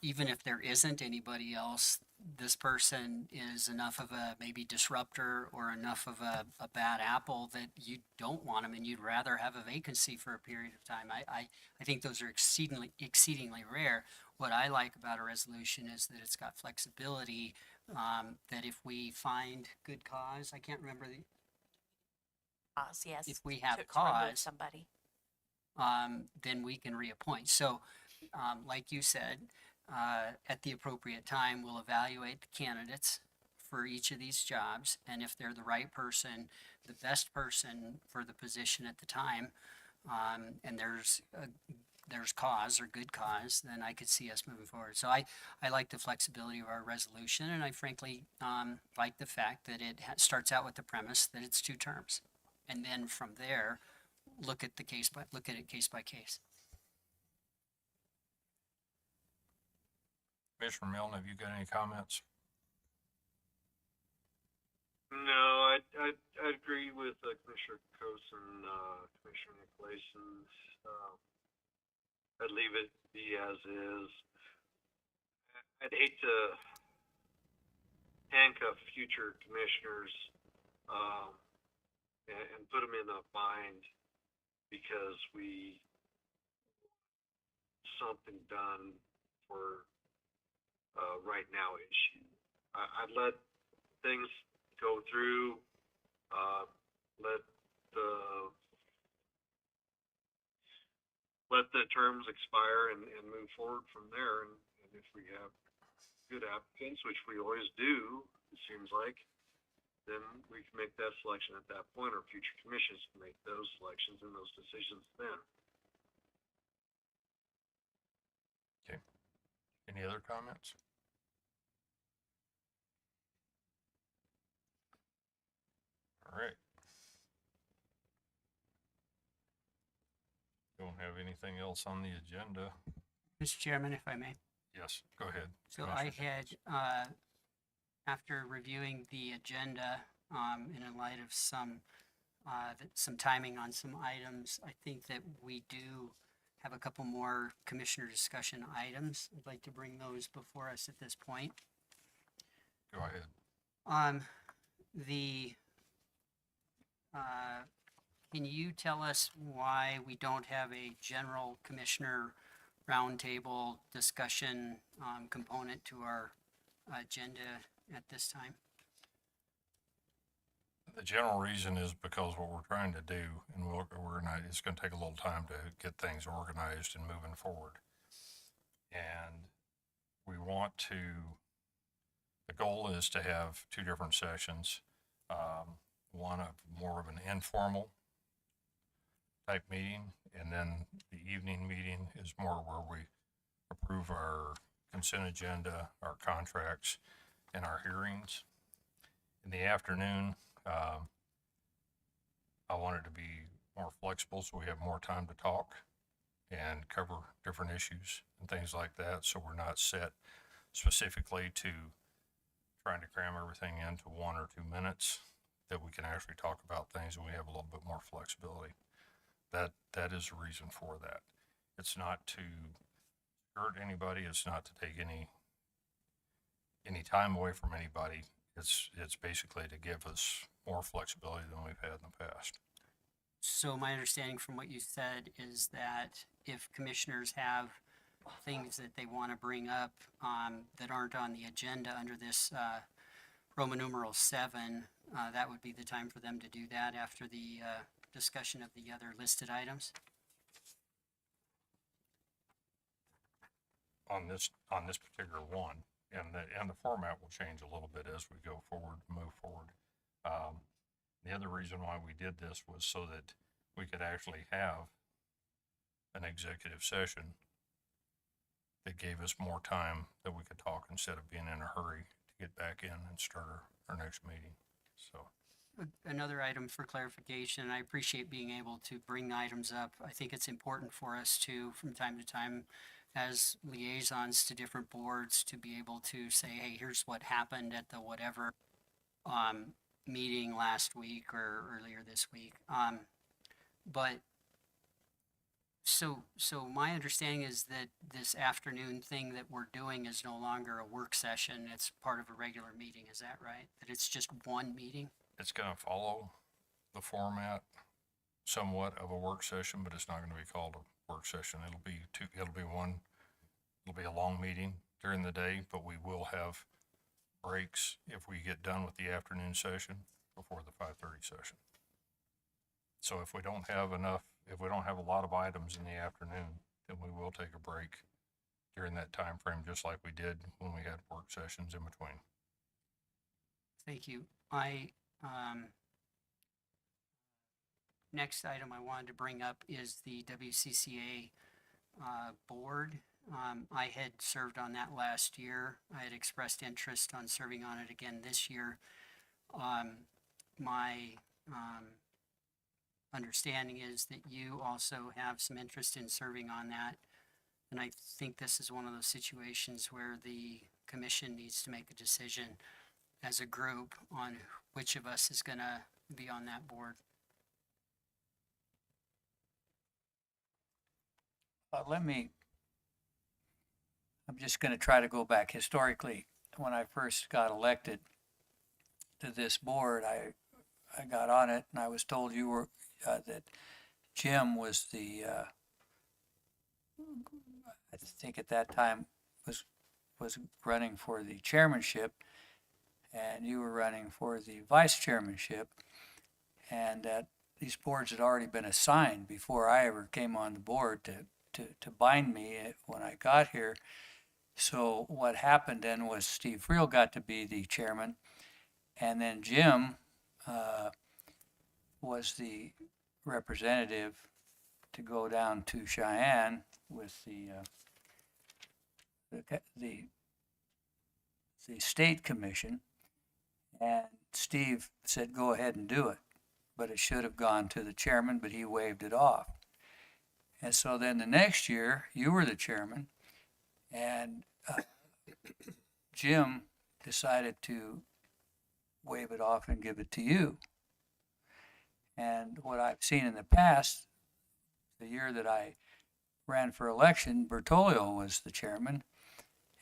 even if there isn't anybody else, this person is enough of a maybe disruptor or enough of a bad apple that you don't want them and you'd rather have a vacancy for a period of time. I think those are exceedingly rare. What I like about a resolution is that it's got flexibility, that if we find good cause, I can't remember the, Yes. if we have to remove cause, somebody. then we can reappoint. So, like you said, at the appropriate time, we'll evaluate the candidates for each of these jobs. And if they're the right person, the best person for the position at the time, and there's cause or good cause, then I could see us moving forward. So I like the flexibility of our resolution, and I frankly like the fact that it starts out with the premise that it's 2 terms. And then from there, look at it case by case. Commissioner Milne, have you got any comments? No, I agree with Commissioner Coase and Commissioner Nicolason. I'd leave it be as is. I'd hate to handcuff future commissioners and put them in a bind because we something done for right now issue. I'd let things go through, let the terms expire and move forward from there. And if we have good applicants, which we always do, it seems like, then we can make that selection at that point, or future commissions can make those selections and those decisions then. Okay. Any other comments? All right. Don't have anything else on the agenda. Mr. Chairman, if I may. Yes, go ahead. So I Commissioner. had, after reviewing the agenda, and in light of some timing on some items, I think that we do have a couple more commissioner discussion items. I'd like to bring those before us at this point. Go ahead. The, can you tell us why we don't have a general commissioner roundtable discussion, component to our agenda at this time? The general reason is because what we're trying to do, and we're not, it's gonna take a little time to get things organized and moving forward. And we want to, the goal is to have two different sessions. One of more of an informal type meeting, and then the evening meeting is more where we approve our consent agenda, our contracts, and our hearings. In the afternoon, I want it to be more flexible so we have more time to talk and cover different issues and things like that. So we're not set specifically to trying to cram everything into 1 or 2 minutes, that we can actually talk about things and we have a little bit more flexibility. That is the reason for that. It's not to hurt anybody. It's not to take any time away from anybody. It's basically to give us more flexibility than we've had in the past. So my understanding from what you said is that if commissioners have things that they want to bring up, that aren't on the agenda under this, Roman numeral 7, that would be the time for them to do that after the, discussion of the other listed items? On this particular one, and the format will change a little bit as we go forward, move forward. The other reason why we did this was so that we could actually have an executive session that gave us more time that we could talk instead of being in a hurry to get back in and start our next meeting. So. Another item for clarification, I appreciate being able to bring items up. I think it's important for us to, from time to time, as liaisons to different boards, to be able to say, hey, here's what happened at the whatever meeting last week or earlier this week. But so my understanding is that this afternoon thing that we're doing is no longer a work session. It's part of a regular meeting. Is that right? That it's just one meeting? It's gonna follow the format somewhat of a work session, but it's not gonna be called a work session. It'll be a long meeting during the day, but we will have breaks if we get done with the afternoon session before the 5:30 session. So if we don't have a lot of items in the afternoon, then we will take a break during that time frame, just like we did when we had work sessions in between. Thank you. Next item I wanted to bring up is the WCCA board. I had served on that last year. I had expressed interest on serving on it again this year. My understanding is that you also have some interest in serving on that. And I think this is one of those situations where the commission needs to make a decision as a group on which of us is going to be on that board. I'm just going to try to go back historically. When I first got elected to this board, I got on it and I was told you were, that Jim was the, I think at that time was running for the chairmanship, and you were running for the vice chairmanship, and that these boards had already been assigned before I ever came on the board to bind me when I got here. So what happened then was Steve Friel got to be the chairman, and then Jim was the representative to go down to Cheyenne with the state commission, and Steve said go ahead and do it, but it should have gone to the chairman, but he waved it off. And so then the next year you were the chairman, and Jim decided to wave it off and give it to you. And what I've seen in the past, the year that I ran for election, Bertolio was the chairman,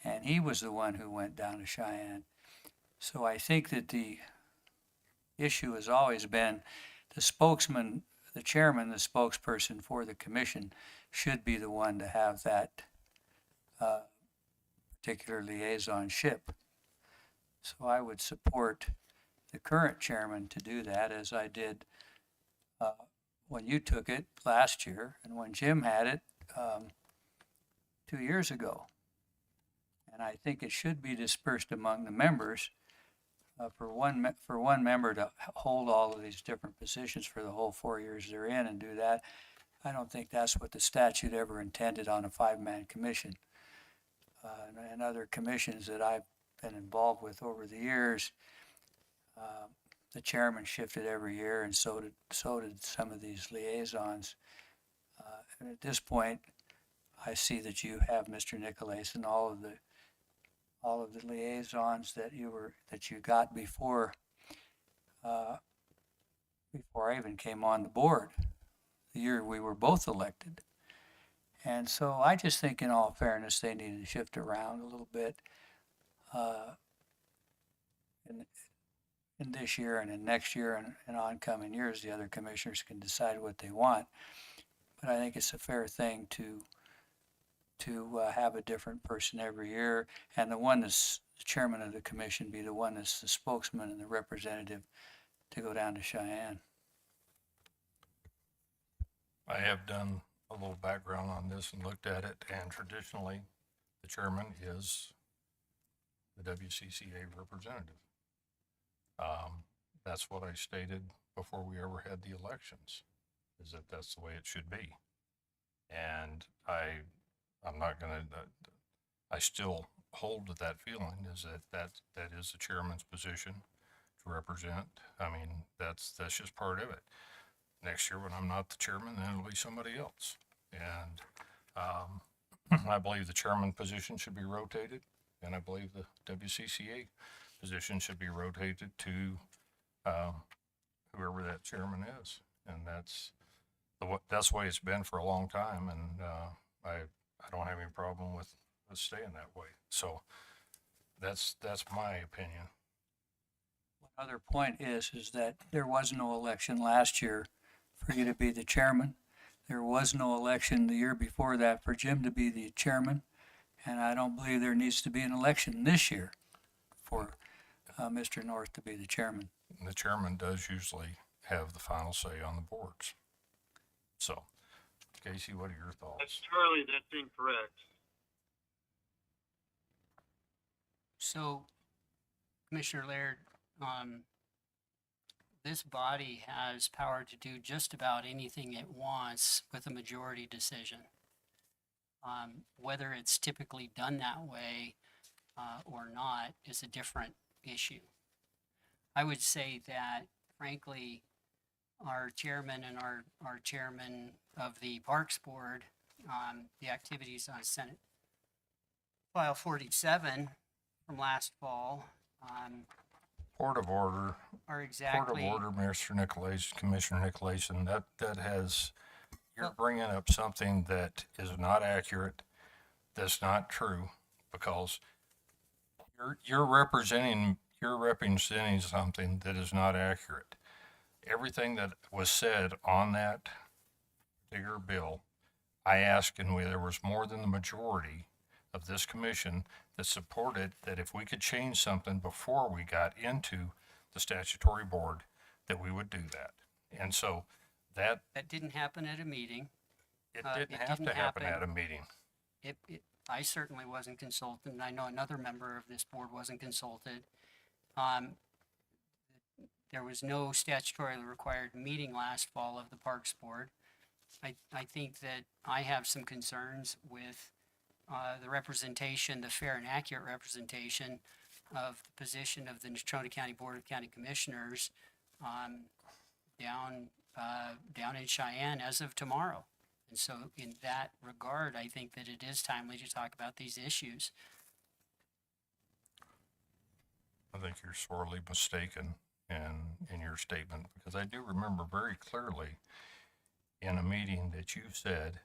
and he was the one who went down to Cheyenne. So I think that the issue has always been the spokesman, the chairman, the spokesperson for the commission should be the one to have that particular liaisonship. So I would support the current chairman to do that, as I did when you took it last year and when Jim had it 2 years ago. And I think it should be dispersed among the members for one member to hold all of these different positions for the whole 4 years they're in and do that. I don't think that's what the statute ever intended on a 5-man commission. And other commissions that I've been involved with over the years, the chairman shifted every year, and so did some of these liaisons. And at this point, I see that you have Mr. Nicolais and all of the liaisons that you got before I even came on the board, the year we were both elected. And so I just think, in all fairness, they need to shift around a little bit in this year and in next year and oncoming years. The other commissioners can decide what they want. But I think it's a fair thing to have a different person every year, and the one that's the chairman of the commission be the one that's the spokesman and the representative to go down to Cheyenne. I have done a little background on this and looked at it, and traditionally, the chairman is the WCCA representative. That's what I stated before we ever had the elections, is that that's the way it should be. And I'm not gonna, I still hold to that feeling, is that is the chairman's position to represent. I mean, that's just part of it. Next year, when I'm not the chairman, then it'll be somebody else. And I believe the chairman position should be rotated, and I believe the WCCA position should be rotated to whoever that chairman is. And that's the way it's been for a long time, and I don't have any problem with staying that way. So that's my opinion. One other point is that there was no election last year for you to be the chairman. There was no election the year before that for Jim to be the chairman. And I don't believe there needs to be an election this year for Mr. North to be the chairman. The chairman does usually have the final say on the boards. So, Casey, what are your thoughts? Charlie, that's incorrect. So, Commissioner Laird, this body has power to do just about anything it wants with a majority decision. Whether it's typically done that way or not is a different issue. I would say that, frankly, our chairman and our chairman of the Parks Board, the activities on Senate File 47 from last fall, Port of order. are exactly. Port of order, Mr. Nicolais, Commissioner Nicolais, and that has, you're bringing up something that is not accurate, that's not true, because you're representing something that is not accurate. Everything that was said on that particular bill, I asked, and there was more than the majority of this commission that supported that if we could change something before we got into the statutory board, that we would do that. And so that didn't happen at a meeting. it didn't have to happen at a meeting. I certainly wasn't consulted, and I know another member of this board wasn't consulted. There was no statutorily required meeting last fall of the Parks Board. I think that I have some concerns with the representation, the fair and accurate representation of the position of the Natrona County Board of County Commissioners down in Cheyenne as of tomorrow. And so in that regard, I think that it is timely to talk about these issues. I think you're sorely mistaken in your statement, because I do remember very clearly in a meeting that you said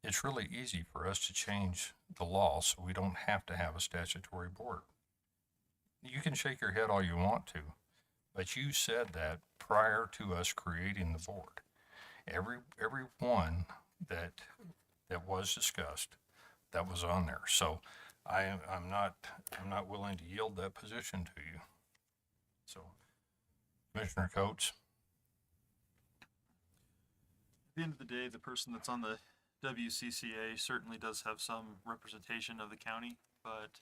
it's really easy for us to change the law so we don't have to have a statutory board. You can shake your head all you want to, but you said that prior to us creating the board. Every one that was discussed, that was on there. So I'm not willing to yield that position to you. So, Commissioner Coates. At the end of the day, the person that's on the WCCA certainly does have some representation of the county, but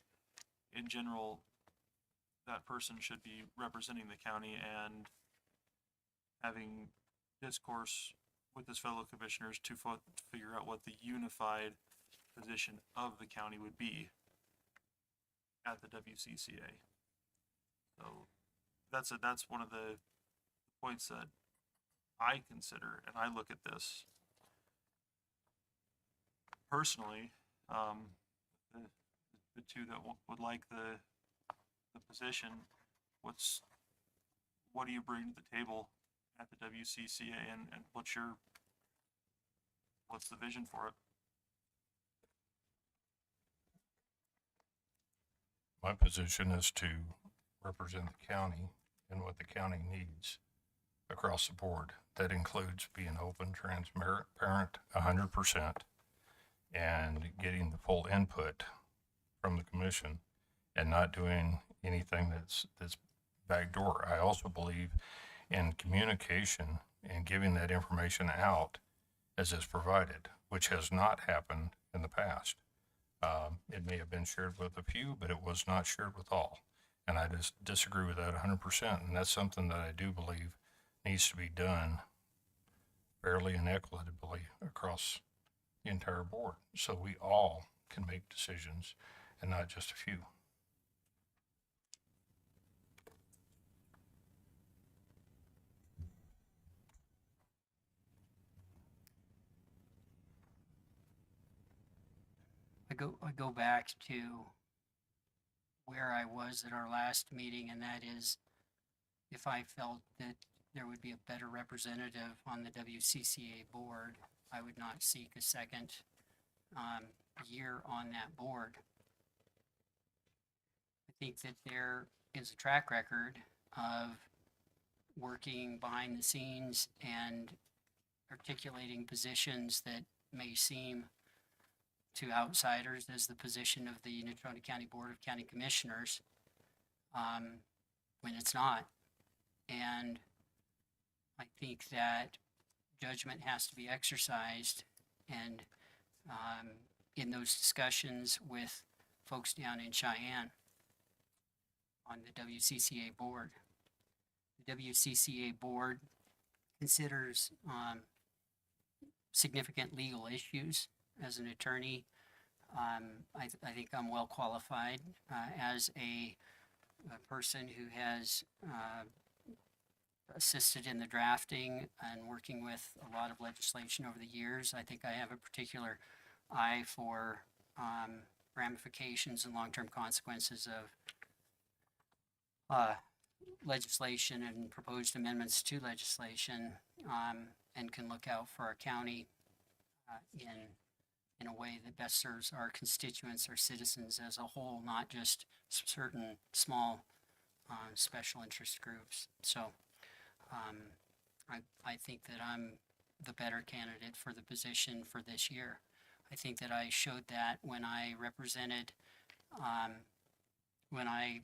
in general, that person should be representing the county and having discourse with his fellow commissioners to figure out what the unified position of the county would be at the WCCA. So that's one of the points that I consider, and I look at this personally. The two that would like the position, what do you bring to the table at the WCCA, and what's the vision for it? My position is to represent the county and what the county needs across the board. That includes being open, transparent, 100%, and getting the full input from the commission and not doing anything that's backdoor. I also believe in communication and giving that information out as is provided, which has not happened in the past. It may have been shared with a few, but it was not shared with all. And I just disagree with that 100%. And that's something that I do believe needs to be done fairly and equitably across the entire board, so we all can make decisions and not just a few. I go back to where I was at our last meeting, and that is if I felt that there would be a better representative on the WCCA board, I would not seek a second year on that board. I think that there is a track record of working behind the scenes and articulating positions that may seem to outsiders as the position of the Natrona County Board of County Commissioners, when it's not. And I think that judgment has to be exercised, and in those discussions with folks down in Cheyenne on the WCCA board. The WCCA board considers significant legal issues. As an attorney, I think I'm well qualified. As a person who has assisted in the drafting and working with a lot of legislation over the years, I think I have a particular eye for ramifications and long-term consequences of legislation and proposed amendments to legislation, and can look out for our county in a way that best serves our constituents, our citizens as a whole, not just certain small special interest groups. So I think that I'm the better candidate for the position for this year. I think that I showed that when I represented, when I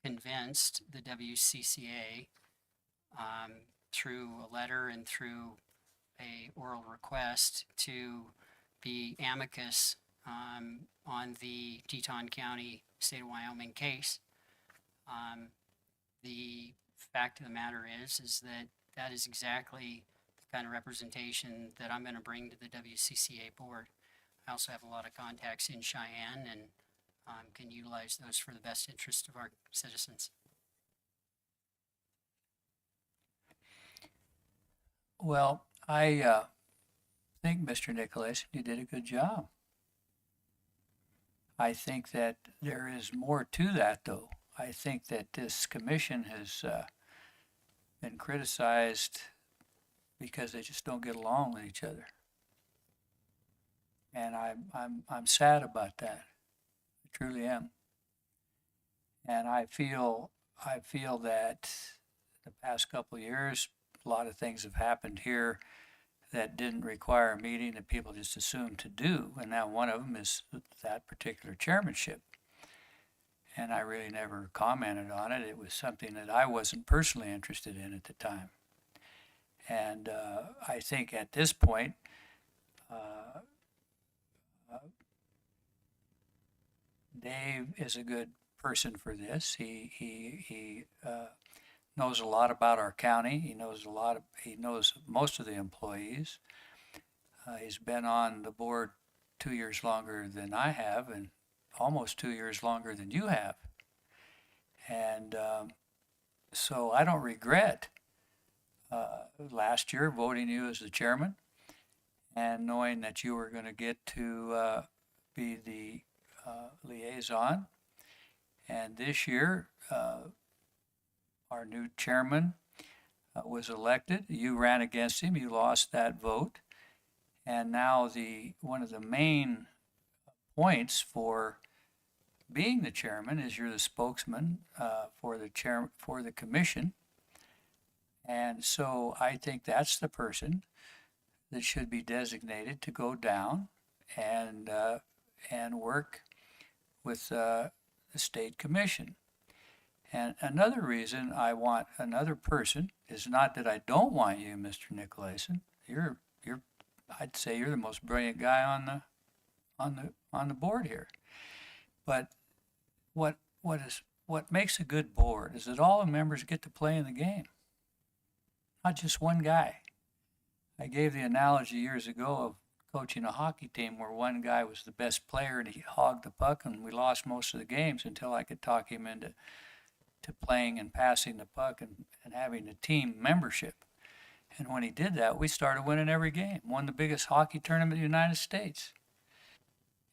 convinced the WCCA through a letter and through a oral request to be amicus on the Teton County, State of Wyoming case. The fact of the matter is that that is exactly the kind of representation that I'm going to bring to the WCCA board. I also have a lot of contacts in Cheyenne and can utilize those for the best interest of our citizens. Well, I think, Mr. Nicholas, you did a good job. I think that there is more to that, though. I think that this commission has been criticized because they just don't get along with each other. And I'm sad about that. I truly am. And I feel that the past couple of years, a lot of things have happened here that didn't require a meeting that people just assumed to do. And now one of them is that particular chairmanship. And I really never commented on it. It was something that I wasn't personally interested in at the time. And I think at this point, Dave is a good person for this. He knows a lot about our county. He knows he knows most of the employees. He's been on the board 2 years longer than I have, and almost 2 years longer than you have. And so I don't regret last year voting you as the chairman and knowing that you were going to get to be the liaison. And this year, our new chairman was elected. You ran against him. You lost that vote. And now one of the main points for being the chairman is you're the spokesman for the commission. And so I think that's the person that should be designated to go down and work with the state commission. And another reason I want another person is not that I don't want you, Mr. Nicolason. I'd say you're the most brilliant guy on the board here. But what makes a good board is that all the members get to play in the game, not just one guy. I gave the analogy years ago of coaching a hockey team where one guy was the best player and he hogged the puck, and we lost most of the games until I could talk him into playing and passing the puck and having a team membership. And when he did that, we started winning every game, won the biggest hockey tournament in the United States.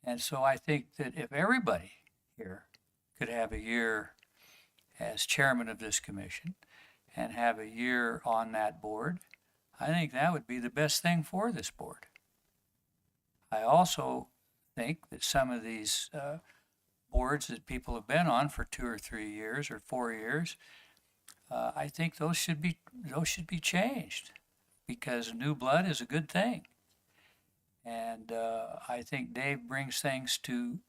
And so I think that if everybody here could have a year as chairman of this commission and have a year on that board, I think that would be the best thing for this board. I also think that some of these boards that people have been on for 2 or 3 years or 4 years, I think those should be changed, because new blood is a good thing. And I think Dave brings things to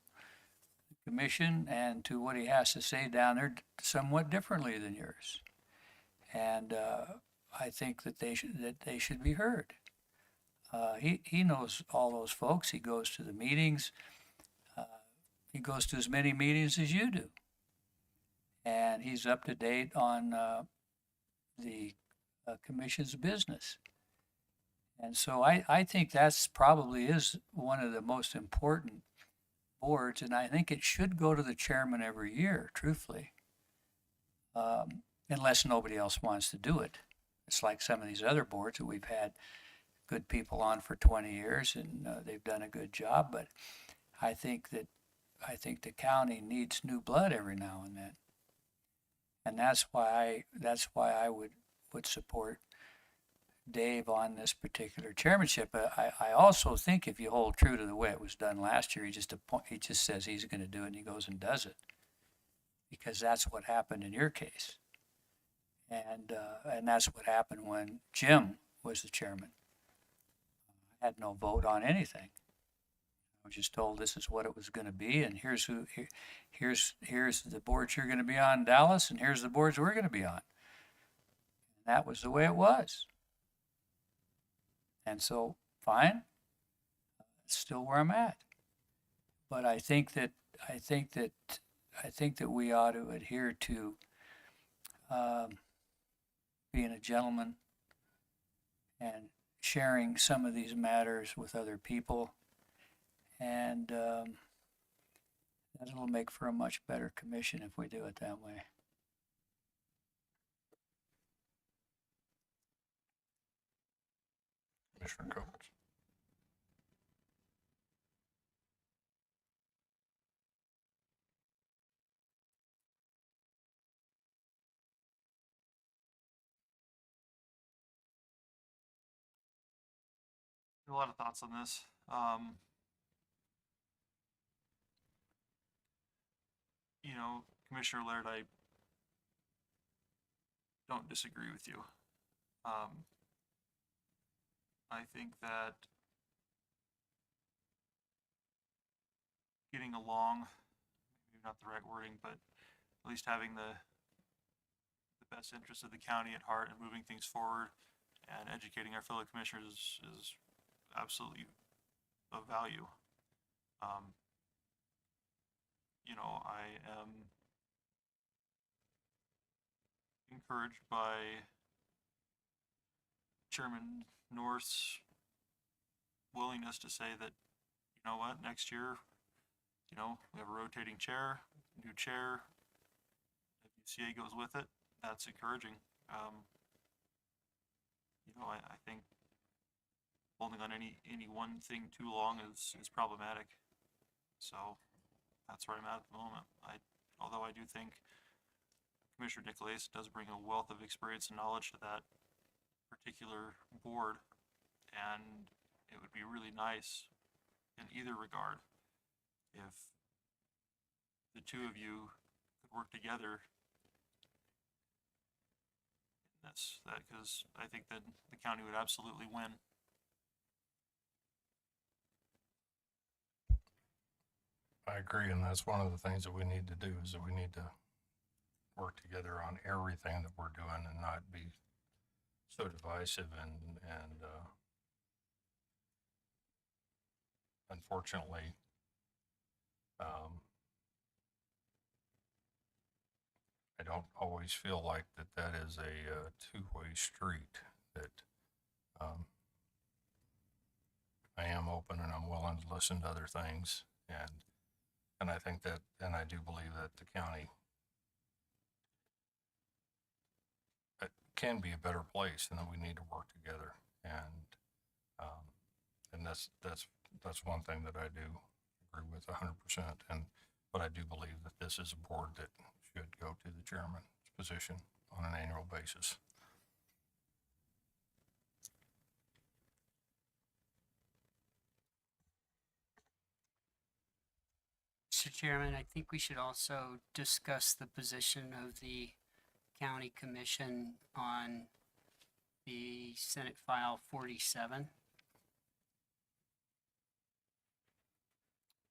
the commission and to what he has to say down there somewhat differently than yours. And I think that they should be heard. He knows all those folks. He goes to the meetings. He goes to as many meetings as you do. And he's up to date on the commission's business. And so I think that's probably is one of the most important boards, and I think it should go to the chairman every year, truthfully, unless nobody else wants to do it. It's like some of these other boards that we've had good people on for 20 years, and they've done a good job, but I think the county needs new blood every now and then. And that's why I would support Dave on this particular chairmanship. I also think if you hold true to the way it was done last year, he just says he's going to do it and he goes and does it, because that's what happened in your case. And that's what happened when Jim was the chairman. I had no vote on anything. I was just told this is what it was going to be, and here's the boards you're going to be on in Dallas, and here's the boards we're going to be on. And that was the way it was. And so, fine, it's still where I'm at. But I think that we ought to adhere to being a gentleman and sharing some of these matters with other people, and that'll make for a much better commission if we do it that way. Commissioner Coates. A lot of thoughts on this. you know, Commissioner Laird, I don't disagree with you. I think that getting along, maybe not the right wording, but at least having the best interest of the county at heart and moving things forward and educating our fellow commissioners is absolutely of value. You know, I am encouraged by Chairman North's willingness to say that, you know what, next year, you know, we have a rotating chair, new chair, WCA goes with it. That's encouraging. You know, I think holding on any one thing too long is problematic. So that's where I'm at the moment. Although I do think Commissioner Nicolais does bring a wealth of experience and knowledge to that particular board, and it would be really nice in either regard if the two of you could work together. That's that, because I think that the county would absolutely win. I agree, and that's one of the things that we need to do, is that we need to work together on everything that we're doing and not be so divisive and unfortunately, I don't always feel like that is a two-way street, that I am open and I'm willing to listen to other things, and I think that, and I do believe that the county can be a better place, and that we need to work together, and that's one thing that I do agree with 100%, but I do believe that this is a board that should go to the chairman's position on an annual basis. Mr. Chairman, I think we should also discuss the position of the county commission on the Senate File 47.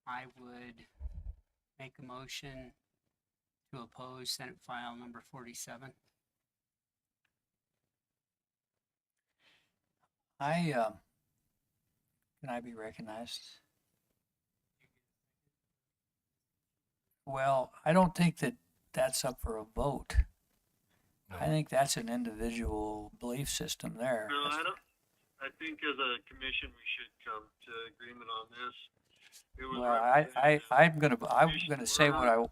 I would make a motion to oppose Senate File number 47. Can I be recognized? Well, I don't think that that's up for a vote. I think that's an individual belief system there. No, I don't. I think as a commission, we should come to agreement on this. It was Well, I'm gonna say what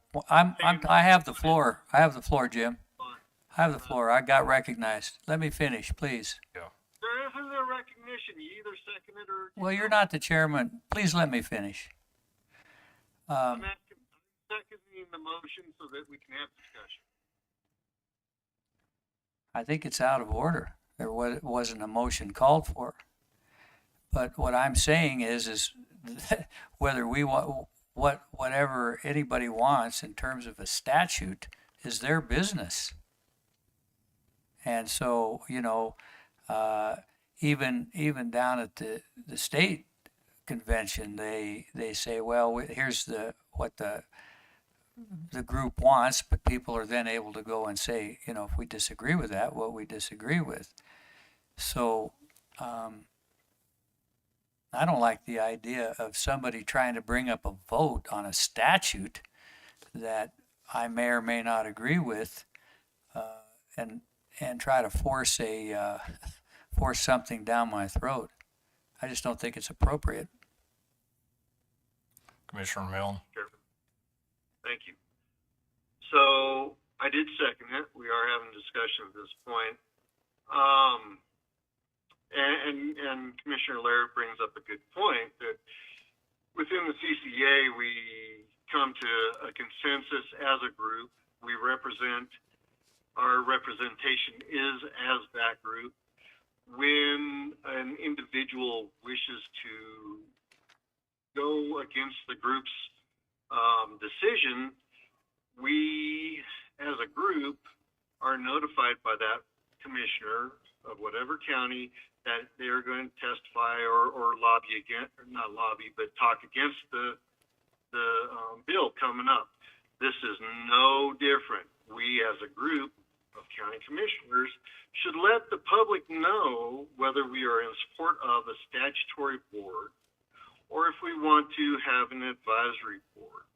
I have the floor. I have the floor, Jim. I have the floor. I got recognized. Let me finish, please. There isn't a recognition. You either second it or. Well, you're not the chairman. Please let me finish. I'm seconding the motion so that we can have discussion. I think it's out of order. There wasn't a motion called for. But what I'm saying is whether we want whatever anybody wants in terms of a statute is their business. And so, you know, even down at the state convention, they say, well, here's what the group wants, but people are then able to go and say, you know, if we disagree with that, what we disagree with. So I don't like the idea of somebody trying to bring up a vote on a statute that I may or may not agree with, and try to force something down my throat. I just don't think it's appropriate. Commissioner Milne. Sure. Thank you. So I did second it. We are having discussion at this point. And Commissioner Laird brings up a good point that within the CCA, we come to a consensus as a group. We represent, our representation is as that group. When an individual wishes to go against the group's decision, we, as a group, are notified by that commissioner of whatever county that they're going to testify or lobby against, or not lobby, but talk against the bill coming up. This is no different. We, as a group of county commissioners, should let the public know whether we are in support of a statutory board or if we want to have an advisory board.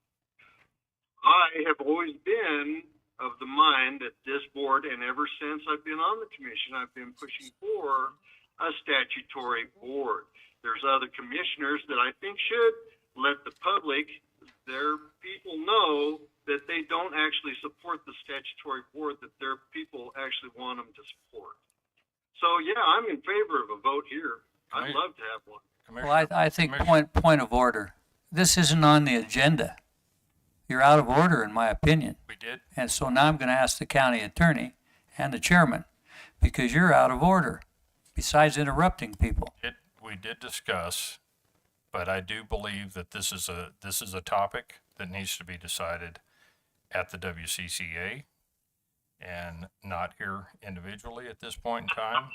I have always been of the mind that this board, and ever since I've been on the commission, I've been pushing for a statutory board. There's other commissioners that I think should let the public, their people, know that they don't actually support the statutory board that their people actually want them to support. So yeah, I'm in favor of a vote here. I'd love to have one. Well, I think point of order. This isn't on the agenda. You're out of order, in my opinion. We did. And so now I'm going to ask the county attorney and the chairman, because you're out of order, besides interrupting people. We did discuss, but I do believe that this is a topic that needs to be decided at the WCCA and not here individually at this point in time.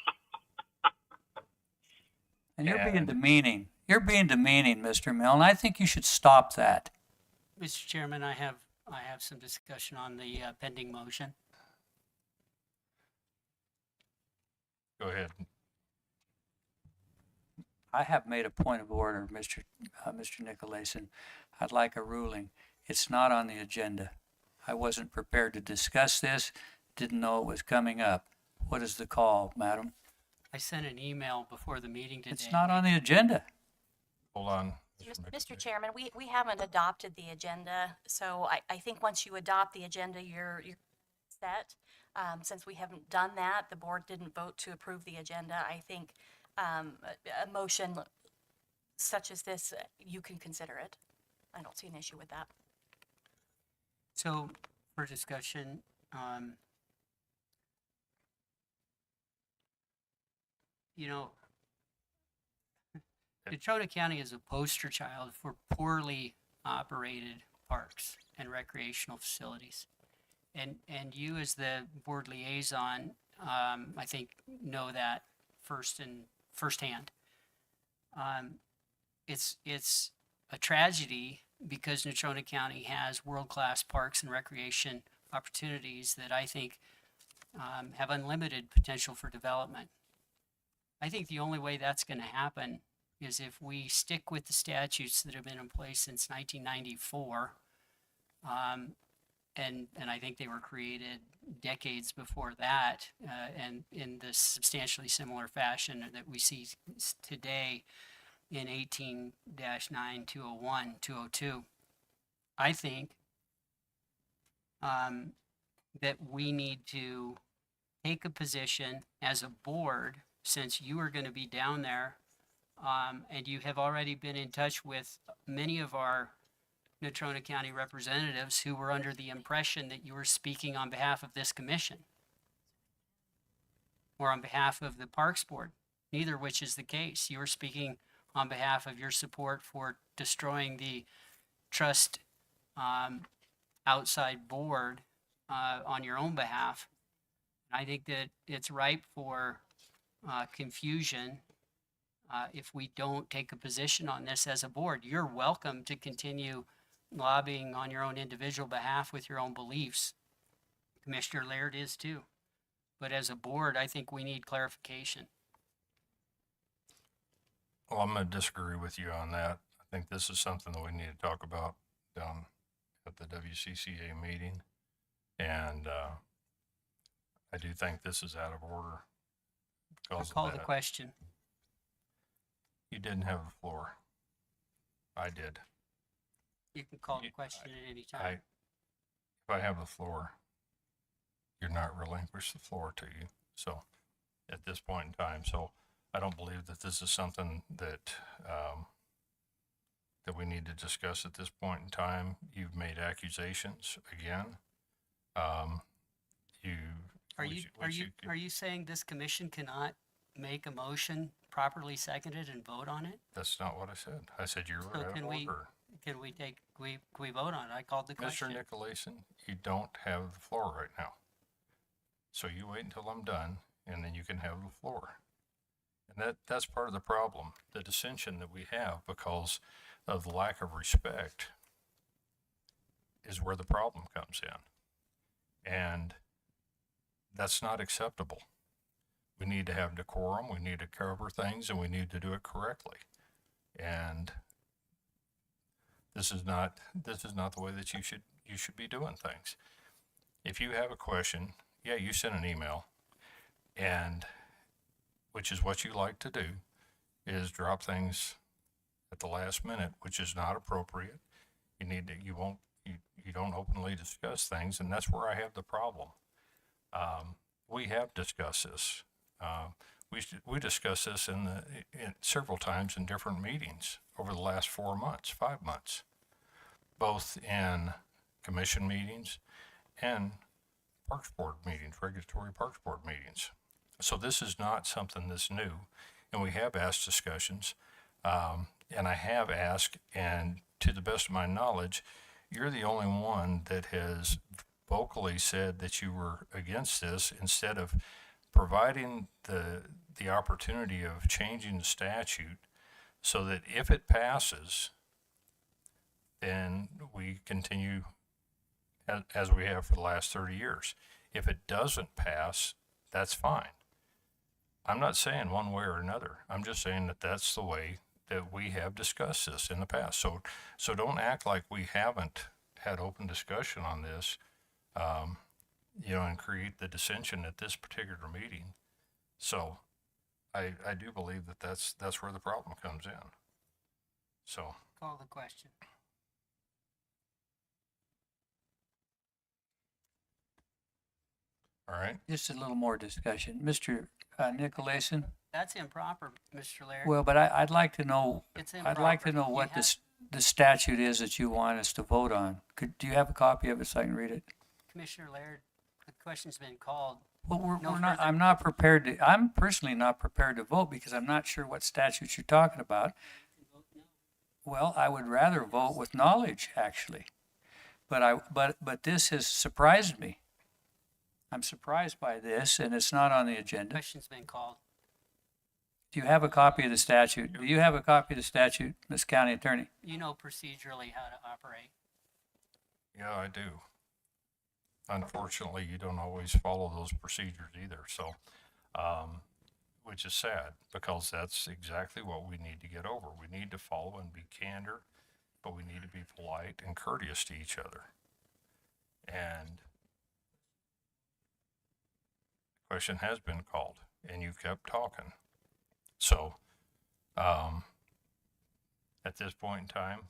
And you're being demeaning. You're being demeaning, Mr. Milne. I think you should stop that. Mr. Chairman, I have some discussion on the pending motion. Go ahead. I have made a point of order, Mr. Nicolason. I'd like a ruling. It's not on the agenda. I wasn't prepared to discuss this, didn't know it was coming up. What is the call, madam? I sent an email before the meeting today. It's not on the agenda. Hold on. Mr. Chairman, we haven't adopted the agenda, so I think once you adopt the agenda, you're set. Since we haven't done that, the board didn't vote to approve the agenda. I think a motion such as this, you can consider it. I don't see an issue with that. So, for discussion, Natrona County is a poster child for poorly operated parks and recreational facilities. And you, as the board liaison, I think know that firsthand. It's a tragedy because Natrona County has world-class parks and recreation opportunities that I think have unlimited potential for development. I think the only way that's going to happen is if we stick with the statutes that have been in place since 1994, and I think they were created decades before that, and in the substantially similar fashion that we see today in 18-9, 201, 202. I think that we need to take a position as a board, since you are going to be down there, and you have already been in touch with many of our Natrona County representatives who were under the impression that you were speaking on behalf of this commission or on behalf of the Parks Board, neither of which is the case. You were speaking on behalf of your support for destroying the trust outside board on your own behalf. I think that it's ripe for confusion if we don't take a position on this as a board. You're welcome to continue lobbying on your own individual behalf with your own beliefs. Commissioner Laird is too. But as a board, I think we need clarification. Well, I'm going to disagree with you on that. I think this is something that we need to talk about down at the WCCA meeting. And I do think this is out of order. I call the question. You didn't have the floor. I did. You can call the question at any time. If I have the floor, you're not relinquish the floor to you. So at this point in time, so I don't believe that this is something that that we need to discuss at this point in time. You've made accusations again. Are you saying this commission cannot make a motion properly seconded and vote on it? That's not what I said. I said you're out of order. can we vote on it? I called the Mr. question. Nicolason, you don't have the floor right now. So you wait until I'm done, and then you can have the floor. And that's part of the problem, the dissension that we have because of the lack of respect is where the problem comes in. And that's not acceptable. We need to have decorum, we need to cover things, and we need to do it correctly. And this is not the way that you should be doing things. If you have a question, yeah, you send an email, and which is what you like to do, is drop things at the last minute, which is not appropriate. You don't openly discuss things, and that's where I have the problem. We have discussed this. We discussed this in several times in different meetings over the last 4 months, 5 months, both in commission meetings and Parks Board meetings, regulatory Parks Board meetings. So this is not something that's new, and we have asked discussions, and I have asked, and to the best of my knowledge, you're the only one that has vocally said that you were against this instead of providing the opportunity of changing the statute so that if it passes, then we continue as we have for the last 30 years. If it doesn't pass, that's fine. I'm not saying one way or another. I'm just saying that that's the way that we have discussed this in the past. So don't act like we haven't had open discussion on this, and create the dissension at this particular meeting. So I do believe that that's where the problem comes in. So. Call the question. All right. Just a little more discussion. Mr. Nicolason? That's improper, Mr. Laird. Well, but I'd like to know, It's I'd like to improper. know what You have- the statute is that you want us to vote on. Do you have a copy of it so I can read it? Commissioner Laird, the question's been called. Well, No we're not, further- I'm personally not prepared to vote because I'm not sure what statutes you're talking about. Well, I would rather vote with knowledge, actually. But this has surprised me. I'm surprised by this, and it's not on the agenda. Question's been called. Do you have a copy of the statute? Do you have a copy of the statute, Ms. County Attorney? You know procedurally how to operate. Yeah, I do. Unfortunately, you don't always follow those procedures either. So, which is sad because that's exactly what we need to get over. We need to follow and be candor, but we need to be polite and courteous to each other. And the question has been called, and you kept talking. So, at this point in time,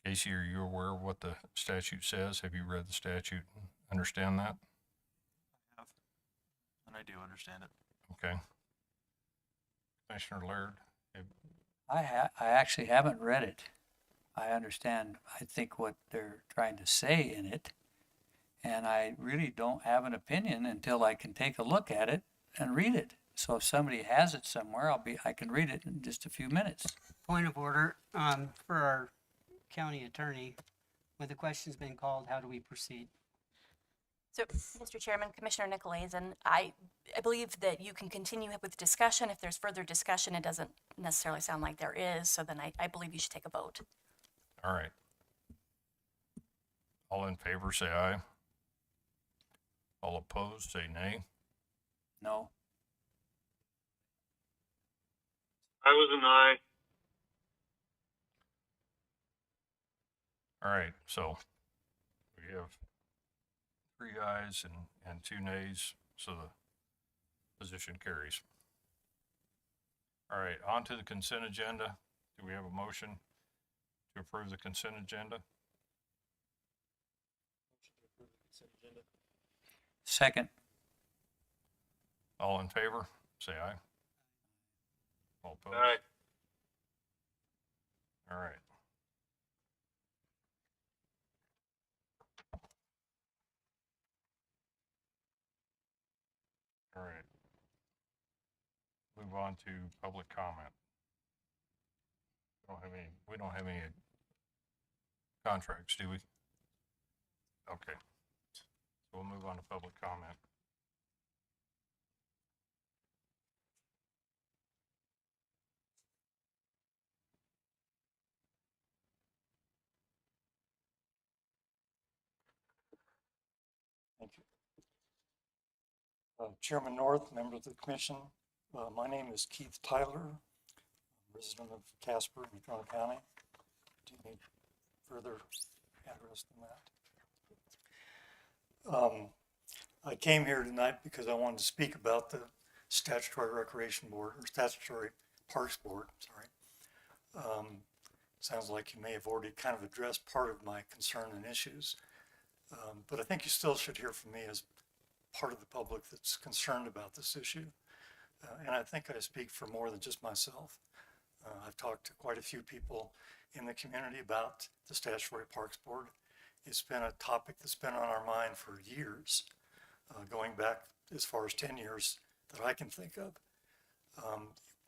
Casey, are you aware of what the statute says? Have you read the statute and understand that? I have, and I do understand it. Okay. Commissioner Laird, I actually haven't read it. I understand, I think what they're trying to say in it, and I really don't have an opinion until I can take a look at it and read it. So if somebody has it somewhere, I can read it in just a few minutes. Point of order, for our county attorney, when the question's been called, how do we proceed? So, Mr. Chairman, Commissioner Nicolason, I believe that you can continue with discussion. If there's further discussion, it doesn't necessarily sound like there is, so then I believe you should take a vote. all right. All in favor, say aye. All opposed, say nay. No? I was an aye. All right, so we have 3 ayes and 2 nays, so the position carries. All right, on to the consent agenda. Do we have a motion to approve the consent agenda? Second. All in favor, say aye. All opposed? Aye. All right. All right. Move on to public comment. Don't have any we don't have any contracts, do we? Okay. So we'll move on to public comment. Thank you. Chairman North, members of the commission, my name is Keith Tyler, resident of Casper, Natrona County. Do you need further address than that? I came here tonight because I wanted to speak about the Statutory Recreation Board, or Statutory Parks Board, sorry. Sounds like you may have already kind of addressed part of my concern and issues. But I think you still should hear from me as part of the public that's concerned about this issue. And I think I speak for more than just myself. I've talked to quite a few people in the community about the Statutory Parks Board. It's been a topic that's been on our mind for years, going back as far as 10 years that I can think of.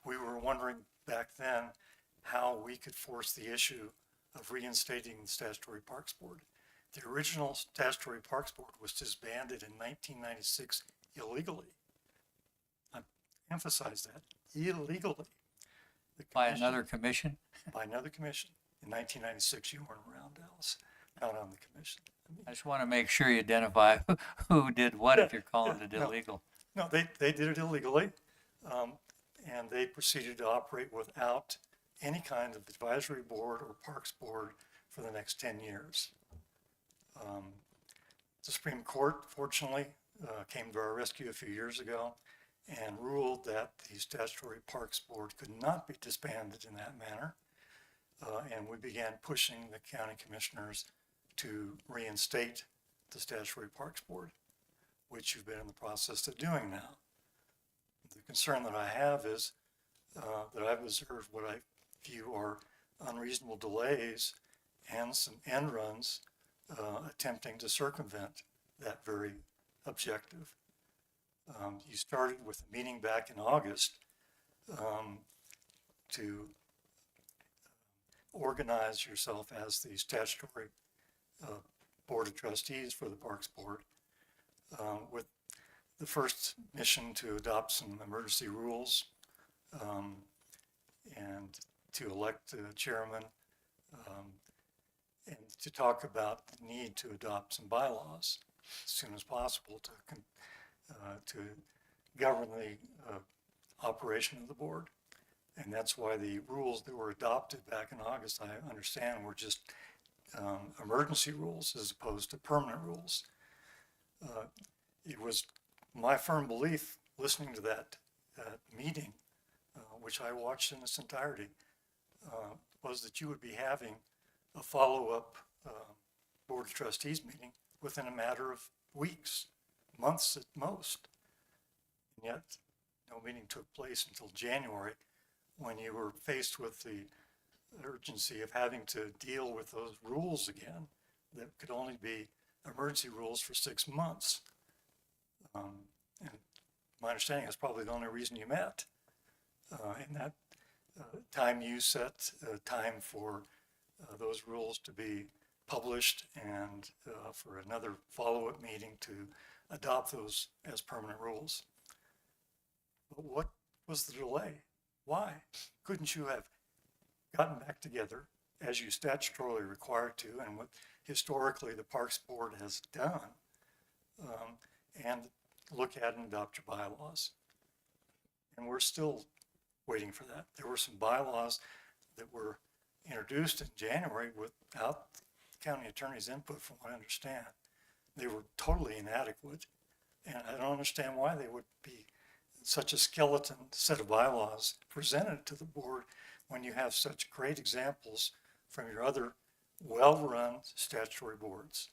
We were wondering back then how we could force the issue of reinstating the Statutory Parks Board. The original Statutory Parks Board was disbanded in 1996 illegally. I emphasize that, illegally. By another commission? By another commission. In 1996, you weren't around, Dallas, not on the commission. I just want to make sure you identify who did what if you're calling it illegal. No, they did it illegally, and they proceeded to operate without any kind of advisory board or parks board for the next 10 years. The Supreme Court, fortunately, came to our rescue a few years ago and ruled that the Statutory Parks Board could not be disbanded in that manner. And we began pushing the county commissioners to reinstate the Statutory Parks Board, which you've been in the process of doing now. The concern that I have is that I've observed what I view are unreasonable delays and some end runs attempting to circumvent that very objective. You started with a meeting back in August to organize yourself as the statutory board of trustees for the Parks Board, with the first mission to adopt some emergency rules and to elect a chairman, and to talk about the need to adopt some bylaws as soon as possible to govern the operation of the board. And that's why the rules that were adopted back in August, I understand, were just emergency rules as opposed to permanent rules. It was my firm belief, listening to that meeting, which I watched in its entirety, was that you would be having a follow-up Board of Trustees meeting within a matter of weeks, months at most. And yet, no meeting took place until January, when you were faced with the urgency of having to deal with those rules again that could only be emergency rules for 6 months. And my understanding is probably the only reason you met. And that time you set time for those rules to be published and for another follow-up meeting to adopt those as permanent rules. But what was the delay? Why? Couldn't you have gotten back together as you statutorily required to, and what historically the Parks Board has done, and look at and adopt your bylaws? And we're still waiting for that. There were some bylaws that were introduced in January without the county attorney's input, from what I understand. They were totally inadequate, and I don't understand why they would be such a skeleton set of bylaws presented to the board when you have such great examples from your other well-run statutory boards.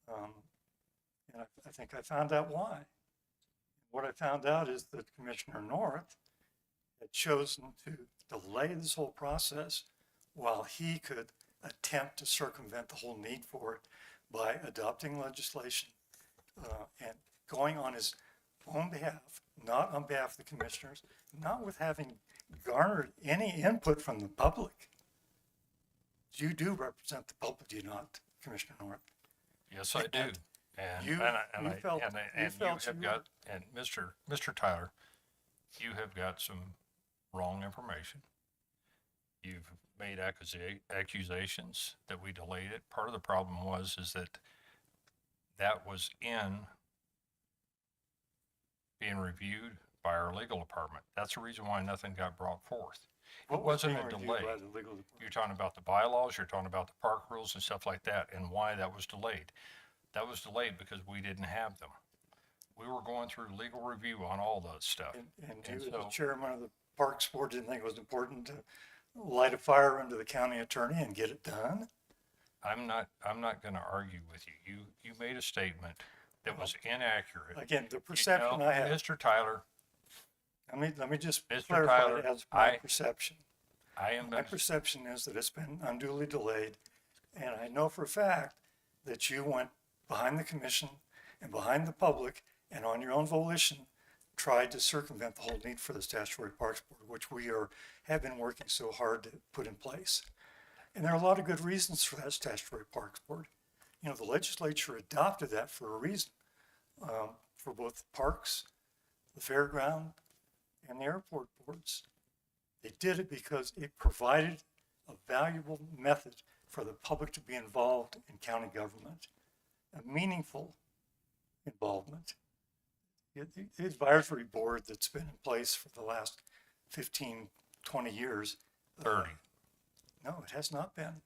And I think I found out why. What I found out is that Commissioner North had chosen to delay this whole process while he could attempt to circumvent the whole need for it by adopting legislation and going on his own behalf, not on behalf of the commissioners, not with having garnered any input from the public. You do represent the public, do you not, Commissioner North? Yes, I do. And, You- and you I, felt- and, I- you and you felt have you got, and Mr. Tyler, you have got some wrong information. You've made accusations that we delayed it. Part of the problem is that that was being reviewed by our legal department. That's the reason why nothing got brought forth. It What was wasn't being a reviewed delay. by the legal department? You're talking about the bylaws, you're talking about the park rules and stuff like that, and why that was delayed. That was delayed because we didn't have them. We were going through legal review on all those stuff. And And you, as so- chairman of the Parks Board, didn't think it was important to light a fire under the county attorney and get it done? I'm not gonna argue with you. You made a statement that was inaccurate. Again, the You perception know, I have, Mr. Tyler, let me just Mr. clarify Tyler, it as my I- perception. I am My gonna, perception is that it's been unduly delayed, and I know for a fact that you went behind the commission and behind the public and on your own volition tried to circumvent the whole need for the statutory parks board, which have been working so hard to put in place. And there are a lot of good reasons for that statutory parks board. You know, the legislature adopted that for a reason, for both the parks, the fairground, and the airport boards. They did it because it provided a valuable method for the public to be involved in county government, a meaningful involvement. The advisory board that's been in place for the last 15, 20 years. 30. No, it has not been.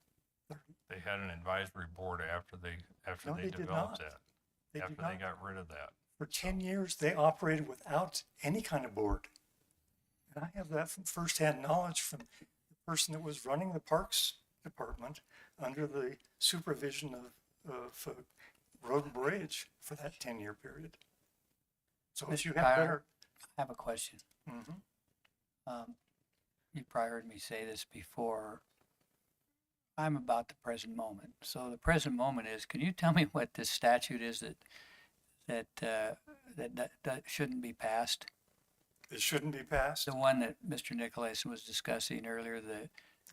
They had an advisory board after they No, they did developed not. that. They did After they not. got rid of that. For 10 years, they operated without any kind of board. And I have that from firsthand knowledge from the person that was running the Parks Department under the supervision of Road and Bridge for that 10-year period. So if you Mr. have Tyler, better. I have a question. You probably heard me say this before. I'm about the present moment. So the present moment is, can you tell me what this statute is that shouldn't be passed? It shouldn't be passed? The one that Mr. Nicolason was discussing earlier, the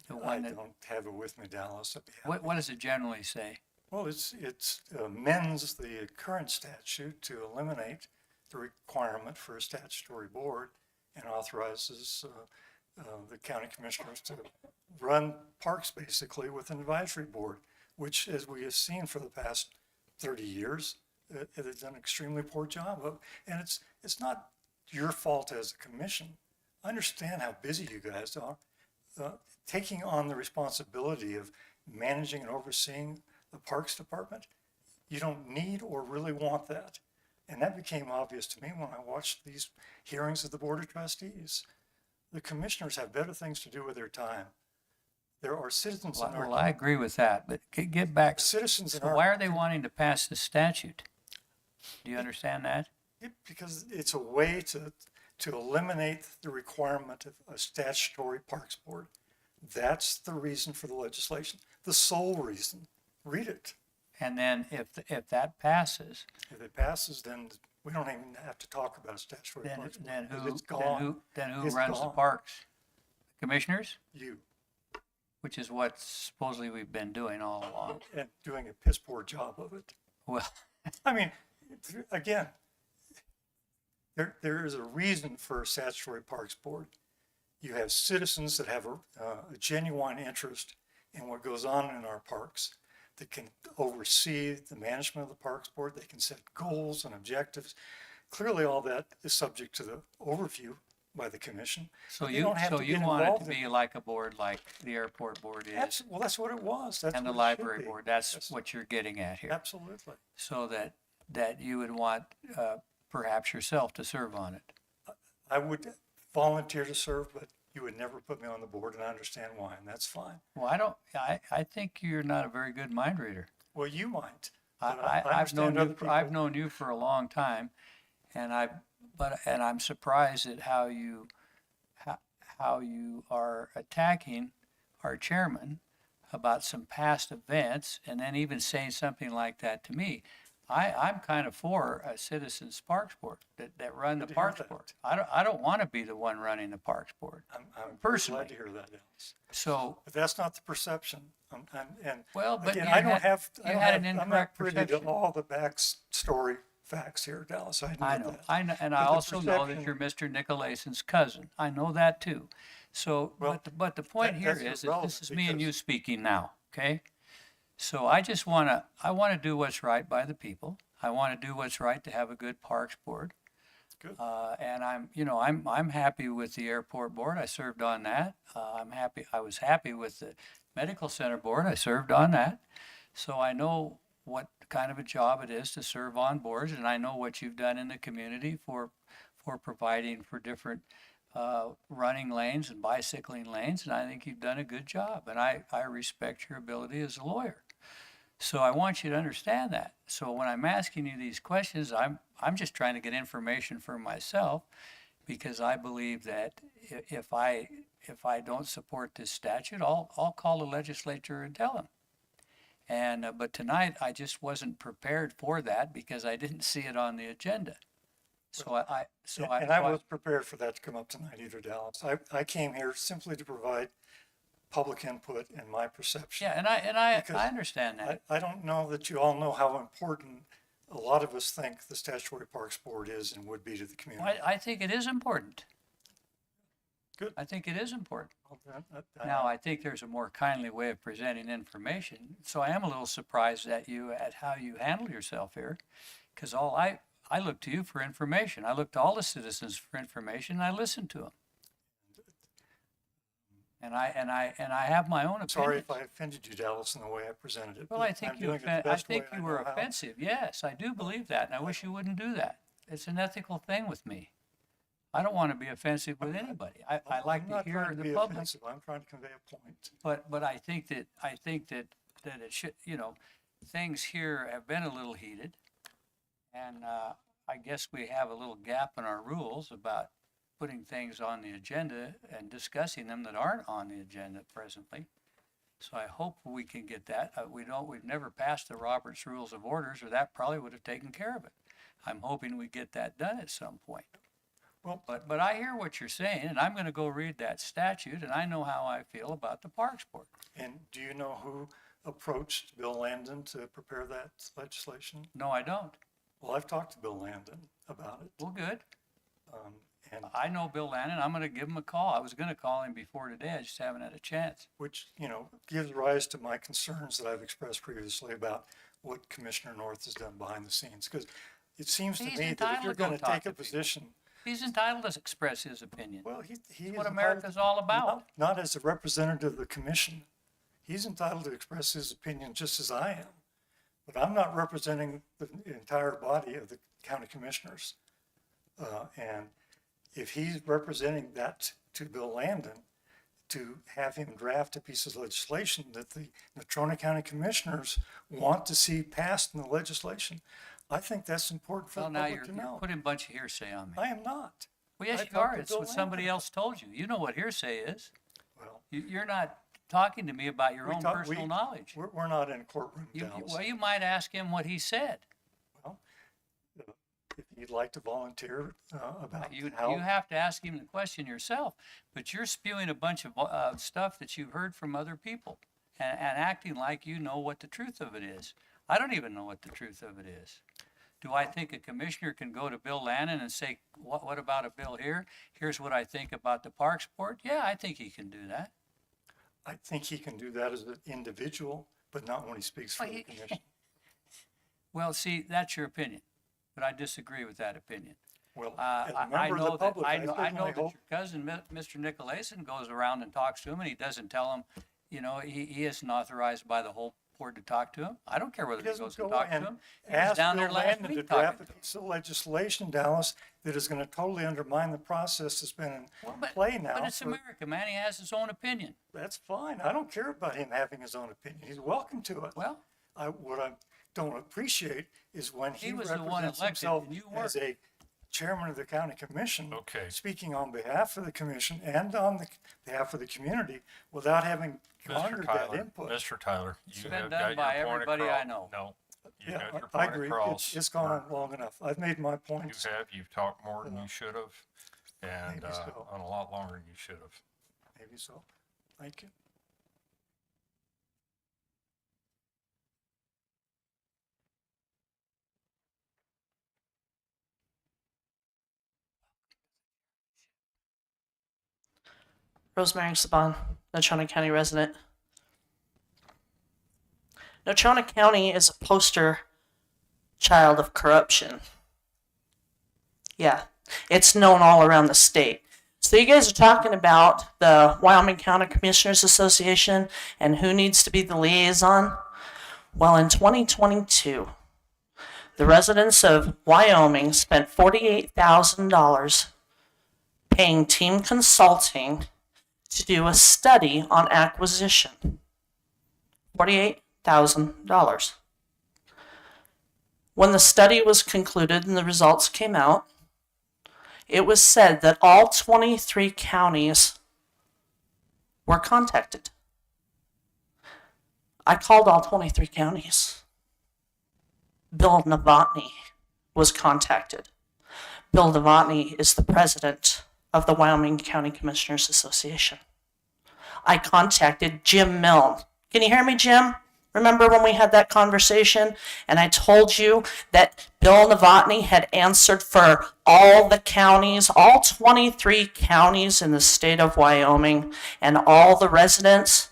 I one that, don't have it with me, Dallas. I'd be happy. what does it generally say? Well, it amends the current statute to eliminate the requirement for a statutory board and authorizes the county commissioners to run parks basically with an advisory board, which, as we have seen for the past 30 years, it has done an extremely poor job of. And it's not your fault as a commission. I understand how busy you guys are. Taking on the responsibility of managing and overseeing the Parks Department, you don't need or really want that. And that became obvious to me when I watched these hearings of the Board of Trustees. The commissioners have better things to do with their time. There are citizens in our. Well, I agree with that, but get back. Citizens in So our. why are they wanting to pass the statute? Do you understand that? Because it's a way to eliminate the requirement of a statutory parks board. That's the reason for the legislation, the sole reason. Read it. And then if that passes, If it passes, then we don't even have to talk about a statutory then, parks board. then 'cause who, It's gone. then who It's runs the gone. parks? Commissioners? You, Which is what supposedly we've been doing all along. and doing a piss poor job of it. Well, I mean, again, there is a reason for a statutory parks board. You have citizens that have a genuine interest in what goes on in our parks, that can oversee the management of the parks board. They can set goals and objectives. Clearly, all that is subject to the overview by the commission. so but they you, don't have so to you get want it involved to in be like a board like the airport board is Well, that's what it was. That's and the what it should library be. board. That's Yes, what you're getting at here. Absolutely. So that you would want, perhaps yourself to serve on it. I would volunteer to serve, but you would never put me on the board, and I understand why, and that's fine. Well, I think you're not a very good mind reader. Well, you might. I, but I've understand known other you, people. I've known you for a long time, and I'm surprised at how you are attacking our chairman about some past events, and then even saying something like that to me. I'm kind of for a citizens parks board that run the Good to hear parks that. board. I don't want to be the one running the parks board. I'm very Personally. glad to hear that, Dallas. So, But that's not the perception. And well, but again, you I don't had- have, you I don't had have, an I'm not incorrect privy to perception. all the backstory facts here, Dallas. I know that. I know, and I But the also know that perception- you're Mr. Nicolason's cousin. I know that too. So, Well, but the point that- here that's is that irrelevant this is me and because- you speaking now, okay? So I wanna do what's right by the people. I wanna do what's right to have a good parks board. Good. And I'm happy with the airport board. I served on that. I was happy with the medical center board. I served on that. So I know what kind of a job it is to serve on boards, and I know what you've done in the community for providing for different running lanes and bicycling lanes, and I think you've done a good job, and I respect your ability as a lawyer. So I want you to understand that. So when I'm asking you these questions, I'm just trying to get information for myself, because I believe that if I don't support this statute, I'll call the legislature and tell them. And but tonight I just wasn't prepared for that because I didn't see it on the agenda. And I wasn't prepared for that to come up tonight either, Dallas. I came here simply to provide public input and my perception. Yeah, and I Because understand that. I don't know that you all know how important a lot of us think the Statutory Parks Board is and would be to the community. I think it is important. Good. I think it is important. I- Now, I think there's a more kindly way of presenting information, so I am a little surprised at how you handle yourself here, because I look to you for information. I look to all the citizens for information, and I listen to them. And I have my own opinion. Sorry if I offended you, Dallas, in the way I presented it. Well, but I think I'm doing it the I best way think I you know were how. offensive. Yes, I do believe that, and I wish you wouldn't do that. It's an ethical thing with me. I don't want to be offensive with anybody. I like I'm to not hear trying to the be public. offensive. I'm trying to convey a point. But I think that it should, things here have been a little heated. And I guess we have a little gap in our rules about putting things on the agenda and discussing them that aren't on the agenda presently. So I hope we can get that. We've never passed the Roberts Rules of Orders, or that probably would have taken care of it. I'm hoping we get that done at some point. Well, But I hear what you're saying, and I'm gonna go read that statute, and I know how I feel about the Parks Board. and do you know who approached Bill Landon to prepare that legislation? No, I don't. Well, I've talked to Bill Landon about it. Well, good. And I know Bill Lannon. I'm gonna give him a call. I was gonna call him before today. I just haven't had a chance. which, gives rise to my concerns that I've expressed previously about what Commissioner North has done behind the scenes. Because it seems to He's me that entitled if you're to go going to talk take to a people. position, He's entitled to express his opinion. well, he That's is what entitled America's all about. Not as a representative of the commission. He's entitled to express his opinion just as I am. But I'm not representing the entire body of the county commissioners. And if he's representing that to Bill Landon, to have him draft a piece of legislation that the Natrona County Commissioners want to see passed in the legislation, I think that's important for Well, the now public you're to know. putting a bunch of hearsay on me. I am not. Well, yes, I you talked are. to It's Bill what somebody Landon. else told you. You know what hearsay is. Well, You're not talking to me about your we own talk- personal we- knowledge. we're not in a courtroom, Dallas. Well, you might ask him what he said. Well, if you'd like to volunteer about You how, have to ask him the question yourself, but you're spewing a bunch of stuff that you've heard from other people and acting like you know what the truth of it is. I don't even know what the truth of it is. Do I think a commissioner can go to Bill Lannon and say, what about a bill here? Here's what I think about the Parks Board? Yeah, I think he can do that. I think he can do that as an individual, but not when he speaks for Well, the commission. Well, see, that's your opinion, but I disagree with that opinion. Well, I as a member of the know that, public, I I know certainly that hope, your cousin, Mr. Nicolason, goes around and talks to him, and he doesn't tell him, he isn't authorized by the whole board to talk to him. I don't care whether he he doesn't goes and go talks to and him. He was ask down Bill there last Landon to week draft talking a to him. piece of legislation, Dallas, that is gonna totally undermine the process that's been in Well, play now. But it's for- America, man. He has his own opinion. That's fine. I don't care about him having his own opinion. He's welcome to it. Well, What I don't appreciate is when He he was the one represents elected himself and you as a chairman of the county commission. Okay. Speaking on behalf of the commission and on the behalf of the community without having Mr. garnered that Tyler, input. Mr. Tyler, you been have done got by your point everybody I across. know. No, You Yeah, got your I point agree. across. It's gone on long enough. I've made my You points. have, you've talked more than you should have, and, Maybe so. on a lot longer than you should have. Maybe so. Thank you. Rosemary Saban, Natrona County resident. Natrona County is a poster child of corruption. Yeah, it's known all around the state. So you guys are talking about the Wyoming County Commissioners Association and who needs to be the liaison? Well, in 2022, the residents of Wyoming spent $48,000 paying Team Consulting to do a study on acquisition. $48,000. When the study was concluded and the results came out, it was said that all 23 counties were contacted. I called all 23 counties. Bill Novotny was contacted. Bill Novotny is the president of the Wyoming County Commissioners Association. I contacted Jim Milne. Can you hear me, Jim? Remember when we had that conversation and I told you that Bill Novotny had answered for all the counties, all 23 counties in the state of Wyoming and all the residents?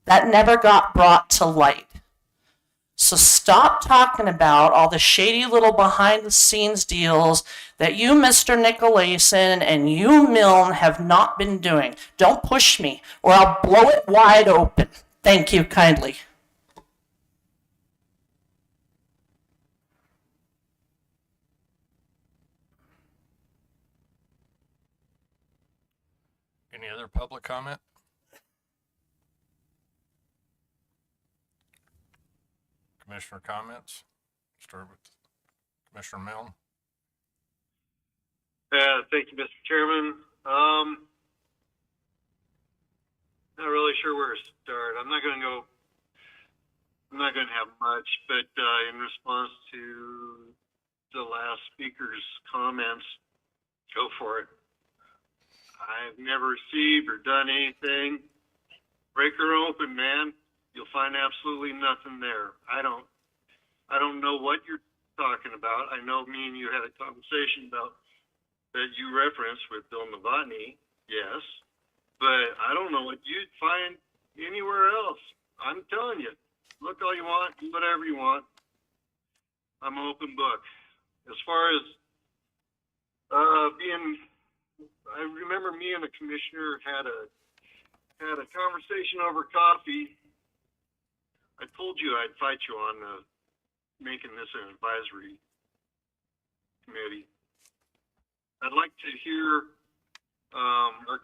That never got brought to light. So stop talking about all the shady little behind the scenes deals that you, Mr. Nicolason, and you, Milne, have not been doing. Don't push me or I'll blow it wide open. Thank you kindly. Any other public comment? Commissioner comments? Start with Commissioner Milne. Thank you, Mr. Chairman. Not really sure where to start. I'm not going to have much, but in response to the last speaker's comments, go for it. I've never received or done anything. Break her open, man. You'll find absolutely nothing there. I don't know what you're talking about. I know me and you had a conversation about that you referenced with Bill Novotny, yes, but I don't know what you'd find anywhere else. I'm telling you, look all you want, do whatever you want. I'm an open book. As far as I remember me and the commissioner had a conversation over coffee. I told you I'd fight you on making this an advisory committee. I'd like to hear our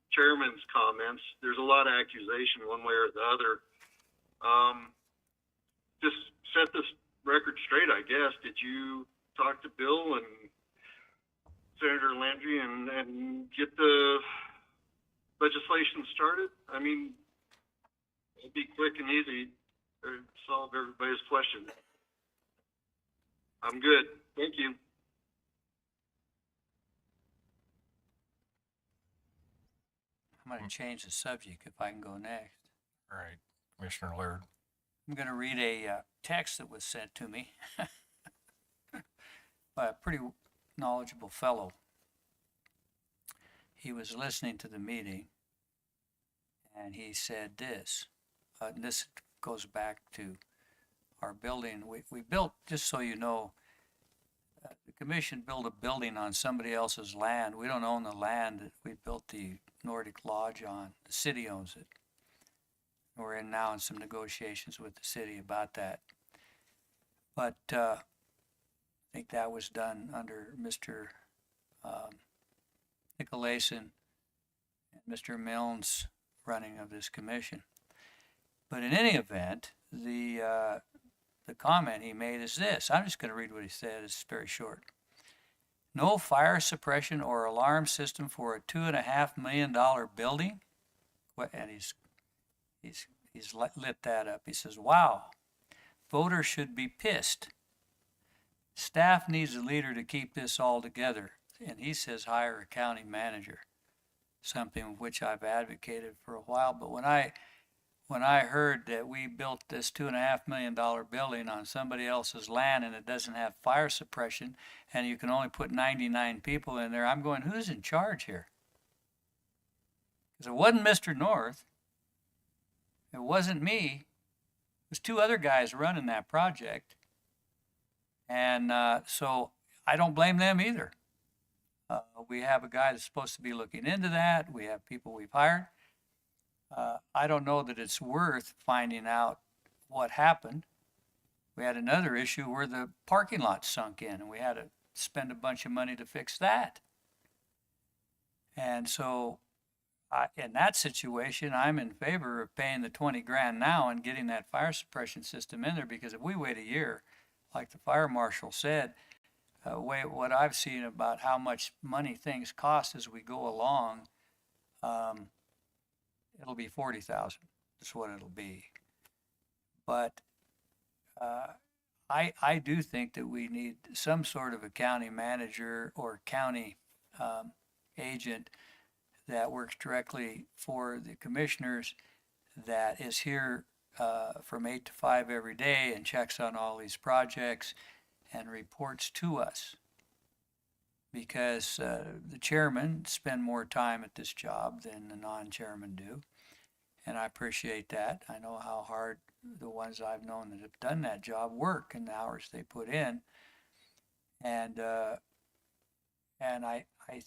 chairman's comments. There's a lot of accusation one way or the other. Just set this record straight, I guess. Did you talk to Bill and Senator Landry and get the legislation started? I mean, it'd be quick and easy to solve everybody's questions. I'm good. Thank you. I'm going to change the subject if I can go next. All right, Commissioner Laird. I'm going to read a text that was sent to me by a pretty knowledgeable fellow. He was listening to the meeting and he said this. This goes back to our building. We built, just so you know, the commission built a building on somebody else's land. We don't own the land that we built the Nordic Lodge on. The city owns it. We're now in some negotiations with the city about that. But I think that was done under Mr. Nicolason and Mr. Milne's running of this commission. But in any event, the comment he made is this. I'm just going to read what he said. It's very short. No fire suppression or alarm system for a $2.5 million building? And he's lit that up. He says, wow, voters should be pissed. Staff needs a leader to keep this all together, and he says hire a county manager, something which I've advocated for a while. But when I heard that we built this $2.5 million building on somebody else's land and it doesn't have fire suppression and you can only put 99 people in there, I'm going, who's in charge here? Because it wasn't Mr. North. It wasn't me. It was two other guys running that project. And so I don't blame them either. We have a guy that's supposed to be looking into that. We have people we've hired. I don't know that it's worth finding out what happened. We had another issue where the parking lot sunk in and we had to spend a bunch of money to fix that. And so in that situation, I'm in favor of paying the 20 grand now and getting that fire suppression system in there, because if we wait a year, like the fire marshal said, what I've seen about how much money things cost as we go along, it'll be 40,000. That's what it'll be. But I do think that we need some sort of a county manager or county agent that works directly for the commissioners, that is here from 8 to 5 every day and checks on all these projects and reports to us. Because the chairmen spend more time at this job than the non-chairmen do. And I appreciate that. I know how hard the ones I've known that have done that job work and the hours they put in. And I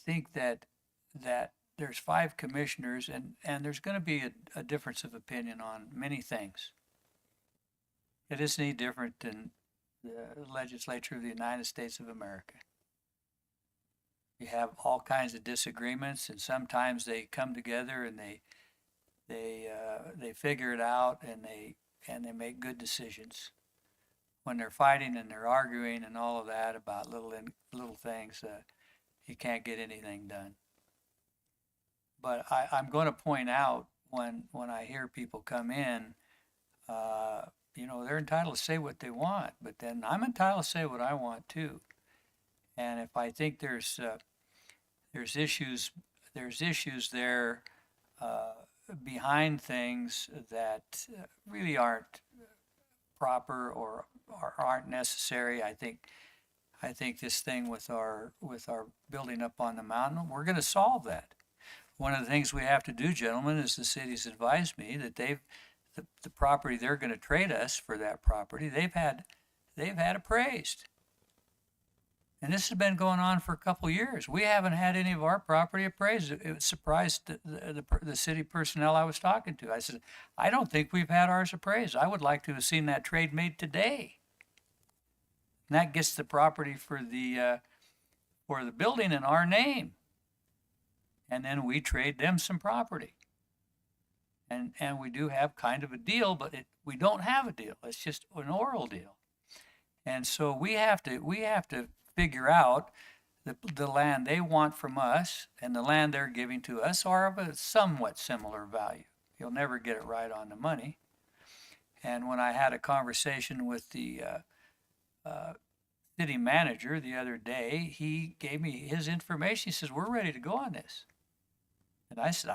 think that there's 5 commissioners and there's going to be a difference of opinion on many things. It isn't any different than the legislature of the United States of America. You have all kinds of disagreements, and sometimes they come together and they figure it out and they make good decisions. When they're fighting and they're arguing and all of that about little things, you can't get anything done. But I'm going to point out when I hear people come in, they're entitled to say what they want, but then I'm entitled to say what I want too. And if I think there's issues there behind things that really aren't proper or aren't necessary, I think this thing with our building up on the mountain, we're going to solve that. One of the things we have to do, gentlemen, is the city's advised me that the property they're going to trade us for, that property they've had appraised. And this has been going on for a couple of years. We haven't had any of our property appraised. It surprised the city personnel I was talking to. I said, I don't think we've had ours appraised. I would like to have seen that trade made today. And that gets the property for the building in our name. And then we trade them some property. And we do have kind of a deal, but we don't have a deal. It's just an oral deal. And so we have to figure out the land they want from us and the land they're giving to us are of a somewhat similar value. You'll never get it right on the money. And when I had a conversation with the city manager the other day, he gave me his information. He says, we're ready to go on this. And I said,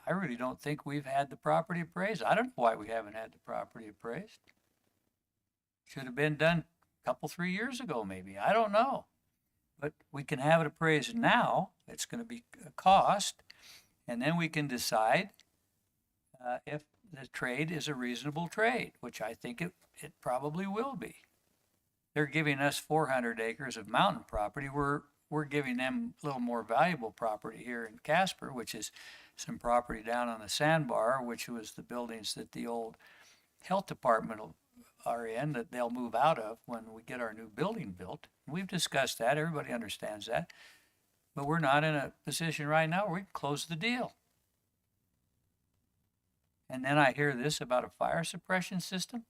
I really don't think we've had the property appraised. I don't know why we haven't had the property appraised. Should have been done a couple, 3 years ago, maybe. I don't know. But we can have it appraised now. It's going to be a cost. And then we can decide if the trade is a reasonable trade, which I think it probably will be. They're giving us 400 acres of mountain property. We're giving them a little more valuable property here in Casper, which is some property down on the sandbar, which was the buildings that the old health department are in, that they'll move out of when we get our new building built. We've discussed that. Everybody understands that. But we're not in a position right now where we can close the deal. And then I hear this about a fire suppression system.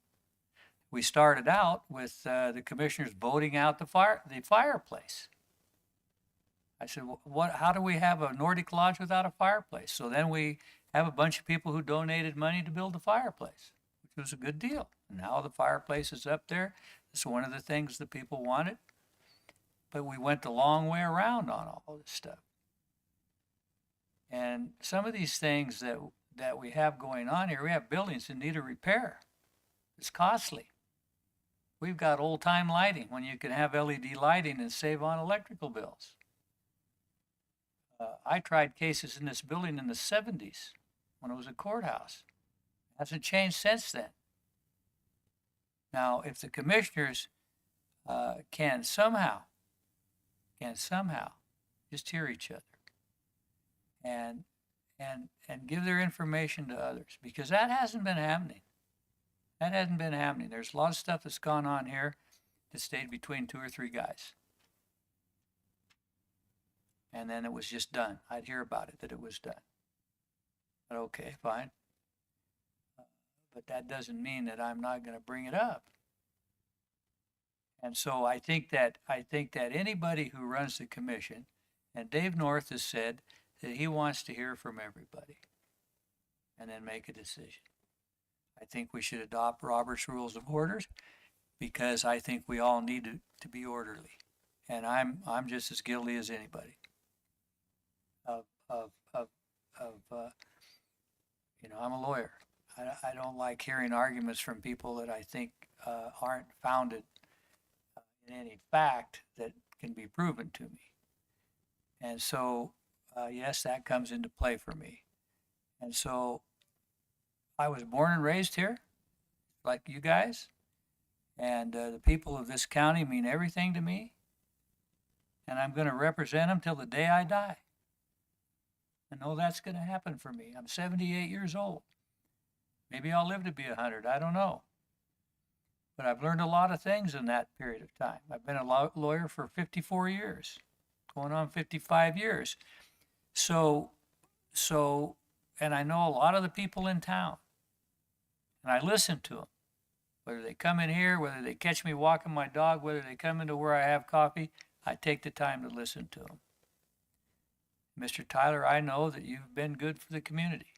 We started out with the commissioners voting out the fireplace. I said, how do we have a Nordic Lodge without a fireplace? So then we have a bunch of people who donated money to build the fireplace, which was a good deal. Now the fireplace is up there. It's one of the things the people wanted. But we went the long way around on all this stuff. And some of these things that we have going on here, we have buildings that need a repair. It's costly. We've got old time lighting when you can have LED lighting and save on electrical bills. I tried cases in this building in the 70s when it was a courthouse. Hasn't changed since then. Now, if the commissioners can somehow just hear each other and give their information to others, because that hasn't been happening. That hasn't been happening. There's a lot of stuff that's gone on here that stayed between 2 or 3 guys. And then it was just done. I'd hear about it, that it was done. But okay, fine. But that doesn't mean that I'm not going to bring it up. And so I think that anybody who runs the commission, and Dave North has said that he wants to hear from everybody and then make a decision. I think we should adopt Robert's Rules of Order because I think we all need to be orderly. And I'm just as guilty as anybody I'm a lawyer. I don't like hearing arguments from people that I think aren't founded in any fact that can be proven to me. And so, yes, that comes into play for me. And so I was born and raised here, like you guys, and the people of this county mean everything to me, and I'm going to represent them till the day I die. I know that's going to happen for me. I'm 78 years old. Maybe I'll live to be 100. I don't know. But I've learned a lot of things in that period of time. I've been a lawyer for 54 years, going on 55 years. So, and I know a lot of the people in town. And I listen to them. Whether they come in here, whether they catch me walking my dog, whether they come into where I have coffee, I take the time to listen to them. Mr. Tyler, I know that you've been good for the community.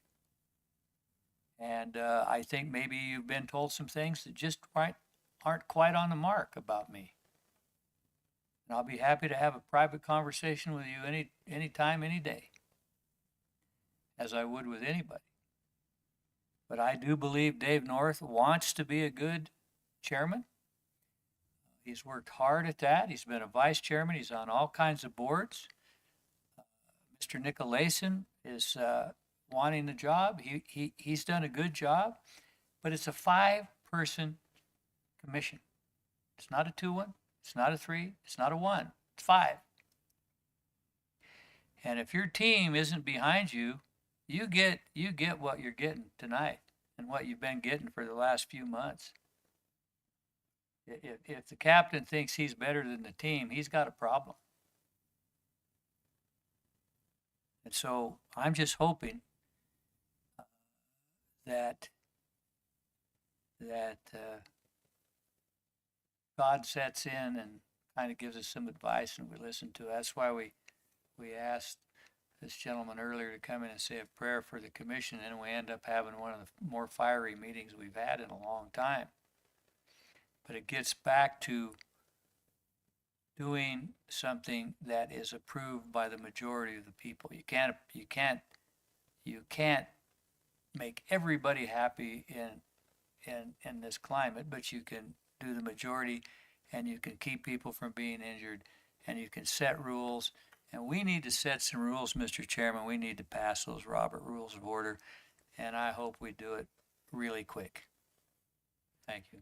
And I think maybe you've been told some things that just aren't quite on the mark about me. And I'll be happy to have a private conversation with you any time, any day, as I would with anybody. But I do believe Dave North wants to be a good chairman. He's worked hard at that. He's been a vice chairman. He's on all kinds of boards. Mr. Nicolason is wanting the job. He's done a good job, but it's a 5-person commission. It's not a 2-1. It's not a 3. It's not a 1. It's 5. And if your team isn't behind you, you get what you're getting tonight and what you've been getting for the last few months. If the captain thinks he's better than the team, he's got a problem. And so I'm just hoping that God sets in and kind of gives us some advice and we listen to it. That's why we asked this gentleman earlier to come in and say a prayer for the commission, and we end up having one of the more fiery meetings we've had in a long time. But it gets back to doing something that is approved by the majority of the people. You can't make everybody happy in this climate, but you can do the majority, and you can keep people from being injured, and you can set rules. And we need to set some rules, Mr. Chairman. We need to pass those Robert Rules of Order, and I hope we do it really quick. Thank you.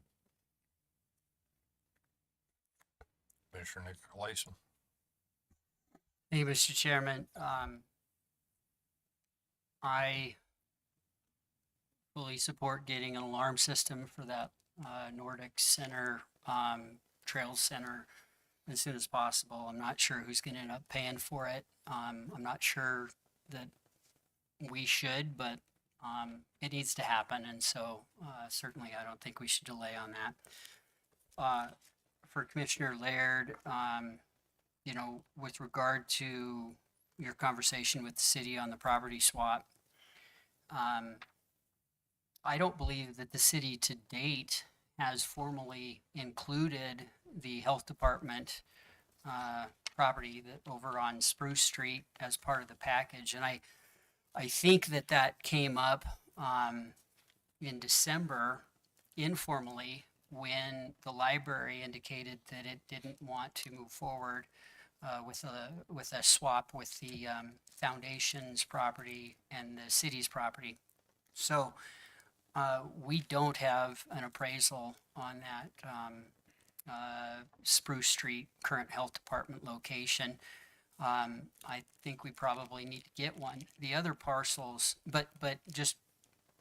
Commissioner Nicolason. Thank you, Mr. Chairman. I fully support getting an alarm system for that Nordic Center, Trail Center as soon as possible. I'm not sure who's going to end up paying for it. I'm not sure that we should, but it needs to happen. And so certainly I don't think we should delay on that. For Commissioner Laird, with regard to your conversation with the city on the property swap, I don't believe that the city to date has formally included the health department property that over on Spruce Street as part of the package. And I think that came up in December informally when the library indicated that it didn't want to move forward with a swap with the foundation's property and the city's property. So we don't have an appraisal on that Spruce Street current health department location. I think we probably need to get one. The other parcels, but just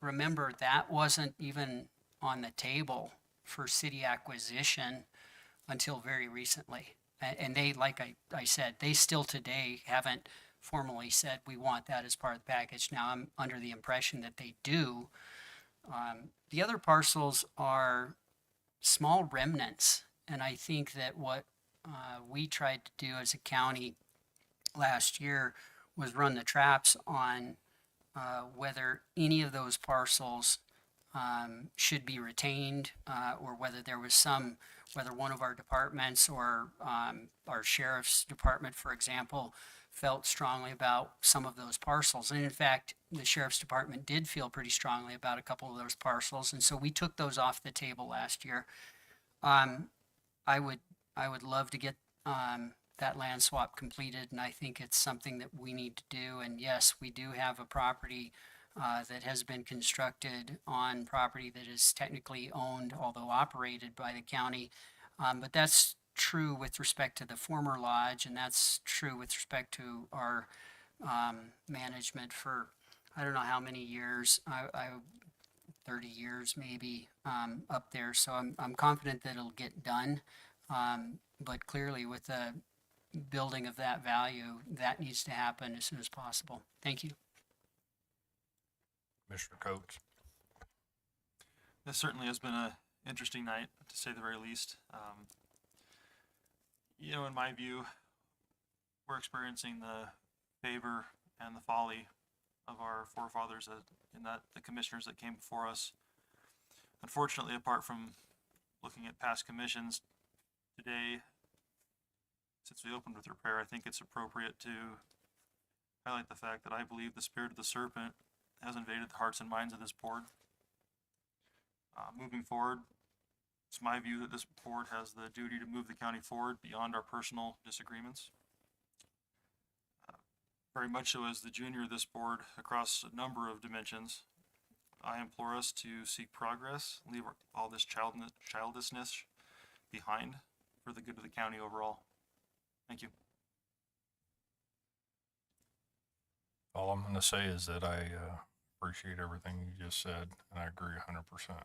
remember that wasn't even on the table for city acquisition until very recently. And they, like I said, they still today haven't formally said we want that as part of the package. Now I'm under the impression that they do. The other parcels are small remnants. And I think that what we tried to do as a county last year was run the traps on whether any of those parcels should be retained or whether there was whether one of our departments or our sheriff's department, for example, felt strongly about some of those parcels. And in fact, the sheriff's department did feel pretty strongly about a couple of those parcels. And so we took those off the table last year. I would love to get that land swap completed, and I think it's something that we need to do. And yes, we do have a property that has been constructed on property that is technically owned, although operated by the county. But that's true with respect to the former lodge, and that's true with respect to our management for I don't know how many years. I 30 years maybe up there. So I'm confident that it'll get done. But clearly with the building of that value, that needs to happen as soon as possible. Thank you. Commissioner Coates. This certainly has been an interesting night, to say the very least. You know, in my view, we're experiencing the favor and the folly of our forefathers in that the commissioners that came before us. Unfortunately, apart from looking at past commissions today, since we opened with repair, I think it's appropriate to highlight the fact that I believe the spirit of the serpent has invaded the hearts and minds of this board. Moving forward, it's my view that this board has the duty to move the county forward beyond our personal disagreements. Very much so as the junior of this board across a number of dimensions, I implore us to seek progress, leave all this childishness behind for the good of the county overall. Thank you. All I'm going to say is that I appreciate everything you just said, and I agree 100%.